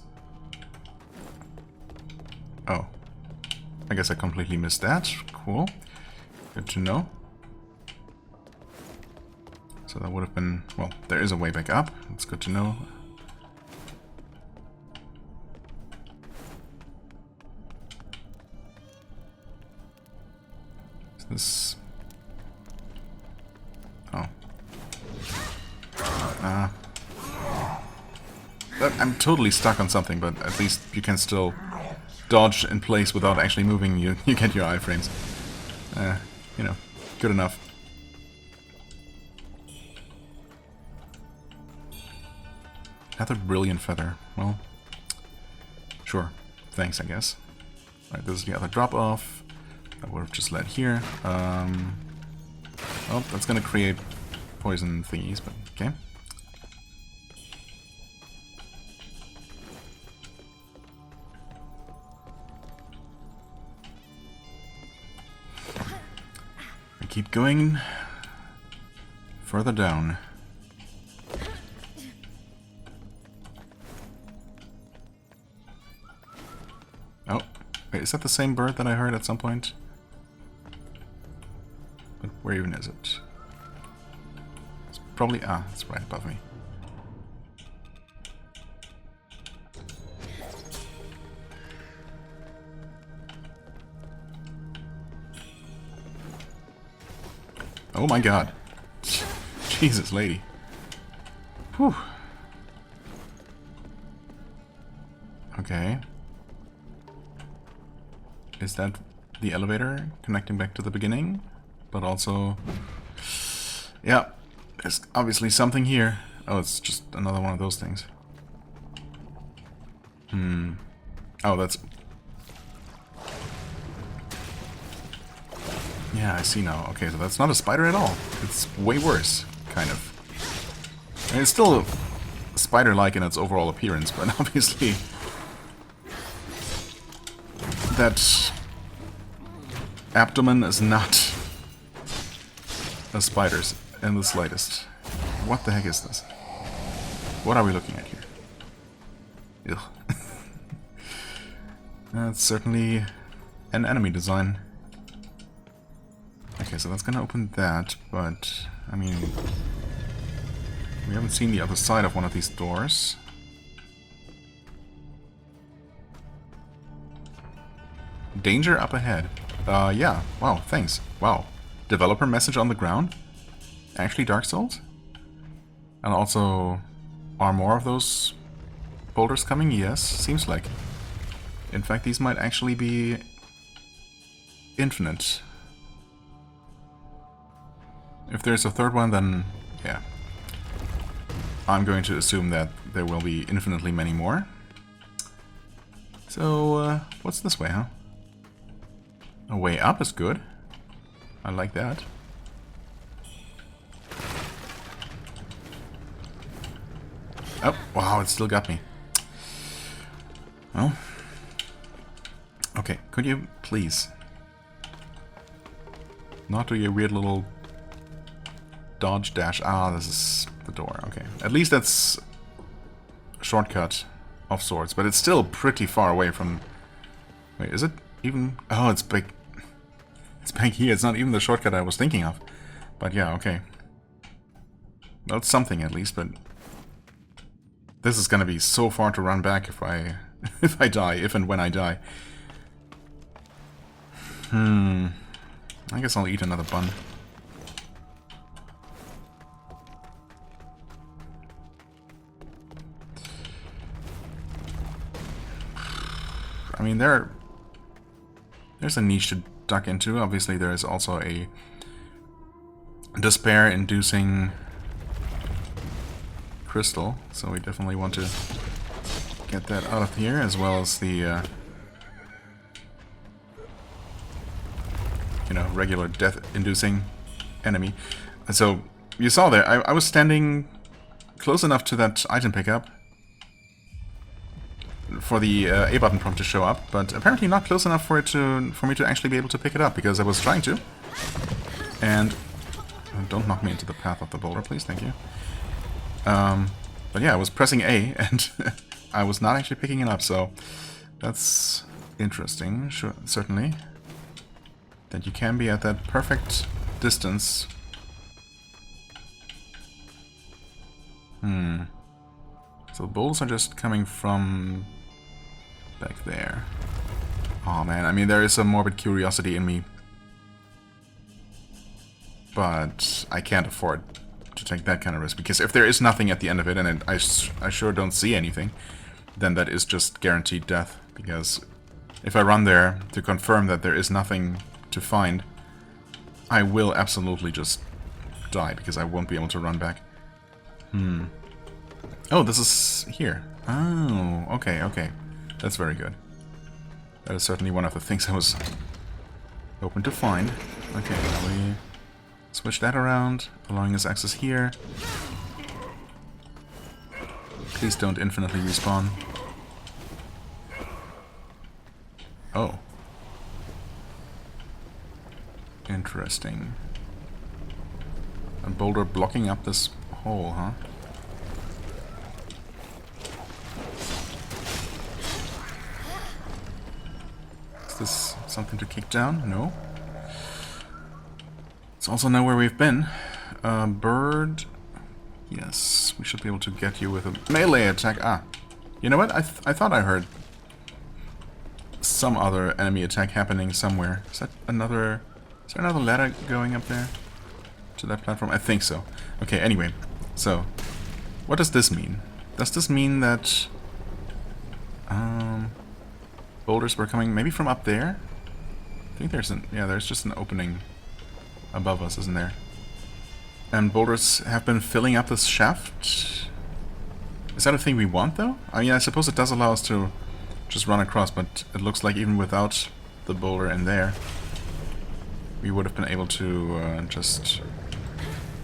Oh. I guess I completely missed that. Cool. Good to know. So that would have been... Well, there is a way back up. It's good to know. Is this... Oh. I'm totally stuck on something, but at least you can still dodge in place without actually moving. You get your iframes. You know, good enough. Another brilliant feather. Well, sure. Thanks, I guess. Alright, this is the other drop-off. I would have just led here. Oh, that's gonna create poison thingies, but okay. I keep going further down. Oh, wait, is that the same bird that I heard at some point? But where even is it? It's probably... Ah, it's right above me. Oh my god. Jesus, lady. Whew. Okay. Is that the elevator connecting back to the beginning? But also... Yeah, there's obviously something here. Oh, it's just another one of those things. Oh, that's... Yeah, I see now. Okay, so that's not a spider at all. It's way worse, kind of. I mean, it's still spider-like in its overall appearance, but obviously... that abdomen is not a spider's in the slightest. What the heck is this? What are we looking at here? Ugh. That's certainly an enemy design. Okay, so that's gonna open that, but I mean, we haven't seen the other side of one of these doors. Danger up ahead. Yeah. Wow, thanks. Wow. Developer message on the ground? Actually Dark Souls? And also, are more of those boulders coming? Yes, seems like. In fact, these might actually be infinite. If there's a third one, then yeah. I'm going to assume that there will be infinitely many more. So, what's this way, huh? A way up is good. I like that. Oh, wow, it still got me. Well. Okay, could you please not do your weird little dodge dash? Ah, this is the door. Okay, at least that's a shortcut of sorts, but it's still pretty far away from... Wait, is it even... Oh, it's big. It's back here. It's not even the shortcut I was thinking of. But yeah, okay. Well, it's something at least, but... This is gonna be so far to run back if I... if I die, if and when I die. I guess I'll eat another bun. I mean, there's a niche to duck into. Obviously, there is also a despair-inducing crystal, so we definitely want to get that out of here, as well as the you know, regular death-inducing enemy. So you saw there, I was standing close enough to that item pickup for the A button prompt to show up, but apparently not close enough for me to actually be able to pick it up, because I was trying to. And don't knock me into the path of the boulder, please, thank you. But yeah, I was pressing A and I was not actually picking it up, so that's interesting, sure, certainly. That you can be at that perfect distance. So the boulders are just coming from back there. Oh man, I mean, there is a morbid curiosity in me. But I can't afford to take that kind of risk, because if there is nothing at the end of it, and I sure don't see anything, then that is just guaranteed death. Because if I run there to confirm that there is nothing to find, I will absolutely just die, because I won't be able to run back. Oh, this is here. Oh, okay, okay. That's very good. That is certainly one of the things I was hoping to find. Okay, now we switch that around, allowing us access here. Please don't infinitely respawn. Oh. Interesting. A boulder blocking up this hole, huh? Is this something to kick down? No. Let's also know where we've been. Bird. Yes, we should be able to get you with a melee attack. Ah, you know what? I thought I heard some other enemy attack happening somewhere. Is that another... Is there another ladder going up there? To that platform? I think so. Okay, anyway. So, what does this mean? Does this mean that... boulders were coming maybe from up there? I think there's an... Yeah, there's just an opening above us, isn't there? And boulders have been filling up this shaft? Is that a thing we want, though? I mean, I suppose it does allow us to just run across, but it looks like even without the boulder in there, we would have been able to just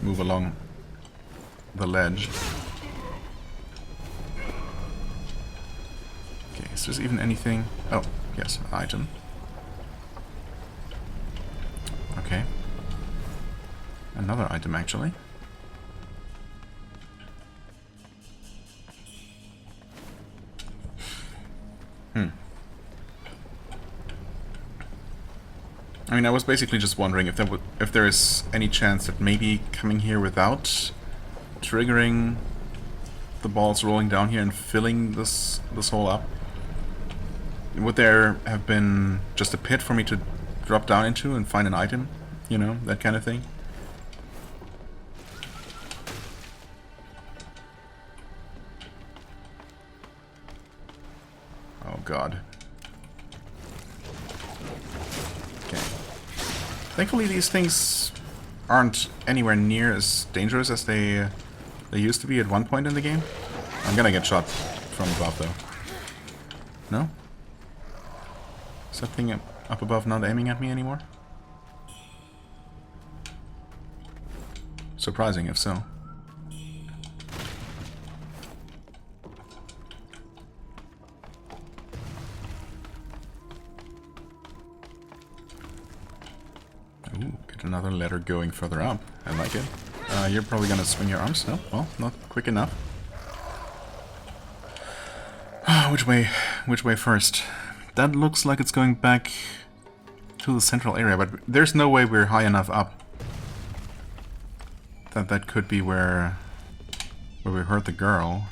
move along the ledge. Okay, is there even anything? Oh, yes, an item. Okay. Another item, actually. I mean, I was basically just wondering if there is any chance that maybe coming here without triggering the balls rolling down here and filling this hole up, would there have been just a pit for me to drop down into and find an item? You know, that kind of thing. Oh god. Okay. Thankfully, these things aren't anywhere near as dangerous as they used to be at one point in the game. I'm gonna get shot from above, though. No? Is that thing up above not aiming at me anymore? Surprising, if so. Ooh, get another ladder going further up. I like it. You're probably gonna swing your arms? No? Well, not quick enough. Which way? Which way first? That looks like it's going back to the central area, but there's no way we're high enough up. That could be where we heard the girl.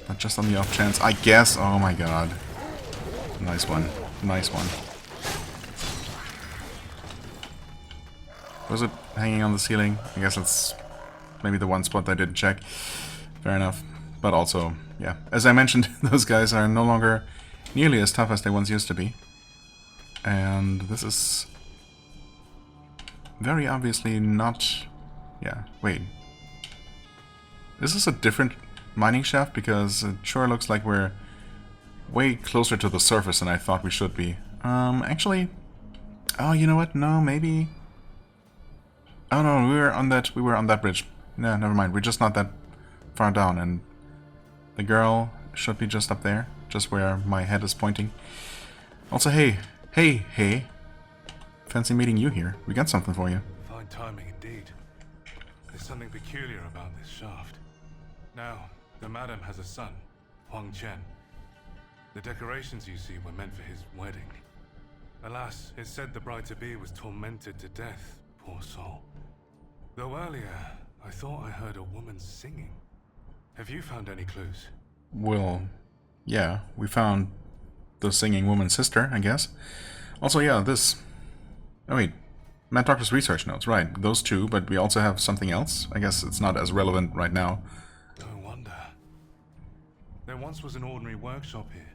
But just on the off chance, I guess. Oh my god. Nice one. Nice one. Was it hanging on the ceiling? I guess that's maybe the one spot I didn't check. Fair enough. But also, yeah, as I mentioned, those guys are no longer nearly as tough as they once used to be. And this is very obviously not... Yeah, wait. Is this a different mining shaft? Because it sure looks like we're way closer to the surface than I thought we should be. Actually... Oh, you know what? No, maybe... Oh no, we were on that bridge. No, never mind. We're just not that far down, and the girl should be just up there, just where my head is pointing. Also, hey. Fancy meeting you here. We got something for you. Fine timing indeed. There's something peculiar about this shaft. Now, the madam has a son, Huang Chen. The decorations you see were meant for his wedding. Alas, it's said the bride-to-be was tormented to death, poor soul. Though earlier, I thought I heard a woman singing. Have you found any clues? Well, yeah, we found the singing woman's sister, I guess. Also, yeah, this... Oh wait, Mad Doctor's research notes, right, those two, but we also have something else. I guess it's not as relevant right now. No wonder. There once was an ordinary workshop here,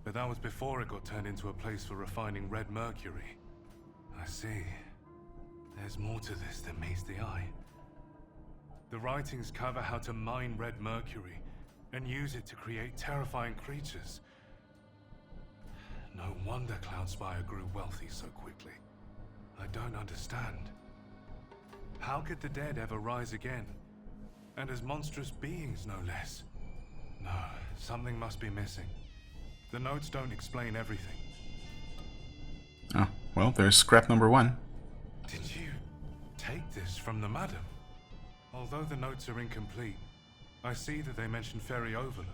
but that was before it got turned into a place for refining red mercury. I see. There's more to this than meets the eye. The writings cover how to mine red mercury and use it to create terrifying creatures. No wonder Cloudspire grew wealthy so quickly. I don't understand. How could the dead ever rise again? And as monstrous beings, no less. No, something must be missing. The notes don't explain everything. Oh, well, there's scrap number 1. Did you take this from the madam? Although the notes are incomplete, I see that they mention Ferry Overlook,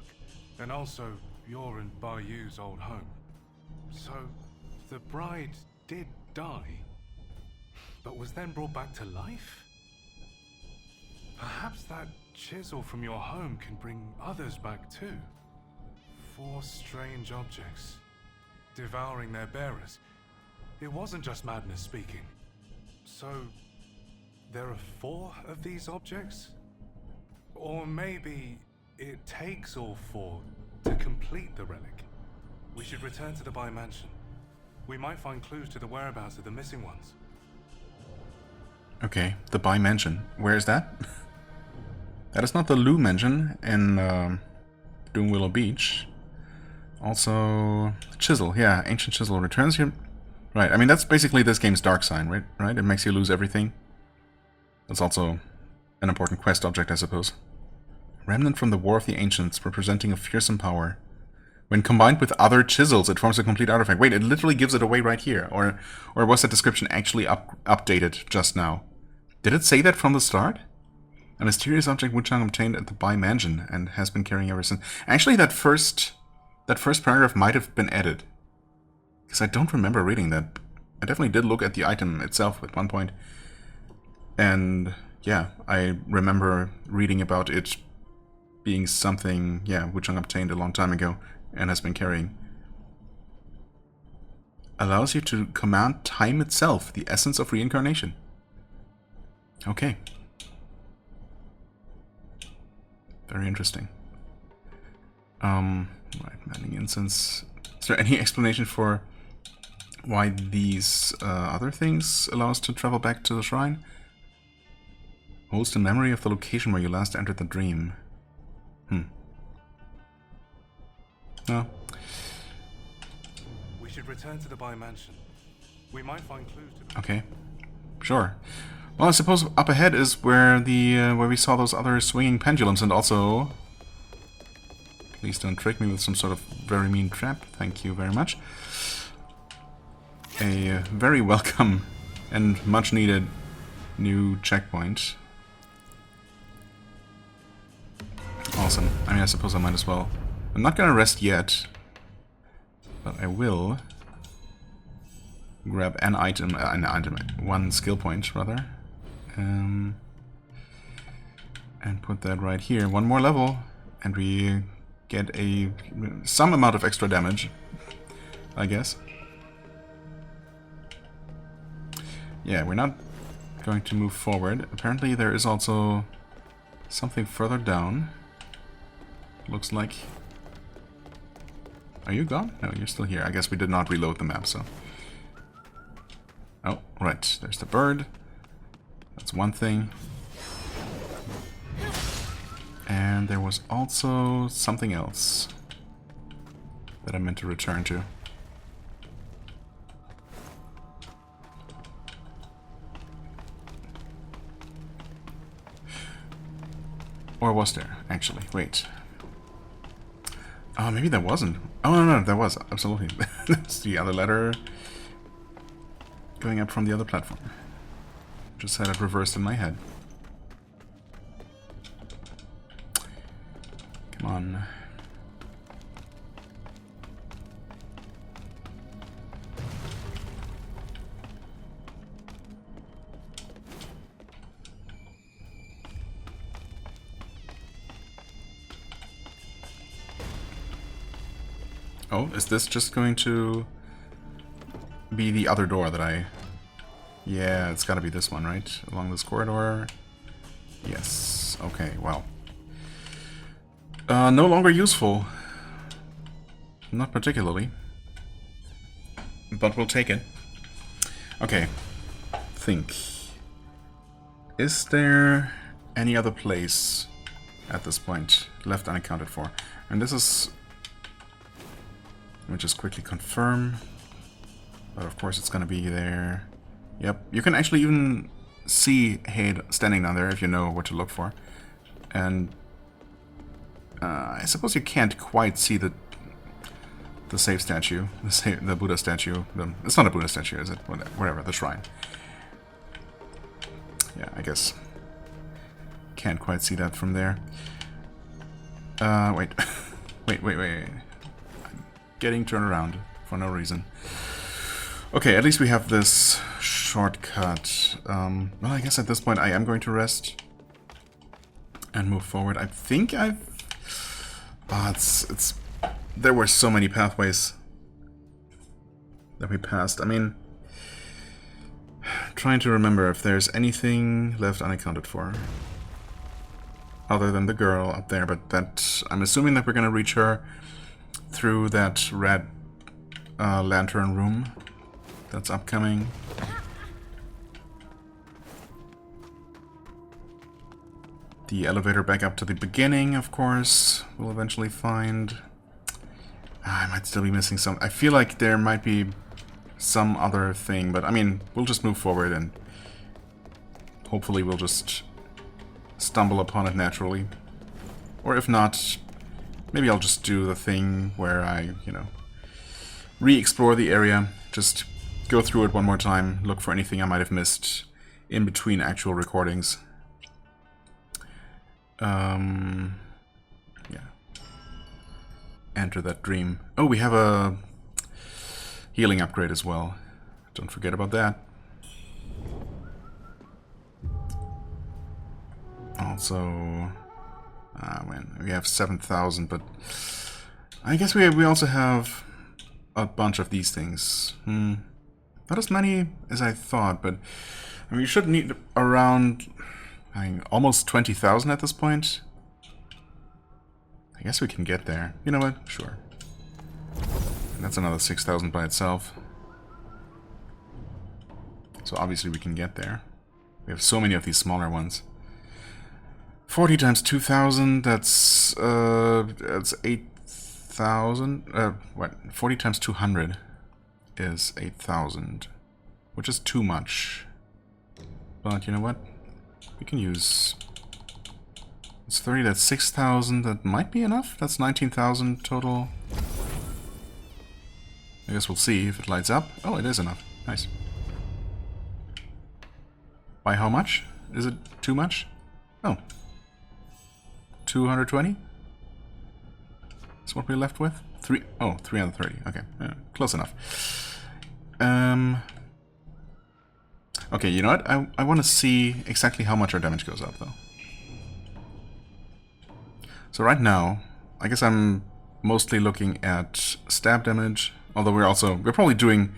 and also your and Bayou's old home. So, the bride did die, but was then brought back to life? Perhaps that chisel from your home can bring others back too. 4 strange objects, devouring their bearers. It wasn't just madness speaking. So, there are 4 of these objects? Or maybe it takes all 4 to complete the relic. We should return to the Bai Mansion. We might find clues to the whereabouts of the missing ones. Okay, the Bai Mansion. Where is that? That is not the Lu Mansion in Doom Willow Beach. Also, Chisel. Yeah, Ancient Chisel returns here. Right, I mean, that's basically this game's dark sign, right? It makes you lose everything. That's also an important quest object, I suppose. Remnant from the War of the Ancients, representing a fearsome power. When combined with other chisels, it forms a complete artifact. Wait, it literally gives it away right here. Or was that description actually updated just now? Did it say that from the start? A mysterious object Wuchang obtained at the Bai Mansion and has been carrying ever since. Actually, that first paragraph might have been added. Because I don't remember reading that. I definitely did look at the item itself at one point. And yeah, I remember reading about it being something, yeah, Wuchang obtained a long time ago and has been carrying. Allows you to command time itself, the essence of reincarnation. Okay. Very interesting. Right, Maddening Incense. Is there any explanation for why these other things allow us to travel back to the shrine. Holds the memory of the location where you last entered the dream. No. We should return to the Bai mansion. We might find clues to... Okay. Sure. Well, I suppose up ahead is where the where we saw those other swinging pendulums, and also... Please don't trick me with some sort of very mean trap. Thank you very much. A very welcome and much needed new checkpoint. Awesome. I mean, I suppose I might as well. I'm not gonna rest yet, but I will grab an item, one skill point rather, and put that right here. One more level, and we get some amount of extra damage, I guess. Yeah, we're not going to move forward. Apparently there is also something further down. Looks like... Are you gone? No, you're still here. I guess we did not reload the map, so... Oh, right. There's the bird. That's one thing. And there was also something else that I meant to return to. Or was there, actually? Wait. Oh, maybe there wasn't. Oh, no, there was. Absolutely. That's the other ladder going up from the other platform. Just had it reversed in my head. Come on. Oh, is this just going to be the other door that I... Yeah, it's gotta be this one, right? Along this corridor. Yes. Okay, well. No longer useful. Not particularly. But we'll take it. Okay. Think. Is there any other place at this point left unaccounted for? And this is... Let me just quickly confirm. But of course it's gonna be there. Yep, you can actually even see Hade standing down there if you know what to look for. And I suppose you can't quite see the save statue, the Buddha statue. It's not a Buddha statue, is it? Whatever, the shrine. Yeah, I guess can't quite see that from there. Wait, wait. Getting turned around for no reason. Okay, at least we have this shortcut. Well, I guess at this point I am going to rest and move forward. I think I've... it's... There were so many pathways that we passed. I mean, trying to remember if there's anything left unaccounted for. Other than the girl up there, but that... I'm assuming that we're gonna reach her through that red lantern room that's upcoming. The elevator back up to the beginning, of course, we'll eventually find. I might still be missing some. I feel like there might be some other thing, but I mean, we'll just move forward and hopefully we'll just stumble upon it naturally. Or if not, maybe I'll just do the thing where I, you know, re-explore the area, just go through it one more time, look for anything I might have missed in between actual recordings. Yeah. Enter that dream. Oh, we have a healing upgrade as well. Don't forget about that. Also, when we have 7,000, but I guess we also have a bunch of these things. Not as many as I thought, but I mean, you should need around, I mean, almost 20,000 at this point. I guess we can get there. You know what? Sure. And that's another 6,000 by itself. So obviously we can get there. We have so many of these smaller ones. 40 times 2,000, that's 8,000. What? 40 times 200 is 8,000, which is too much. But you know what? We can use... It's 30, that's 6,000, that might be enough. That's 19,000 total. I guess we'll see if it lights up. Oh, it is enough. Nice. By how much? Is it too much? Oh. 220? That's what we're left with? 330. Okay, yeah, close enough. Okay, you know what? I want to see exactly how much our damage goes up, though. So right now, I guess I'm mostly looking at stab damage, although we're probably doing,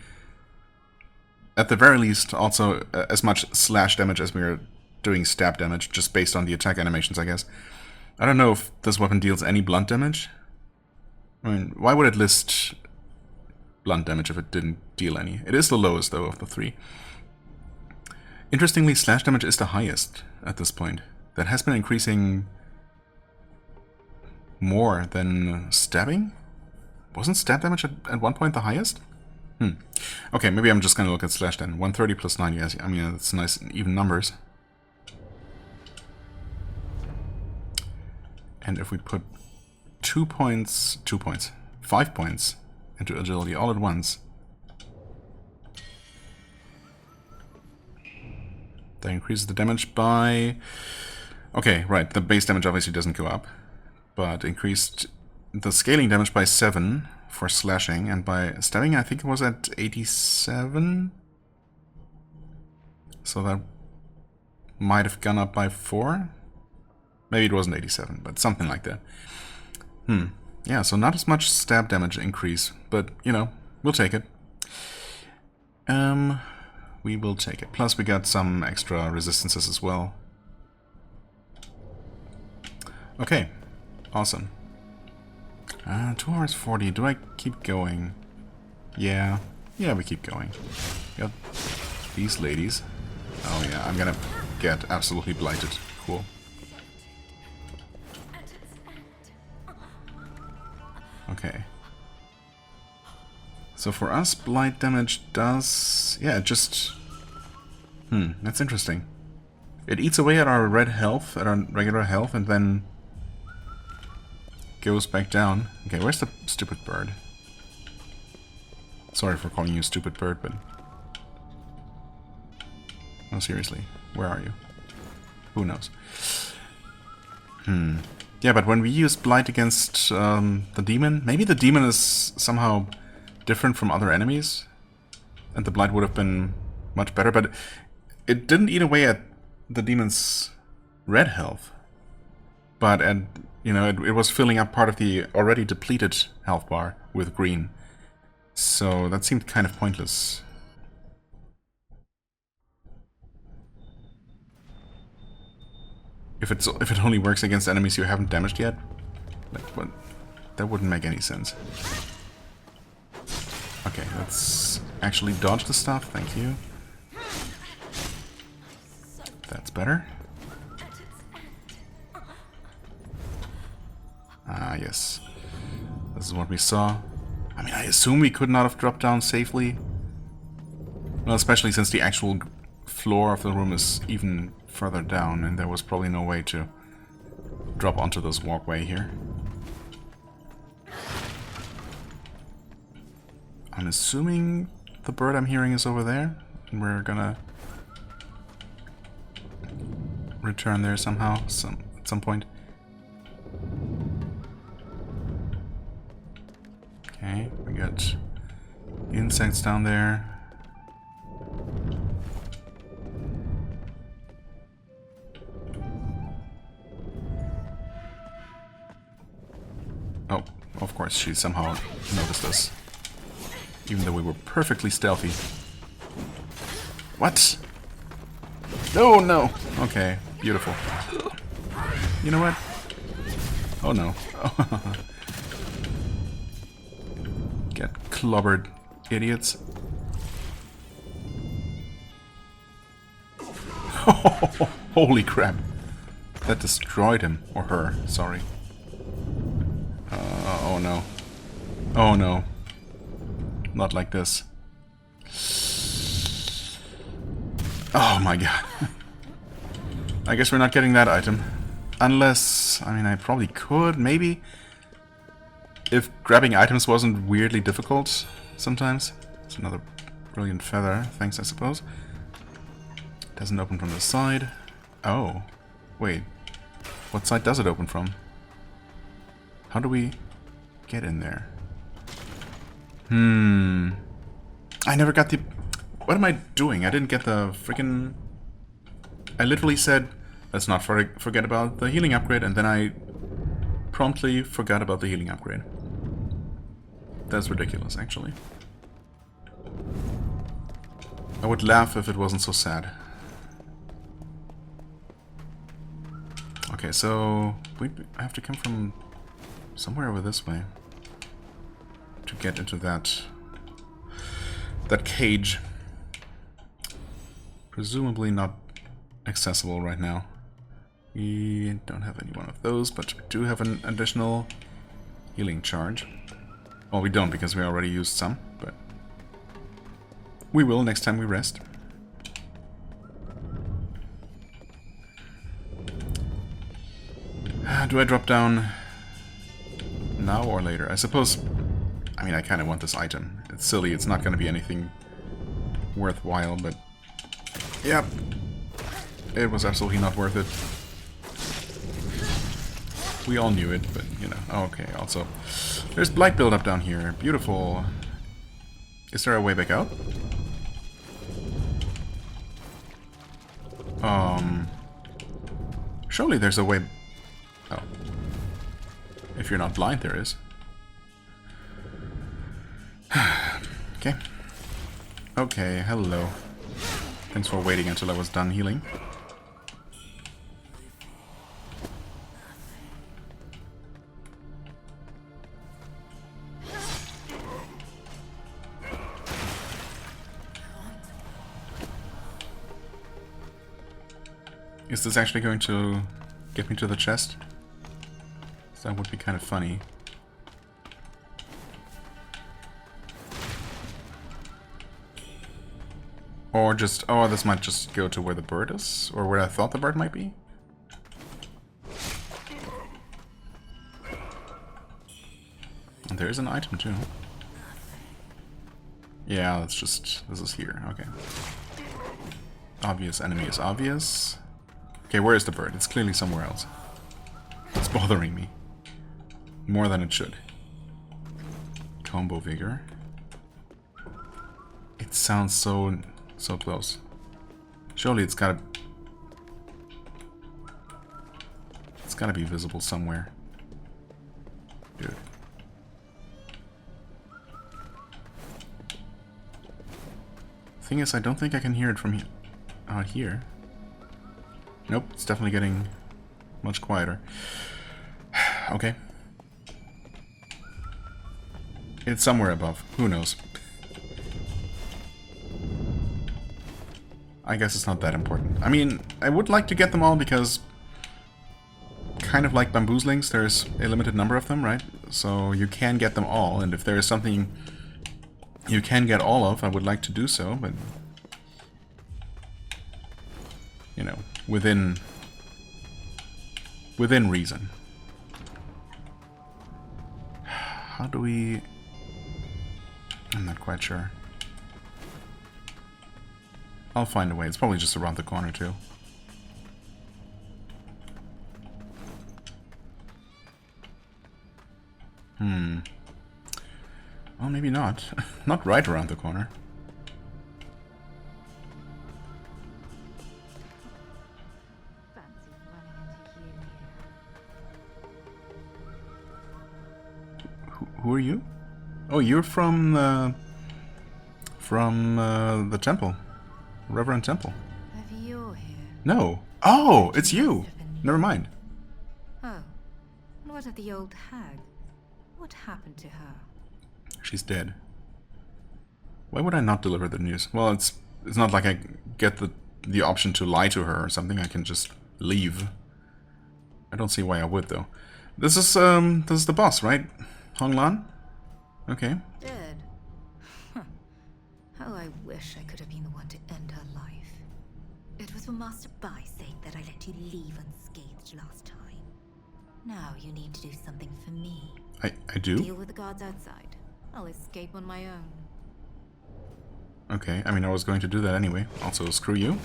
at the very least, also as much slash damage as we're doing stab damage, just based on the attack animations, I guess. I don't know if this weapon deals any blunt damage. I mean, why would it list blunt damage if it didn't deal any? It is the lowest, though, of the three. Interestingly, slash damage is the highest at this point. That has been increasing more than stabbing? Wasn't stab damage at one point the highest? Okay, maybe I'm just gonna look at slash then. 130 plus 90, yes, I mean, that's nice even numbers. And if we put 5 points into agility all at once, that increases the damage by... Okay, right, the base damage obviously doesn't go up, but increased the scaling damage by 7 for slashing, and by stabbing I think it was at 87? So that might have gone up by 4? Maybe it wasn't 87, but something like that. Yeah, so not as much stab damage increase, but, you know, we'll take it. We will take it. Plus we got some extra resistances as well. Okay, awesome. 2 hours 40, do I keep going? Yeah, we keep going. Got these ladies. Oh yeah, I'm gonna get absolutely blighted. Cool. Okay. So for us, blight damage does... Yeah, it just... that's interesting. It eats away at our red health, at our regular health, and then goes back down. Okay, where's the stupid bird? Sorry for calling you stupid bird, but... No, seriously. Where are you? Who knows? Yeah, but when we use blight against the demon, maybe the demon is somehow different from other enemies, and the blight would have been much better, but it didn't eat away at the demon's red health, but you know, it was filling up part of the already depleted health bar with green, so that seemed kind of pointless. If it only works against enemies you haven't damaged yet, like what? That wouldn't make any sense. Okay, let's actually dodge the stuff. Thank you. That's better. Ah, yes. This is what we saw. I mean, I assume we could not have dropped down safely. Well, especially since the actual floor of the room is even further down, and there was probably no way to drop onto this walkway here. I'm assuming the bird I'm hearing is over there, and we're gonna return there somehow, at some point. Okay, we got insects down there. Oh, of course, she somehow noticed us. Even though we were perfectly stealthy. What? No, no! Okay, beautiful. You know what? Oh no. Get clobbered, idiots. Holy crap. That destroyed him. Or her, sorry. Oh no. Oh no. Not like this. Oh my god. I guess we're not getting that item. Unless, I mean, I probably could, maybe. If grabbing items wasn't weirdly difficult sometimes. It's another brilliant feather. Thanks, I suppose. Doesn't open from the side. Oh. Wait. What side does it open from? How do we get in there? I never got the... What am I doing? I didn't get the freaking... I literally said, let's not forget about the healing upgrade, and then I promptly forgot about the healing upgrade. That's ridiculous, actually. I would laugh if it wasn't so sad. Okay, so I have to come from somewhere over this way to get into that cage. Presumably not accessible right now. We don't have any one of those, but we do have an additional healing charge. Well, we don't because we already used some, but we will next time we rest. Do I drop down now or later? I suppose... I mean, I kind of want this item. It's silly, it's not going to be anything worthwhile, but... Yep. It was absolutely not worth it. We all knew it, but, you know. Okay, also... There's blight buildup down here. Beautiful. Is there a way back out? Surely there's a way... Oh. If you're not blind, there is. Okay. Okay, hello. Thanks for waiting until I was done healing. Is this actually going to get me to the chest? That would be kind of funny. Or just... Oh, this might just go to where the bird is? Or where I thought the bird might be? And there is an item too. Yeah, that's just... This is here. Okay. Obvious enemy is obvious. Okay, where is the bird? It's clearly somewhere else. It's bothering me. More than it should. Combo Vigor. It sounds so close. Surely it's gotta be visible somewhere. Dude. Thing is, I don't think I can hear it from out here. Nope, it's definitely getting much quieter. Okay. It's somewhere above. Who knows? I guess it's not that important. I mean, I would like to get them all because... Kind of like bamboozlings, there's a limited number of them, right? So you can get them all, and if there is something you can get all of, I would like to do so, but... You know, within reason. How do we... I'm not quite sure. I'll find a way. It's probably just around the corner too. Well, maybe not. Not right around the corner. Who are you? Oh, you're from the temple. Reverend Temple. Have you here? No. Oh, it's you. Never mind. Oh. And what of the old hag? What happened to her? She's dead. Why would I not deliver the news? Well, it's not like I get the the option to lie to her or something, I can just leave. I don't see why I would, though. This is the boss, right? Hong Lan? Okay. Dead. Huh. How I wish I could have been the one to end her life. It was for Master Bai's sake that I let you leave unscathed last time. Now you need to do something for me. I do? Deal with the guards outside. I'll escape on my own. Okay, I mean, I was going to do that anyway. Also, screw you.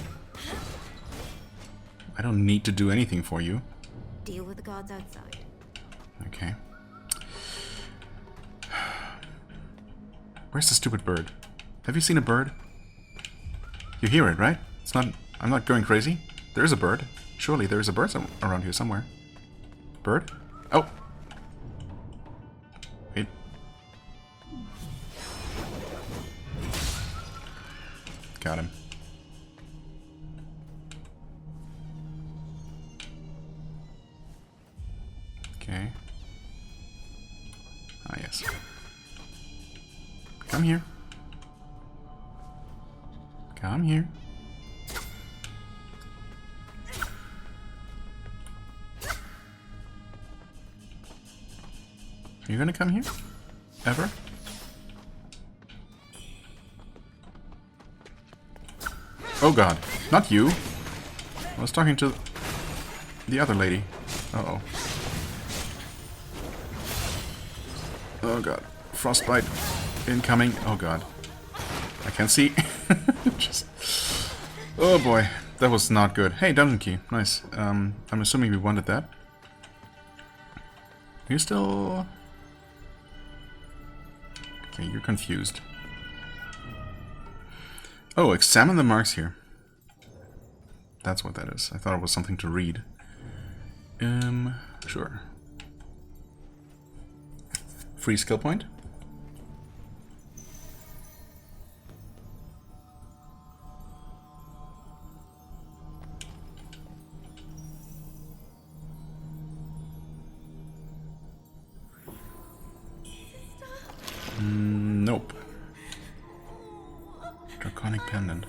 I don't need to do anything for you. Deal with the guards outside. Okay. Where's the stupid bird? Have you seen a bird? You hear it, right? It's not... I'm not going crazy. There is a bird. Surely there is a bird around here somewhere. Bird? Oh! Wait. Got him. Okay. Ah, yes. Come here. Come here. Are you gonna come here? Ever? Oh god. Not you. I was talking to the other lady. Uh-oh. Oh god. Frostbite incoming. Oh god. I can't see. Just... Oh boy. That was not good. Hey, dungeon key. Nice. I'm assuming we wanted that. You're still... Okay, you're confused. Oh, examine the marks here. That's what that is. I thought it was something to read. Sure. Free skill point. Nope. Draconic pendant.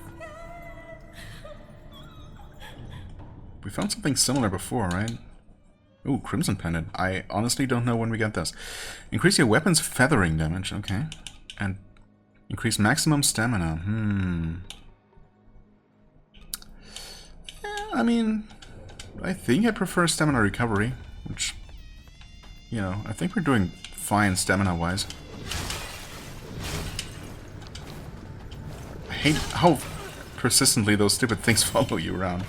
We found something similar before, right? Ooh, crimson pendant. I honestly don't know when we got this. Increase your weapon's feathering damage, okay. And increase maximum stamina. I mean, I think I prefer stamina recovery, which, you know, I think we're doing fine stamina-wise. I hate how persistently those stupid things follow you around.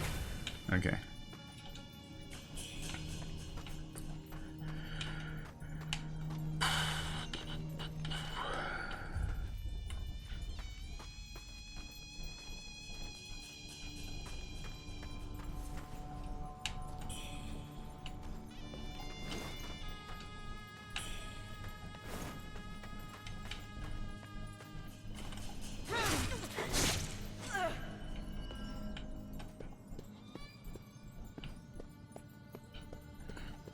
Okay.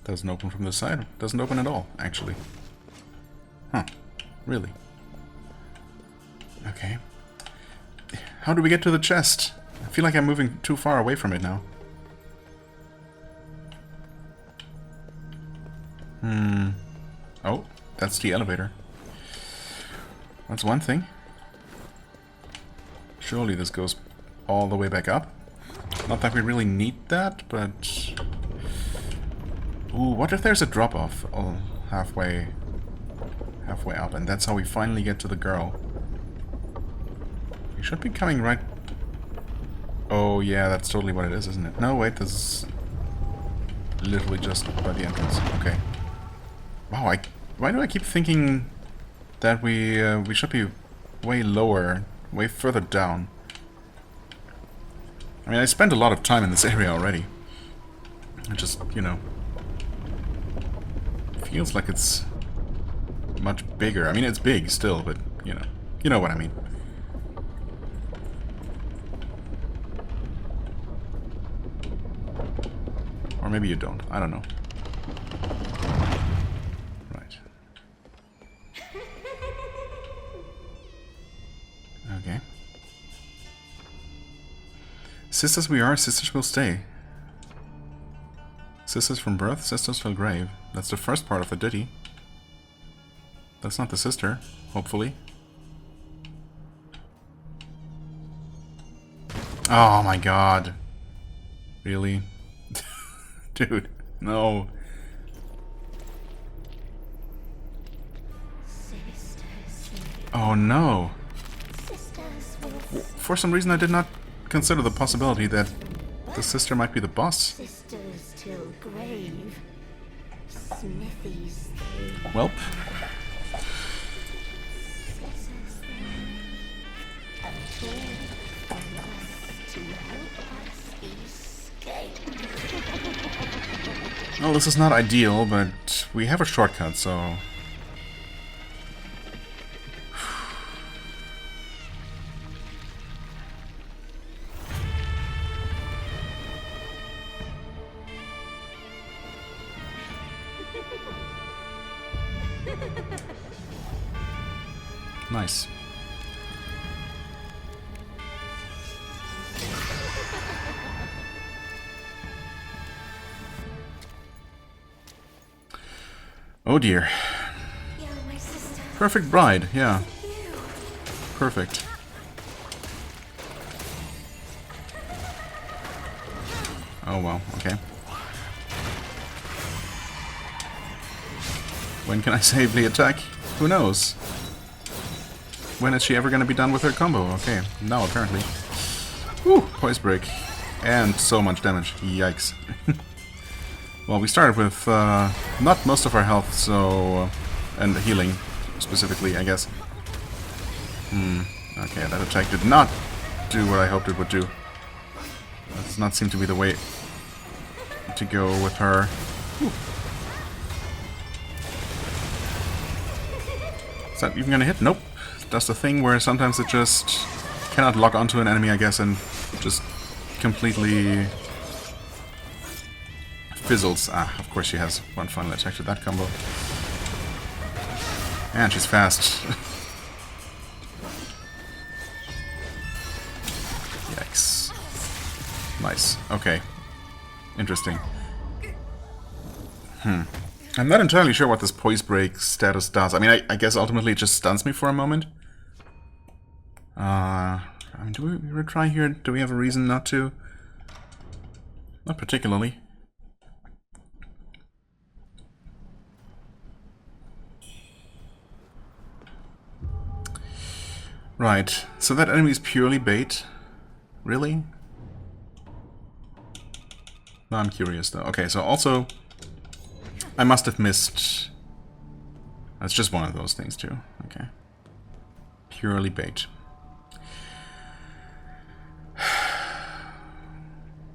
Doesn't open from this side. Doesn't open at all, actually. Huh. Really? Okay. How do we get to the chest? I feel like I'm moving too far away from it now. Oh, that's the elevator. That's one thing. Surely this goes all the way back up. Not that we really need that, but... Ooh, what if there's a drop-off halfway up, and that's how we finally get to the girl? We should be coming right... Oh yeah, that's totally what it is, isn't it? No, wait, this is literally just by the entrance. Okay. Wow, why do I keep thinking that we should be way lower, way further down? I mean, I spent a lot of time in this area already. I just, you know... Feels like it's much bigger. I mean, it's big still, but you know what I mean. Or maybe you don't. I don't know. Right. Okay. Sisters we are, sisters will stay. Sisters from birth, sisters till grave. That's the first part of the ditty. That's not the sister, hopefully. Oh my god. Really? Dude, no. Oh no. For some reason I did not consider the possibility that the sister might be the boss. Sisters till grave. Smithies. Welp. Well, this is not ideal, but we have a shortcut, so... Nice. Oh dear. Perfect bride, yeah. Perfect. Oh well, okay. When can I safely attack? Who knows? When is she ever gonna be done with her combo? Okay, now apparently. Whew, poise break. And so much damage. Yikes. Well, we started with not most of our health, so... and healing, specifically, I guess. Okay, that attack did not do what I hoped it would do. That does not seem to be the way to go with her. Whew. Is that even gonna hit? Nope. Does the thing where sometimes it just cannot lock onto an enemy, I guess, and just completely fizzles. Ah, of course she has one final attack to that combo. And she's fast. Yikes. Nice. Okay. Interesting. I'm not entirely sure what this poise break status does. I mean, I guess ultimately it just stuns me for a moment. I mean, do we retry here? Do we have a reason not to? Not particularly. Right, so that enemy is purely bait? Really? No, I'm curious though. Okay, so also... I must have missed... That's just one of those things too. Okay. Purely bait.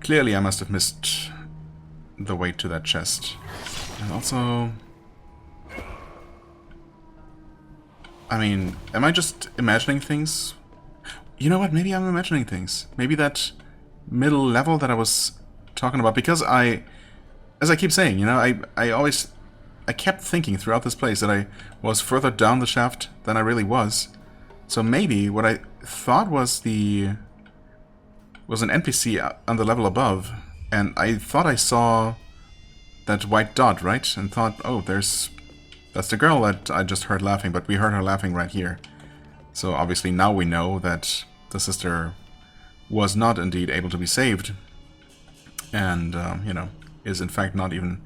Clearly I must have missed the way to that chest. And also... I mean, am I just imagining things? You know what, maybe I'm imagining things. Maybe that middle level that I was talking about, because as I keep saying, you know, I kept thinking throughout this place that I was further down the shaft than I really was. So maybe what I thought was an NPC on the level above, and I thought I saw that white dot, right? And thought, oh, that's the girl that I just heard laughing, but we heard her laughing right here. So obviously now we know that the sister was not indeed able to be saved, and, you know, is in fact not even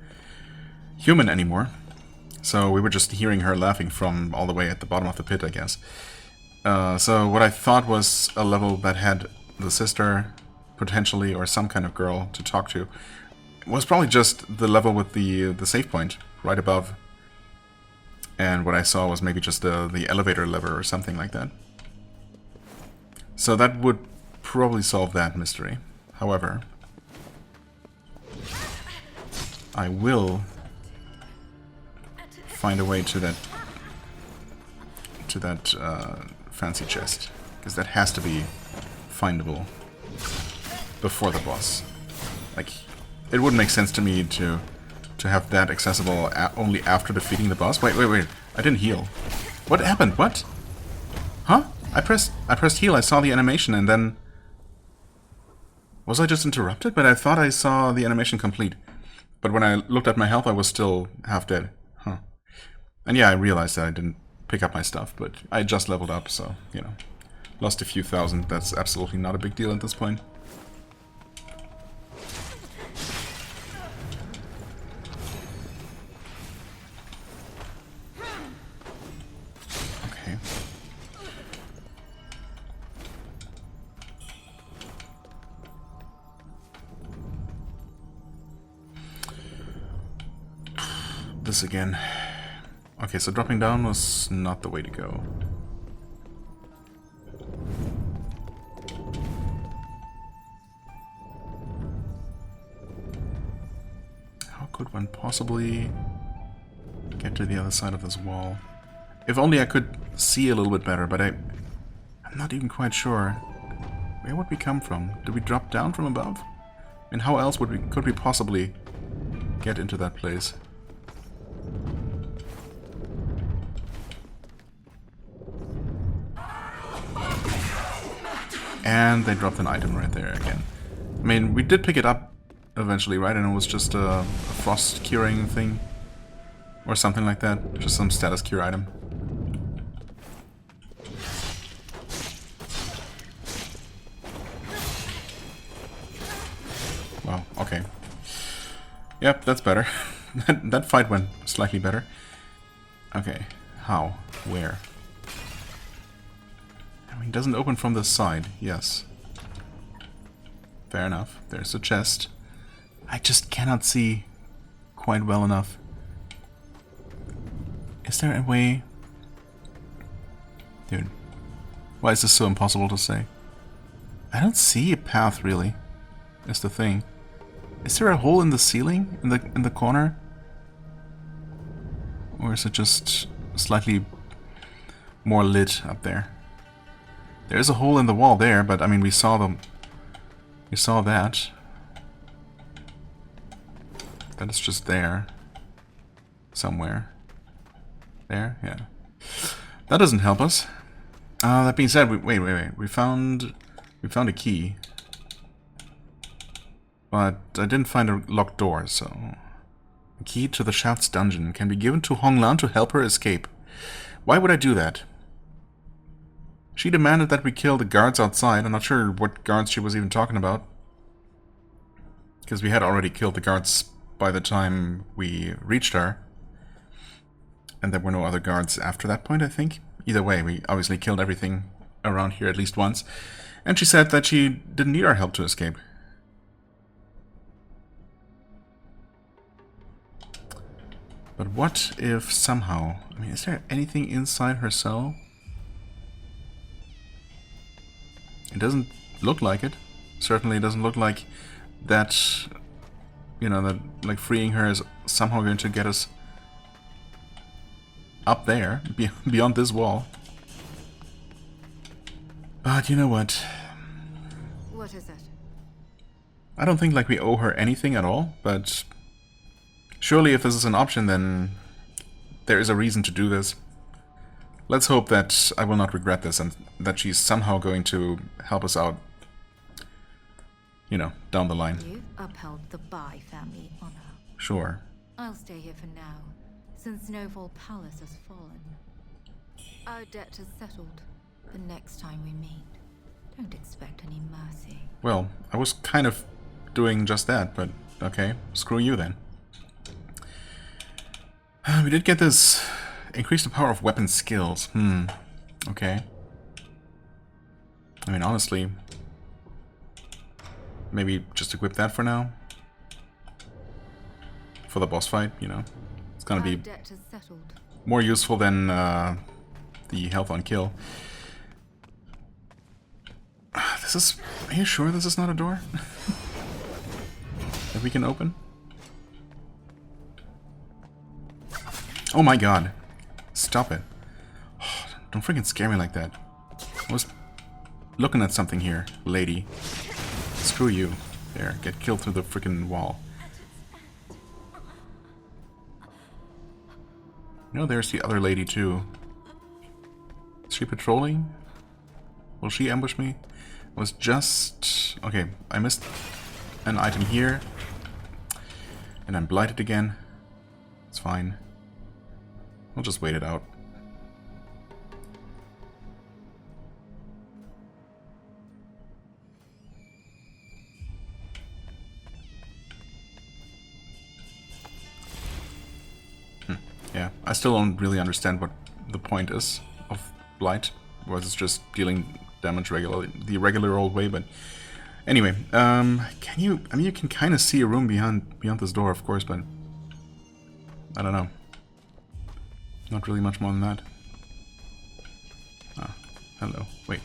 human anymore. So we were just hearing her laughing from all the way at the bottom of the pit, I guess. So what I thought was a level that had the sister, potentially, or some kind of girl to talk to, was probably just the level with the save point right above. And what I saw was maybe just the elevator lever or something like that. So that would probably solve that mystery. However, I will find a way to that fancy chest, because that has to be findable before the boss. Like, it wouldn't make sense to me to have that accessible only after defeating the boss. Wait, I didn't heal. What happened? What? Huh? I pressed heal, I saw the animation, and then... Was I just interrupted? But I thought I saw the animation complete. But when I looked at my health, I was still half dead. Huh. And yeah, I realized that I didn't pick up my stuff, but I just leveled up, so, you know. Lost a few thousand. That's absolutely not a big deal at this point. Okay. This again. Okay, so dropping down was not the way to go. How could one possibly get to the other side of this wall? If only I could see a little bit better, but I'm not even quite sure. Where would we come from? Did we drop down from above? And how else could we possibly get into that place? And they dropped an item right there again. I mean, we did pick it up eventually, right? And it was just a frost curing thing. Or something like that. Just some status cure item. Wow, okay. Yep, that's better. that fight went slightly better. Okay, how? Where? I mean, it doesn't open from this side. Yes. Fair enough. There's a chest. I just cannot see quite well enough. Is there a way? Dude, why is this so impossible to say? I don't see a path, really. That's the thing. Is there a hole in the ceiling? In the corner? Or is it just slightly more lit up there? There is a hole in the wall there, but I mean, we saw them. We saw that. That is just there. Somewhere. There? Yeah. That doesn't help us. That being said, wait. We found a key. But I didn't find a locked door, so... The key to the shaft's dungeon can be given to Honglan to help her escape. Why would I do that? She demanded that we kill the guards outside. I'm not sure what guards she was even talking about. Because we had already killed the guards by the time we reached her. And there were no other guards after that point, I think. Either way, we obviously killed everything around here at least once. And she said that she didn't need our help to escape. But what if somehow... I mean, is there anything inside her cell? It doesn't look like it. Certainly it doesn't look like that... You know, that like freeing her is somehow going to get us up there, beyond this wall. But you know what? What is it? I don't think like we owe her anything at all, but surely if this is an option, then there is a reason to do this. Let's hope that I will not regret this and that she's somehow going to help us out, you know, down the line. You upheld the Bai family honor. Sure. I'll stay here for now, since Snowfall Palace has fallen. Our debt is settled. The next time we meet, don't expect any mercy. Well, I was kind of doing just that, but okay, screw you then. We did get this increase the power of weapon skills. Okay. I mean, honestly, maybe just equip that for now. For the boss fight, you know. It's gonna be more useful than the health on kill. This is... Are you sure this is not a door? That we can open? Oh my god. Stop it. Oh, don't freaking scare me like that. I was looking at something here, lady. Screw you. There, get killed through the freaking wall. You know, there's the other lady too. Is she patrolling? Will she ambush me? was just... Okay, I missed an item here. And I'm blighted again. It's fine. We'll just wait it out. Yeah, I still don't really understand what the point is of blight. Was it just dealing damage regularly, the regular old way? But anyway, can you? I mean, you can kind of see a room beyond this door, of course, but I don't know. Not really much more than that. Ah, hello. Wait,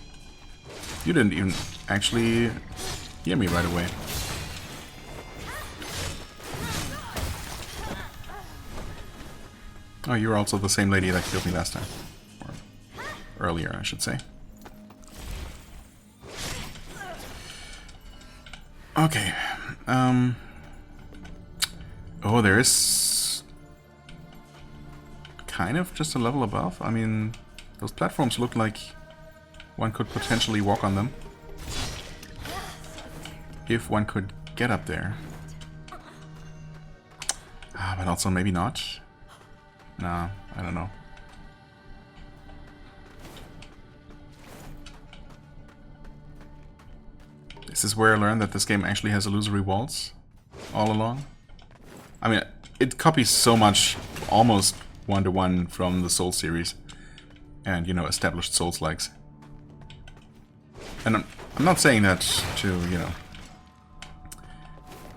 you didn't even actually hear me right away. Oh, you're also the same lady that killed me last time. Or earlier, I should say. Okay. Oh, there is... kind of just a level above. I mean, those platforms look like one could potentially walk on them. If one could get up there. Ah, but also maybe not. Nah, I don't know. This is where I learned that this game actually has illusory walls all along. I mean, it copies so much, almost one-to-one from the Souls series. And, you know, established Souls-likes. And I'm not saying that to, you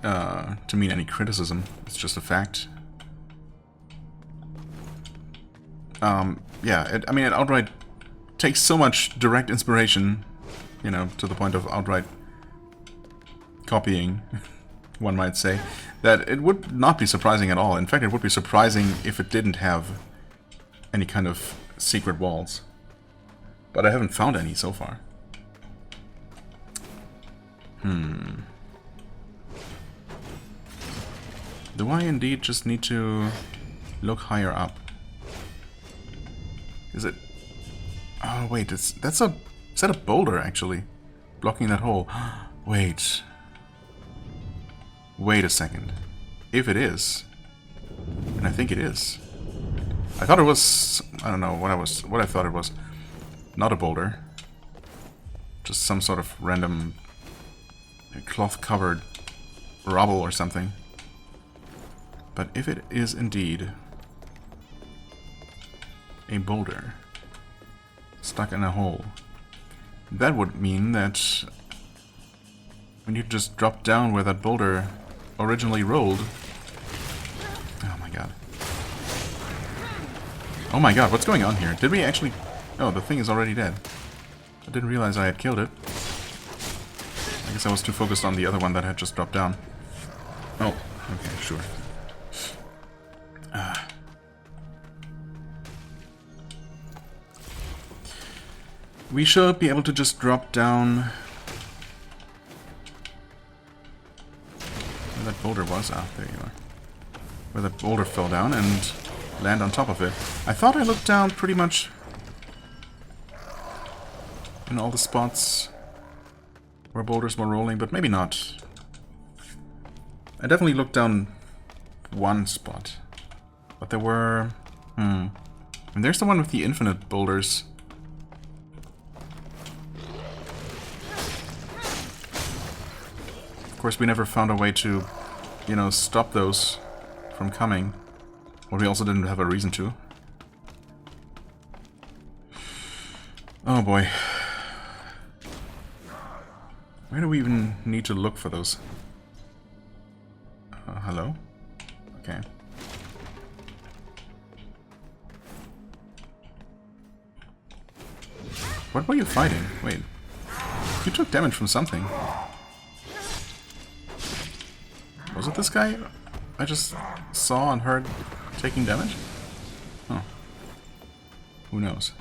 know, to mean any criticism. It's just a fact. Yeah, I mean, it outright takes so much direct inspiration, you know, to the point of outright copying, one might say, that it would not be surprising at all. In fact, it would be surprising if it didn't have any kind of secret walls. But I haven't found any so far. Do I indeed just need to look higher up? Is it... Oh, wait, is that a boulder, actually? Blocking that hole. Wait. Wait a second. If it is... And I think it is. I thought it was... I don't know what I thought it was. Not a boulder. Just some sort of random... cloth-covered rubble or something. But if it is indeed... a boulder stuck in a hole, that would mean that when you just drop down where that boulder originally rolled... Oh my god. Oh my god, what's going on here? Did we actually... Oh, the thing is already dead. I didn't realize I had killed it. I guess I was too focused on the other one that had just dropped down. Oh, okay, sure. We should be able to just drop down where that boulder was. Ah, there you are. Where that boulder fell down and land on top of it. I thought I looked down pretty much in all the spots where boulders were rolling, but maybe not. I definitely looked down one spot. But there were... And there's the one with the infinite boulders. Of course, we never found a way to, you know, stop those from coming. Or we also didn't have a reason to. Oh boy. Where do we even need to look for those? Hello? Okay. What were you fighting? Wait. You took damage from something. Was it this guy I just saw and heard taking damage? Oh. Who knows?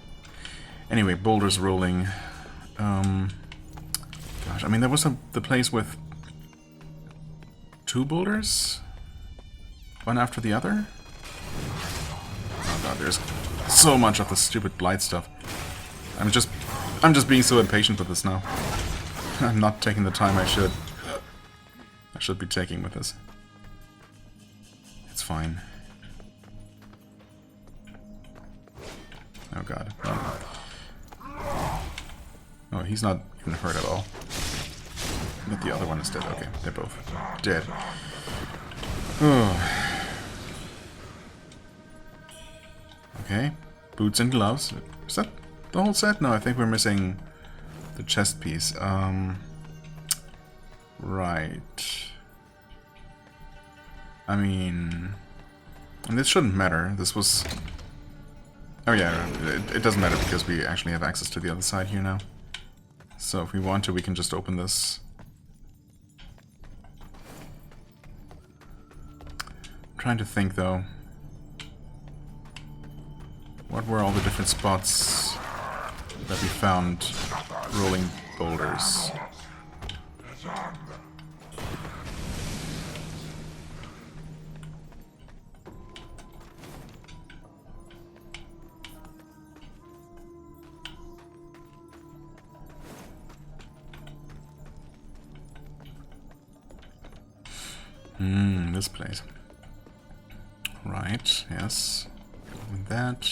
Anyway, boulders rolling. Gosh, I mean, there was the place with two boulders? One after the other? Oh god, there's so much of the stupid blight stuff. I'm just being so impatient with this now. I'm not taking the time I should be taking with this. It's fine. Oh god. Oh, he's not even hurt at all. But the other one is dead. Okay, they're both dead. Oh. Okay, boots and gloves. Is that the whole set? No, I think we're missing the chest piece. Right. I mean... And this shouldn't matter. This was... Oh yeah, it doesn't matter because we actually have access to the other side here now. So if we want to, we can just open this. I'm trying to think though. What were all the different spots that we found rolling boulders? This place. Right, yes. With that.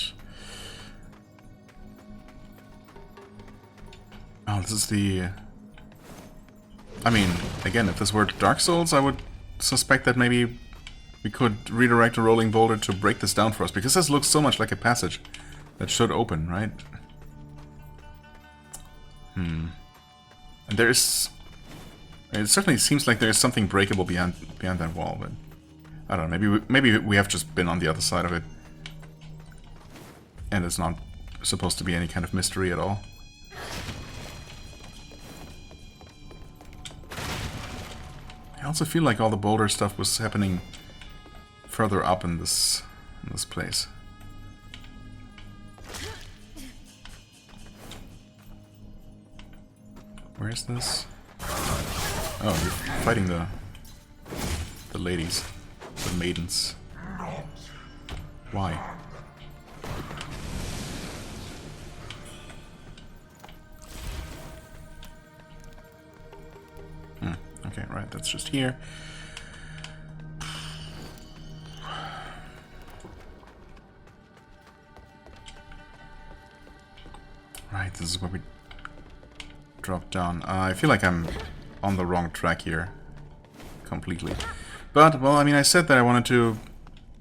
Oh, this is the... I mean, again, if this were Dark Souls, I would suspect that maybe we could redirect a rolling boulder to break this down for us, because this looks so much like a passage that should open, right? And there's... It certainly seems like there's something breakable beyond that wall, but I don't know. Maybe we have just been on the other side of it, and it's not supposed to be any kind of mystery at all. I also feel like all the boulder stuff was happening further up in this place. Where is this? Oh, you're fighting the ladies, the maidens. Why? Okay, right, that's just here. Right, this is where we drop down. I feel like I'm on the wrong track here. Completely. But, well, I mean, I said that I wanted to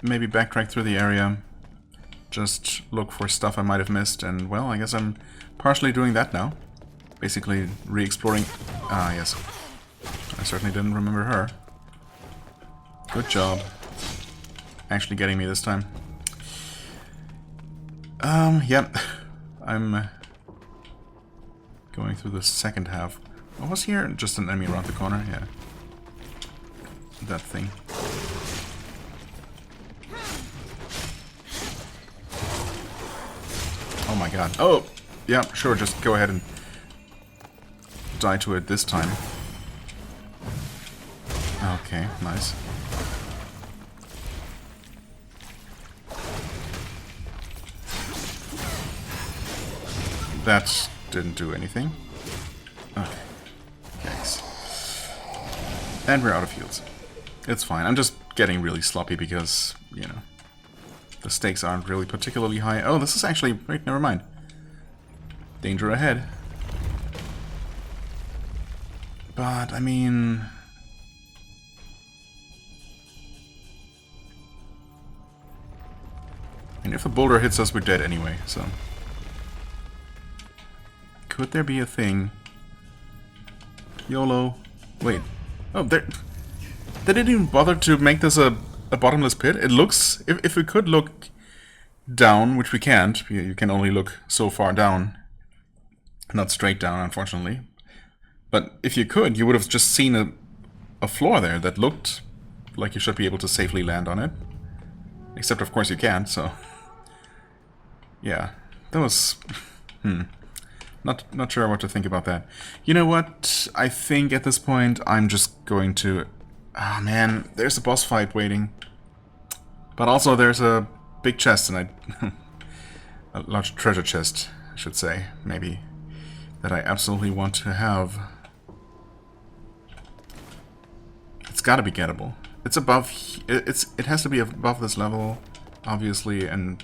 maybe backtrack through the area. Just look for stuff I might have missed, and, well, I guess I'm partially doing that now. Basically, re-exploring... Ah, yes. I certainly didn't remember her. Good job. Actually getting me this time. Yep. I'm going through the second half. What was here? Just an enemy around the corner? Yeah. That thing. Oh my god. Oh! Yeah, sure, just go ahead and die to it this time. Okay, nice. That didn't do anything. Okay. Yikes. And we're out of heals. It's fine. I'm just getting really sloppy because, you know, the stakes aren't really particularly high. Oh, this is actually... Wait, never mind. Danger ahead. But, I mean... And if a boulder hits us, we're dead anyway, so... Could there be a thing? YOLO. Wait. Oh, they didn't even bother to make this a bottomless pit? It looks... If we could look down, which we can't, you can only look so far down. Not straight down, unfortunately. But if you could, you would have just seen a floor there that looked like you should be able to safely land on it. Except, of course, you can't, so... Yeah, that was... Not sure what to think about that. You know what? I think at this point I'm just going to... Ah, man, there's a boss fight waiting. But also there's a big chest, and a large treasure chest, I should say, maybe, that I absolutely want to have. It's gotta be gettable. It's above... It has to be above this level, obviously, and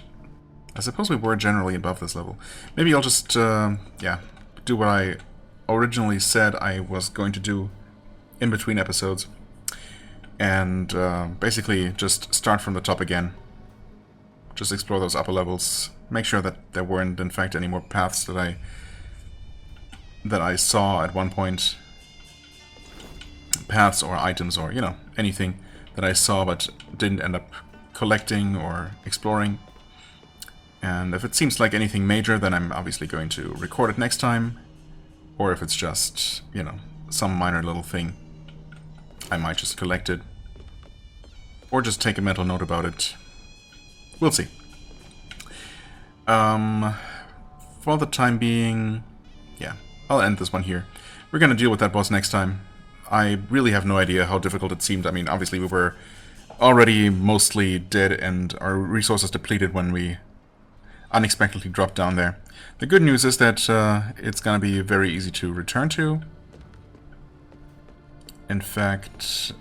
I suppose we were generally above this level. Maybe I'll just, yeah, do what I originally said I was going to do in between episodes. And basically just start from the top again. Just explore those upper levels. Make sure that there weren't, in fact, any more paths that I saw at one point. Paths or items or, you know, anything that I saw but didn't end up collecting or exploring. And if it seems like anything major, then I'm obviously going to record it next time. Or if it's just, you know, some minor little thing, I might just collect it. Or just take a mental note about it. We'll see. For the time being, yeah, I'll end this one here. We're gonna deal with that boss next time. I really have no idea how difficult it seemed. I mean, obviously we were already mostly dead and our resources depleted when we unexpectedly dropped down there. The good news is that it's gonna be very easy to return to. In fact,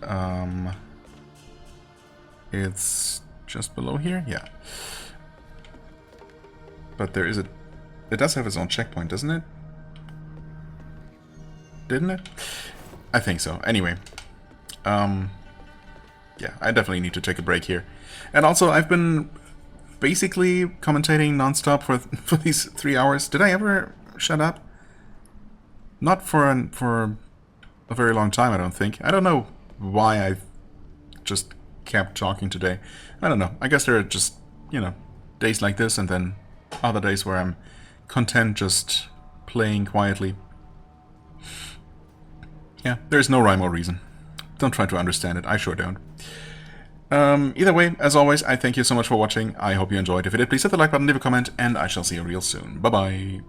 it's just below here? Yeah. But there is a... It does have its own checkpoint, doesn't it? Didn't it? I think so. Anyway. Yeah, I definitely need to take a break here. And also, I've been basically commentating non-stop for these 3 hours. Did I ever shut up? Not for a very long time, I don't think. I don't know why I just kept talking today. I don't know. I guess there are just, you know, days like this and then other days where I'm content just playing quietly. Yeah, there's no rhyme or reason. Don't try to understand it. I sure don't. Either way, as always, I thank you so much for watching. I hope you enjoyed. If you did, please hit the like button, leave a comment, and I shall see you real soon. Bye-bye.